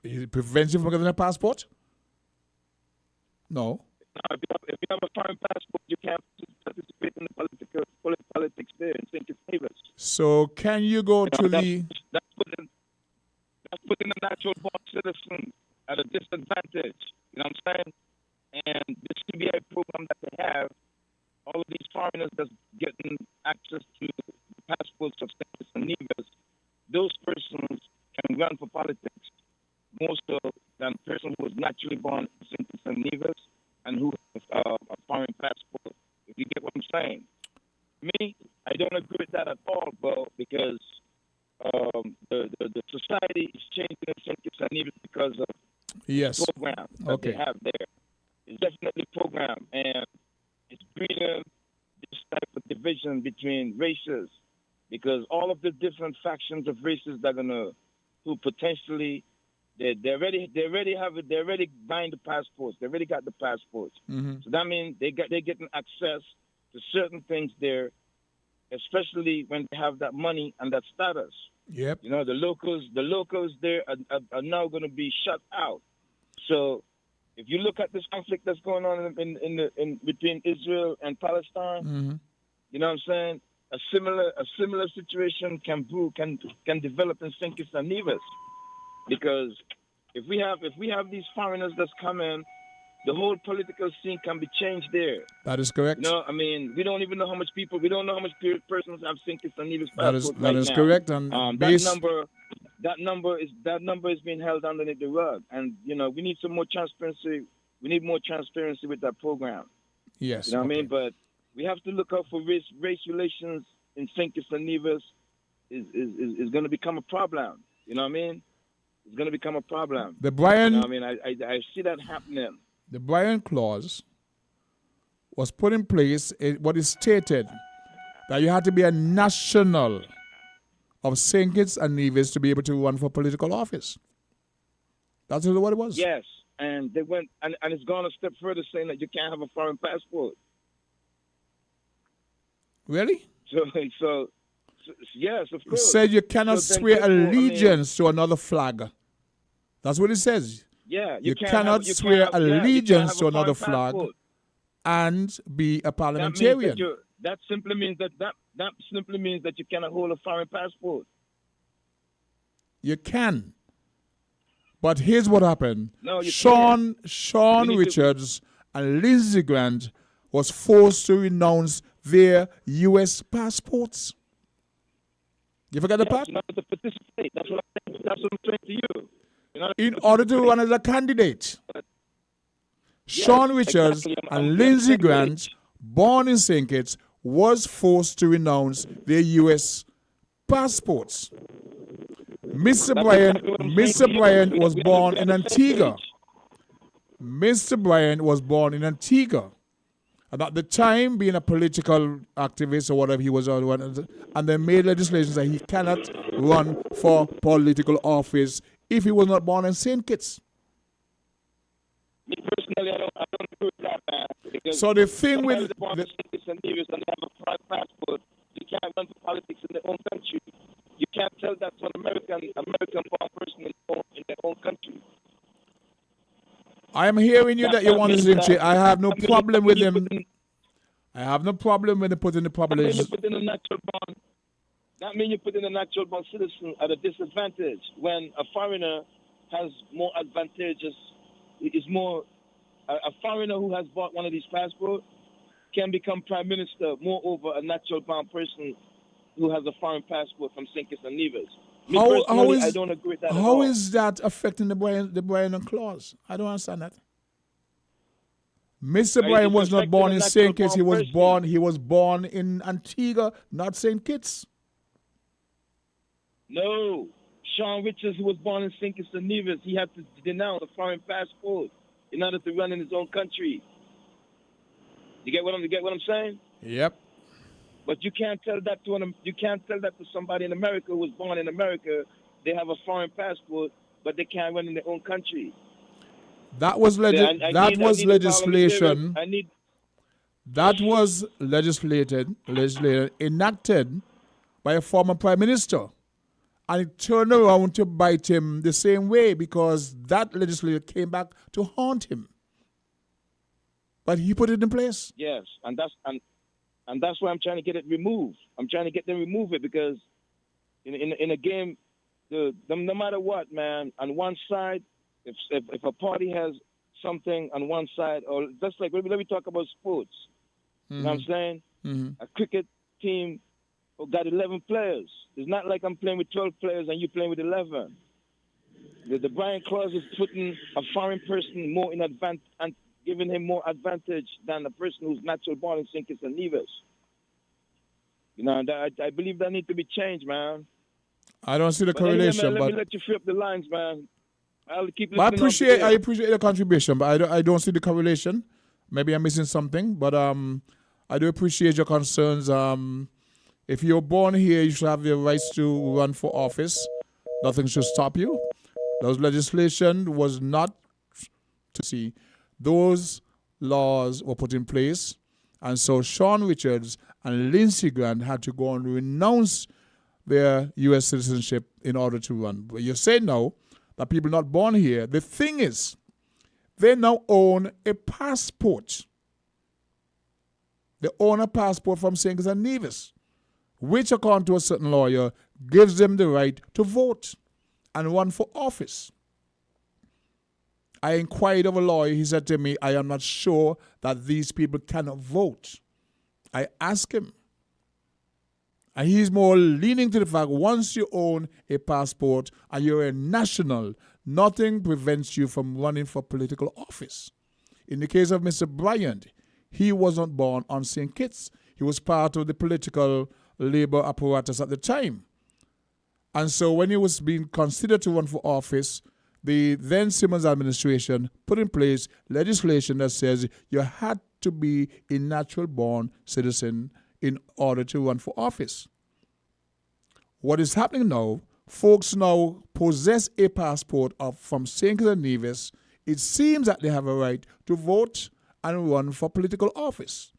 It prevents you from getting a passport? No. If you have a foreign passport, you can't participate in the politics there in St. Nevis. So can you go to the... That's putting a natural born citizen at a disadvantage. You know what I'm saying? And this CBI program that they have, all of these foreigners that's getting access to the passports of St. Nevis, those persons can run for politics more so than a person who was naturally born in St. Nevis and who has a foreign passport. If you get what I'm saying. Me, I don't agree with that at all, bro, because the society is changing in St. Nevis because of the program that they have there. It's definitely programmed, and it's breeding this type of division between races because all of the different factions of races that are gonna, who potentially they already buying the passports. They already got the passports. Mm-hmm. So that means they're getting access to certain things there, especially when they have that money and that status. Yep. You know, the locals there are now going to be shut out. So if you look at this conflict that's going on in between Israel and Palestine, Mm-hmm. you know what I'm saying? A similar situation can develop in St. Kitts and Nevis, because if we have these foreigners that's coming, the whole political scene can be changed there. That is correct. You know, I mean, we don't even know how much persons have St. Kitts and Nevis That passports is right now. correct. And that number is being held underneath the rug, and you know we need some more transparency. We need more transparency with that program. Yes. You know what I mean? But we have to look out for race relations in St. Kitts and Nevis is going to become a problem. You know what I mean? It's going to become a problem. The Brian, you know what I mean, I see that happening. The Brian clause was put in place. What is stated that you had to be a national of St. Kitts and Nevis to be able to run for political office. That's what it was. Yes, and they went, and it's gone a step further, saying that you can't have a foreign passport. Really? So yes, of course. It said you cannot swear allegiance to another flag. That's what it says. Yeah, you cannot swear allegiance to another flag and be a parliamentarian. That simply means that you cannot hold a foreign passport. You can. But here's what happened. No, Sean Richards and Lindsey Grant was forced to renounce their U.S. passports. You forget the part? Not to participate. That's what I'm saying to you. In order to run as a candidate. Sean Richards and Lindsey Grant, born in St. Kitts, was forced to renounce their U.S. passports. Mr. Bryan was born in Antigua. Mr. Bryan was born in Antigua. And at the time, being a political activist or whatever he was, and they made legislation that he cannot run for political office if he was not born in St. Kitts. Me personally, I don't agree with that, man. So the thing with born in St. Kitts and Nevis and have a foreign passport, you can't run for politics in their own country. You can't tell that to an American-born person in their own country. I am hearing you that you want to change. I have no problem with them. I have no problem when they put in the population. That means you put in a natural born citizen at a disadvantage when a foreigner has more advantages. A foreigner who has bought one of these passports can become prime minister. Moreover, a natural born person who has a foreign passport from St. Kitts and Nevis. I don't agree with that at all. How is that affecting the Bryan clause? I don't understand that. Mr. Bryan was not born in St. Kitts. He was born in Antigua, not St. Kitts. No. Sean Richards, who was born in St. Kitts and Nevis, he had to denounce a foreign passport in order to run in his own country. You get what I'm saying? Yep. But you can't tell that to somebody in America who was born in America. They have a foreign passport, but they can't run in their own country. That was legislation. That was legislated, enacted by a former prime minister, and it turned around to bite him the same way because that legislation came back to haunt him. But he put it in place. Yes, and that's why I'm trying to get it removed. I'm trying to get them to remove it because in a game, no matter what, man, on one side, if a party has something on one side, or just like let me talk about sports. You know what I'm saying? Mm-hmm. A cricket team got 11 players. It's not like I'm playing with 12 players and you playing with 11. The Bryan clause is putting a foreign person more in advance and giving him more advantage than a person who's natural born in St. Kitts and Nevis. You know, I believe that needs to be changed, man. I don't see the correlation. Let me let you free up the lines, man. I'll keep listening. I appreciate the contribution, but I don't see the correlation. Maybe I'm missing something, but I do appreciate your concerns. If you're born here, you should have the rights to run for office. Nothing should stop you. Those legislation was not to see. Those laws were put in place, and so Sean Richards and Lindsey Grant had to go and renounce their U.S. citizenship in order to run. But you say now that people not born here, the thing is, they now own a passport. They own a passport from St. Kitts and Nevis, which, according to a certain lawyer, gives them the right to vote and run for office. I inquired of a lawyer. He said to me, I am not sure that these people cannot vote. I asked him. And he's more leaning to the fact once you own a passport and you're a national, nothing prevents you from running for political office. In the case of Mr. Bryant, he wasn't born on St. Kitts. He was part of the political labor apparatus at the time. And so when he was being considered to run for office, the then Simmons administration put in place legislation that says you had to be a natural-born citizen in order to run for office. What is happening now, folks now possess a passport from St. Kitts and Nevis. It seems that they have a right to vote and run for political office.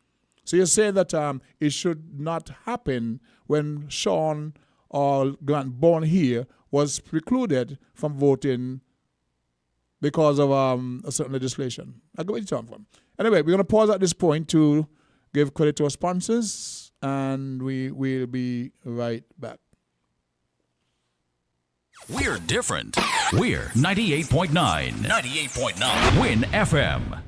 So you're saying that it should not happen when Sean or Grant born here was precluded from voting because of a certain legislation. I get where you're talking from. Anyway, we're going to pause at this point to give credit to our sponsors, and we will be right back. We're different. We're 98.9. 98.9. Win FM.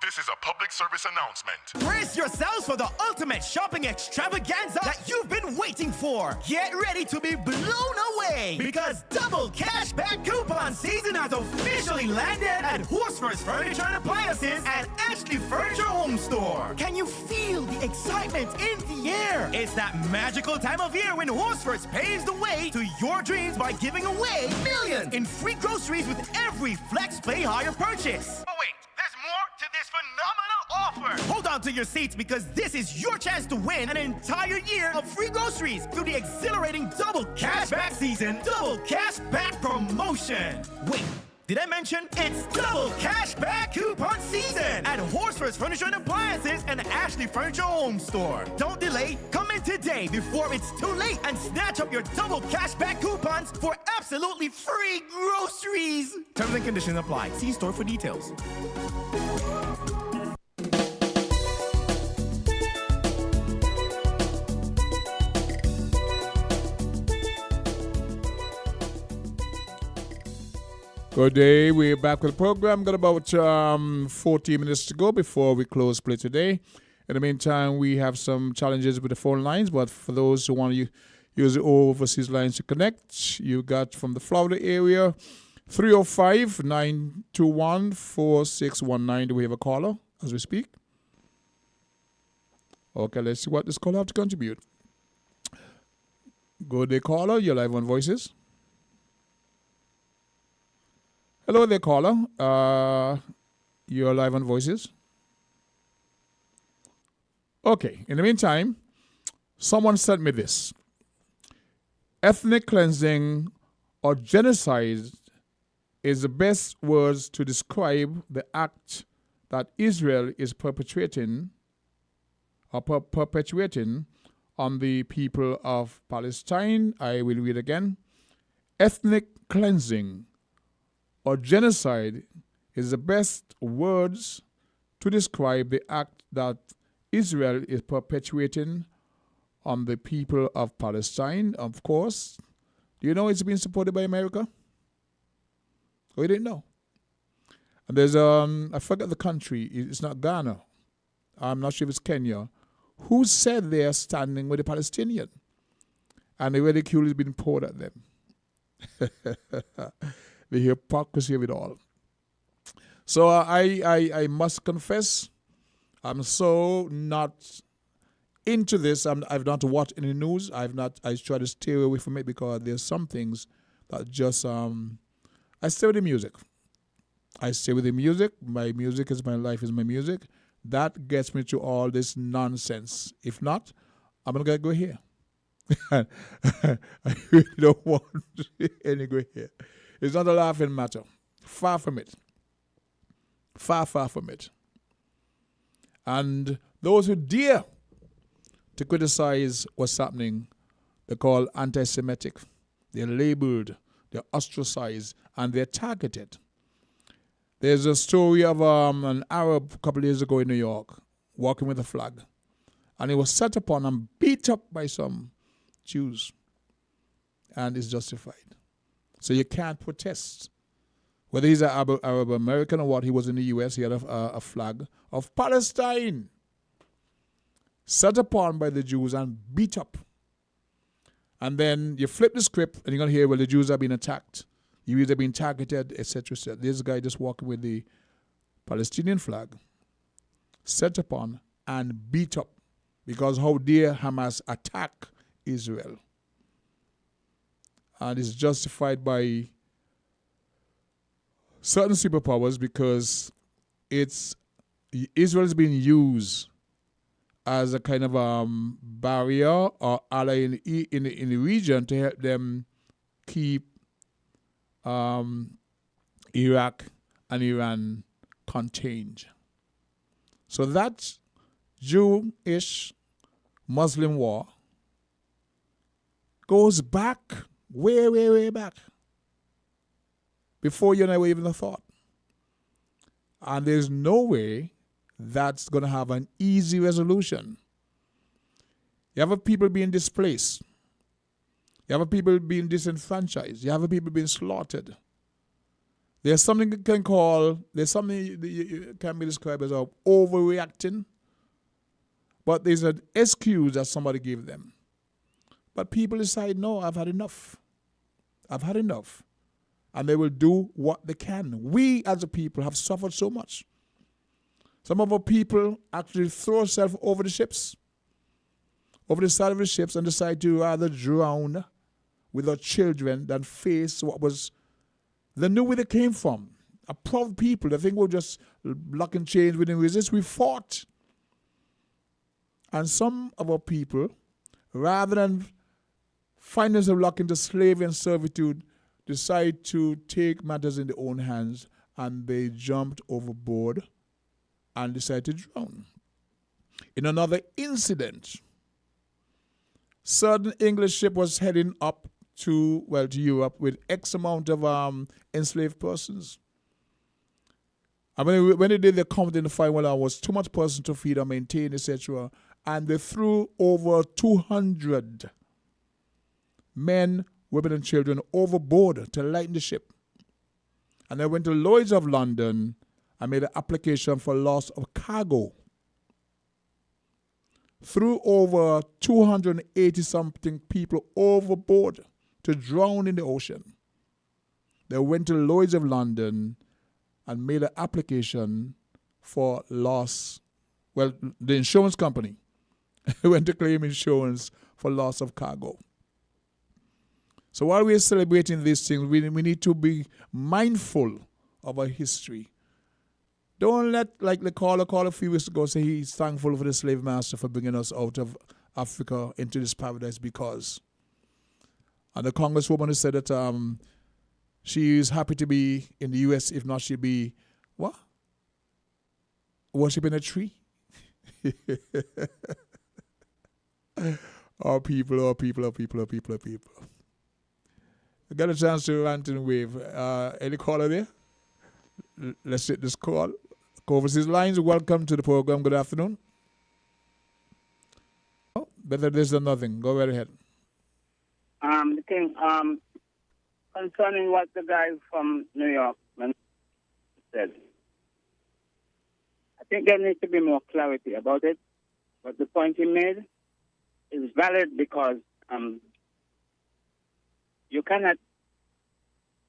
This is a public service announcement. Brace yourselves for the ultimate shopping extravaganza that you've been waiting for. Get ready to be blown away because double cashback coupon season has officially landed at Horsford's Furniture and Appliances and Ashley Furniture Home Store. Can you feel the excitement in the air? It's that magical time of year when Horsford's paves the way to your dreams by giving away millions in free groceries with every Flex Pay Higher purchase. But wait, there's more to this phenomenal offer. Hold on to your seats because this is your chance to win an entire year of free groceries through the exhilarating Double Cashback Season Double Cashback Promotion. Wait, did I mention it's Double Cashback Coupon Season at Horsford's Furniture and Appliances and Ashley Furniture Home Store? Don't delay. Come in today before it's too late and snatch up your Double Cashback coupons for absolutely free groceries. Terms and conditions apply. See store for details. Good day. We're back with the program. Got about 14 minutes to go before we close play today. In the meantime, we have some challenges with the phone lines, but for those who want to use the overseas lines to connect, you got from the Florida area, 305-921-4619. Do we have a caller as we speak? Okay, let's see what this caller have to contribute. Good day, caller. You're live on Voices. Hello there, caller. You're live on Voices. Okay, in the meantime, someone sent me this. Ethnic cleansing or genocide is the best words to describe the act that Israel is perpetuating on the people of Palestine. I will read again. Ethnic cleansing or genocide is the best words to describe the act that Israel is perpetuating on the people of Palestine. Of course, do you know it's been supported by America? We didn't know. And there's I forgot the country. It's not Ghana. I'm not sure if it's Kenya. Who said they are standing with the Palestinian? And the ridicule is being poured at them. The hypocrisy of it all. So I must confess, I'm so not into this. I've not watched any news. I try to stay away from it because there's some things that just I stay with the music. I stay with the music. My music is my life is my music. That gets me to all this nonsense. If not, I'm gonna go here. I really don't want any go here. It's not a laughing matter. Far from it. Far, far from it. And those who dare to criticize what's happening, they're called anti-Semitic. They're labeled, they're ostracized, and they're targeted. There's a story of an Arab a couple of years ago in New York walking with a flag, and he was set upon and beat up by some Jews, and it's justified. So you can't protest. Whether he's an Arab American or what, he was in the U.S., he had a flag of Palestine set upon by the Jews and beat up. And then you flip the script and you're going to hear, well, the Jews are being attacked. You've either been targeted, etc., etc. This guy just walking with the Palestinian flag set upon and beat up because how dare Hamas attack Israel. And it's justified by certain superpowers because Israel is being used as a kind of barrier or ally in the region to help them keep Iraq and Iran contained. So that Jewish Muslim war goes back, way, way, way back, before you and I were even a thought. And there's no way that's going to have an easy resolution. You have people being displaced. You have people being disenfranchised. You have people being slaughtered. There's something that can be described as overreacting, but there's an excuse that somebody gave them. But people decide, no, I've had enough. I've had enough. And they will do what they can. We as a people have suffered so much. Some of our people actually throw themselves over the ships, over the side of the ships, and decide to rather drown with our children than face what was, they knew where they came from. A proud people, they think we're just lock and chains, we didn't resist, we fought. And some of our people, rather than find themselves locked into slavery and servitude, decide to take matters in their own hands, and they jumped overboard and decided to drown. In another incident, certain English ship was heading up to Europe with X amount of enslaved persons. And when they did the count in the final hour, was too much person to feed or maintain, etc. And they threw over 200 men, women, and children overboard to lighten the ship. And they went to Lloyd's of London and made an application for loss of cargo. Threw over 280-something people overboard to drown in the ocean. They went to Lloyd's of London and made an application for loss. Well, the insurance company went to claim insurance for loss of cargo. So while we're celebrating these things, we need to be mindful of our history. Don't let, like the caller a few weeks ago, say he's thankful for the slave master for bringing us out of Africa into this paradise because. And the congresswoman said that she is happy to be in the U.S., if not she'd be, what? Worshipping a tree? Our people. I got a chance to rant and wave. Any caller there? Let's hit this call. Overseas Lines, welcome to the program. Good afternoon. Oh, better this than nothing. Go right ahead. The thing, concerning what the guy from New York said, I think there needs to be more clarity about it. But the point he made is valid because you cannot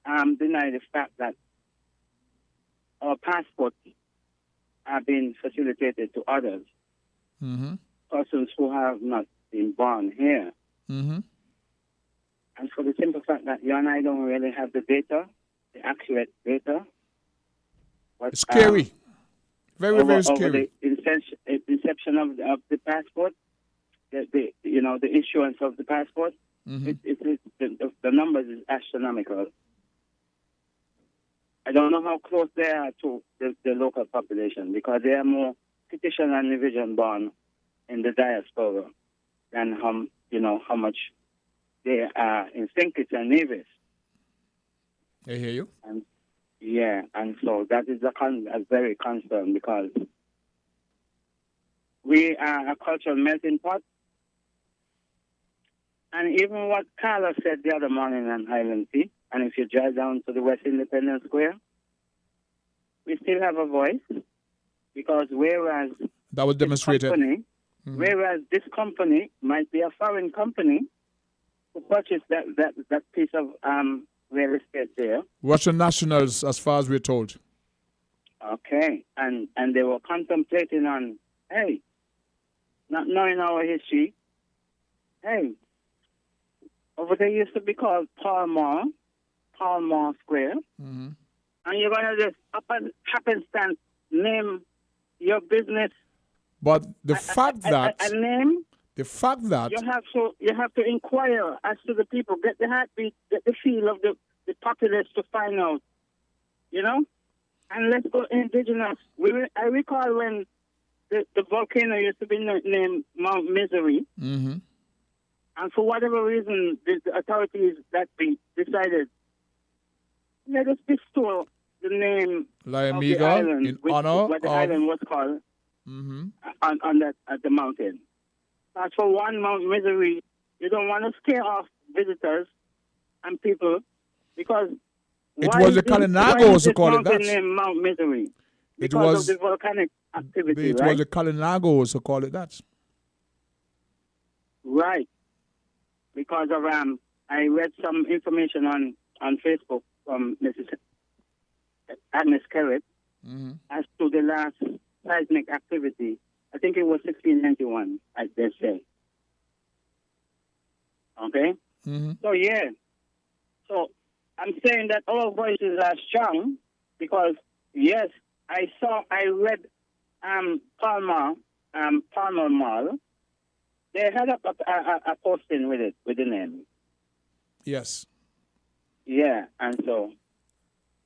deny the fact that our passports are being facilitated to others, persons who have not been born here. And for the simple fact that you and I don't really have the data, the accurate data. But, it's scary. Very scary. Over the inception of the passport, the issuance of the passport, the numbers is astronomical. I don't know how close they are to the local population because they are more British and Norwegian born in the diaspora than how much They are in St. Kitts and Nevis. I hear you. And and so that is a very concern because we are a cultural melting pot. And even what Carla said the other morning on Island Sea, and if you drive down to the West Independence Square, we still have a voice because whereas that was demonstrated. Whereas this company might be a foreign company who purchased that piece of real estate there. Russian nationals, as far as we're told. Okay, and they were contemplating on, hey, not knowing our history, hey, over there used to be called Palmar Square, and you're going to just happenstance name your business. But the fact that you have to inquire as to the people, get the heartbeat, get the feel of the populace to find out, you know. And let's go indigenous. I recall when the volcano used to be named Mount Misery, and for whatever reason, the authorities that decided let us bestow the name of the island, in honor what the of island was called. On that at the mountain. As for one Mount Misery, you don't want to scare off visitors and people because it was the Kalinagos who called it that. Named Mount Misery because of the volcanic activity. It was the Kalinagos who called it that. Right, because of I read some information on Facebook from Mrs. Agnes Carrot as to the last seismic activity. I think it was 1691, as they say. Okay? So I'm saying that our voices are strong because, yes, I read Palmer Mall. They had a posting with it, with the name. Yes. Yeah, and so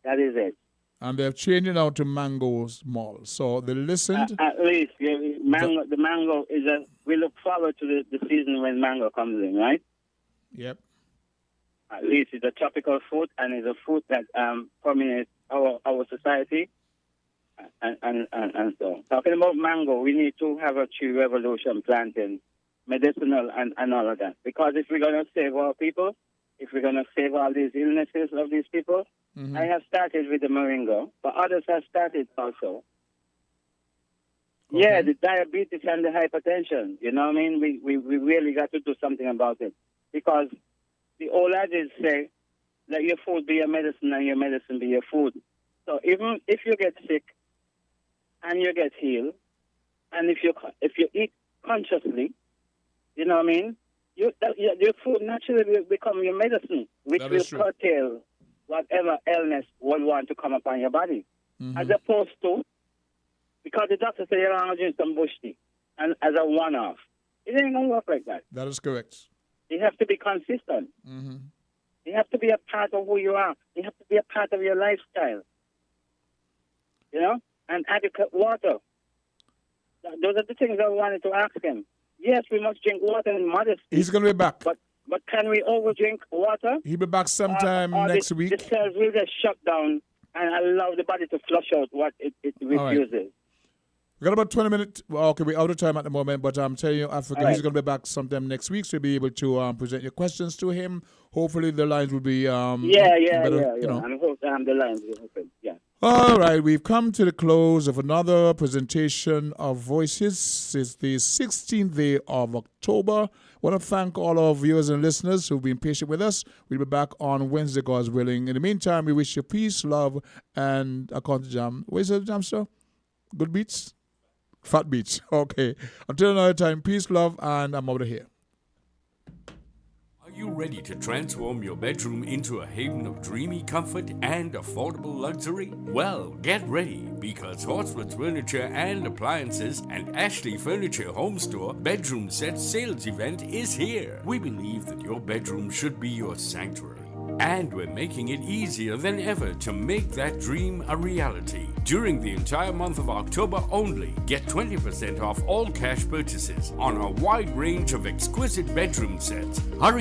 that is it. And they're changing out to Mango's Mall. So they listened. At least, the mango is we look forward to the season when mango comes in, right? Yep. At least it's a tropical fruit, and it's a fruit that permeates our society. And so, talking about mango, we need to have a tree revolution planting, medicinal and all of that. Because if we're going to save our people, if we're going to save all these illnesses of these people, I have started with the moringa, but others have started also. Yeah, the diabetes and the hypertension, you know what I mean? We really got to do something about it. Because the old adage say, let your food be your medicine and your medicine be your food. So even if you get sick and you get healed, and if you eat consciously, you know what I mean? Your food naturally will become your medicine, which will curtail whatever illness will want to come upon your body. As opposed to, because the doctor says you're going to drink some bush tea, and as a one-off. It ain't going to work like that. That is correct. You have to be consistent. You have to be a part of who you are. You have to be a part of your lifestyle. You know? And adequate water. Those are the things I wanted to ask him. Yes, we must drink water in modesty. He's going to be back. But can we overdrink water? He'll be back sometime next week. The cells will get shut down and allow the body to flush out what it refuses. Right. We got about 20 minutes. Well, okay, we're out of time at the moment, but I'm telling you, Africa, he's going to be back sometime next week, so you'll be able to present your questions to him. Hopefully the lines will be better. You know. I hope the lines will open. Yeah. All right, we've come to the close of another presentation of Voices. It's the 16th day of October. I want to thank all our viewers and listeners who've been patient with us. We'll be back on Wednesday, God's willing. In the meantime, we wish you peace, love, and a country jam. Where's the jam, sir? Good beats? Fat beats. Okay. Until another time, peace, love, and I'm out of here. Are you ready to transform your bedroom into a haven of dreamy comfort and affordable luxury? Well, get ready because Horsford's Furniture and Appliances and Ashley Furniture Home Store Bedroom Set Sales Event is here. We believe that your bedroom should be your sanctuary. And we're making it easier than ever to make that dream a reality. During the entire month of October only, get 20% off all cash purchases on a wide range of exquisite bedroom sets. Hurry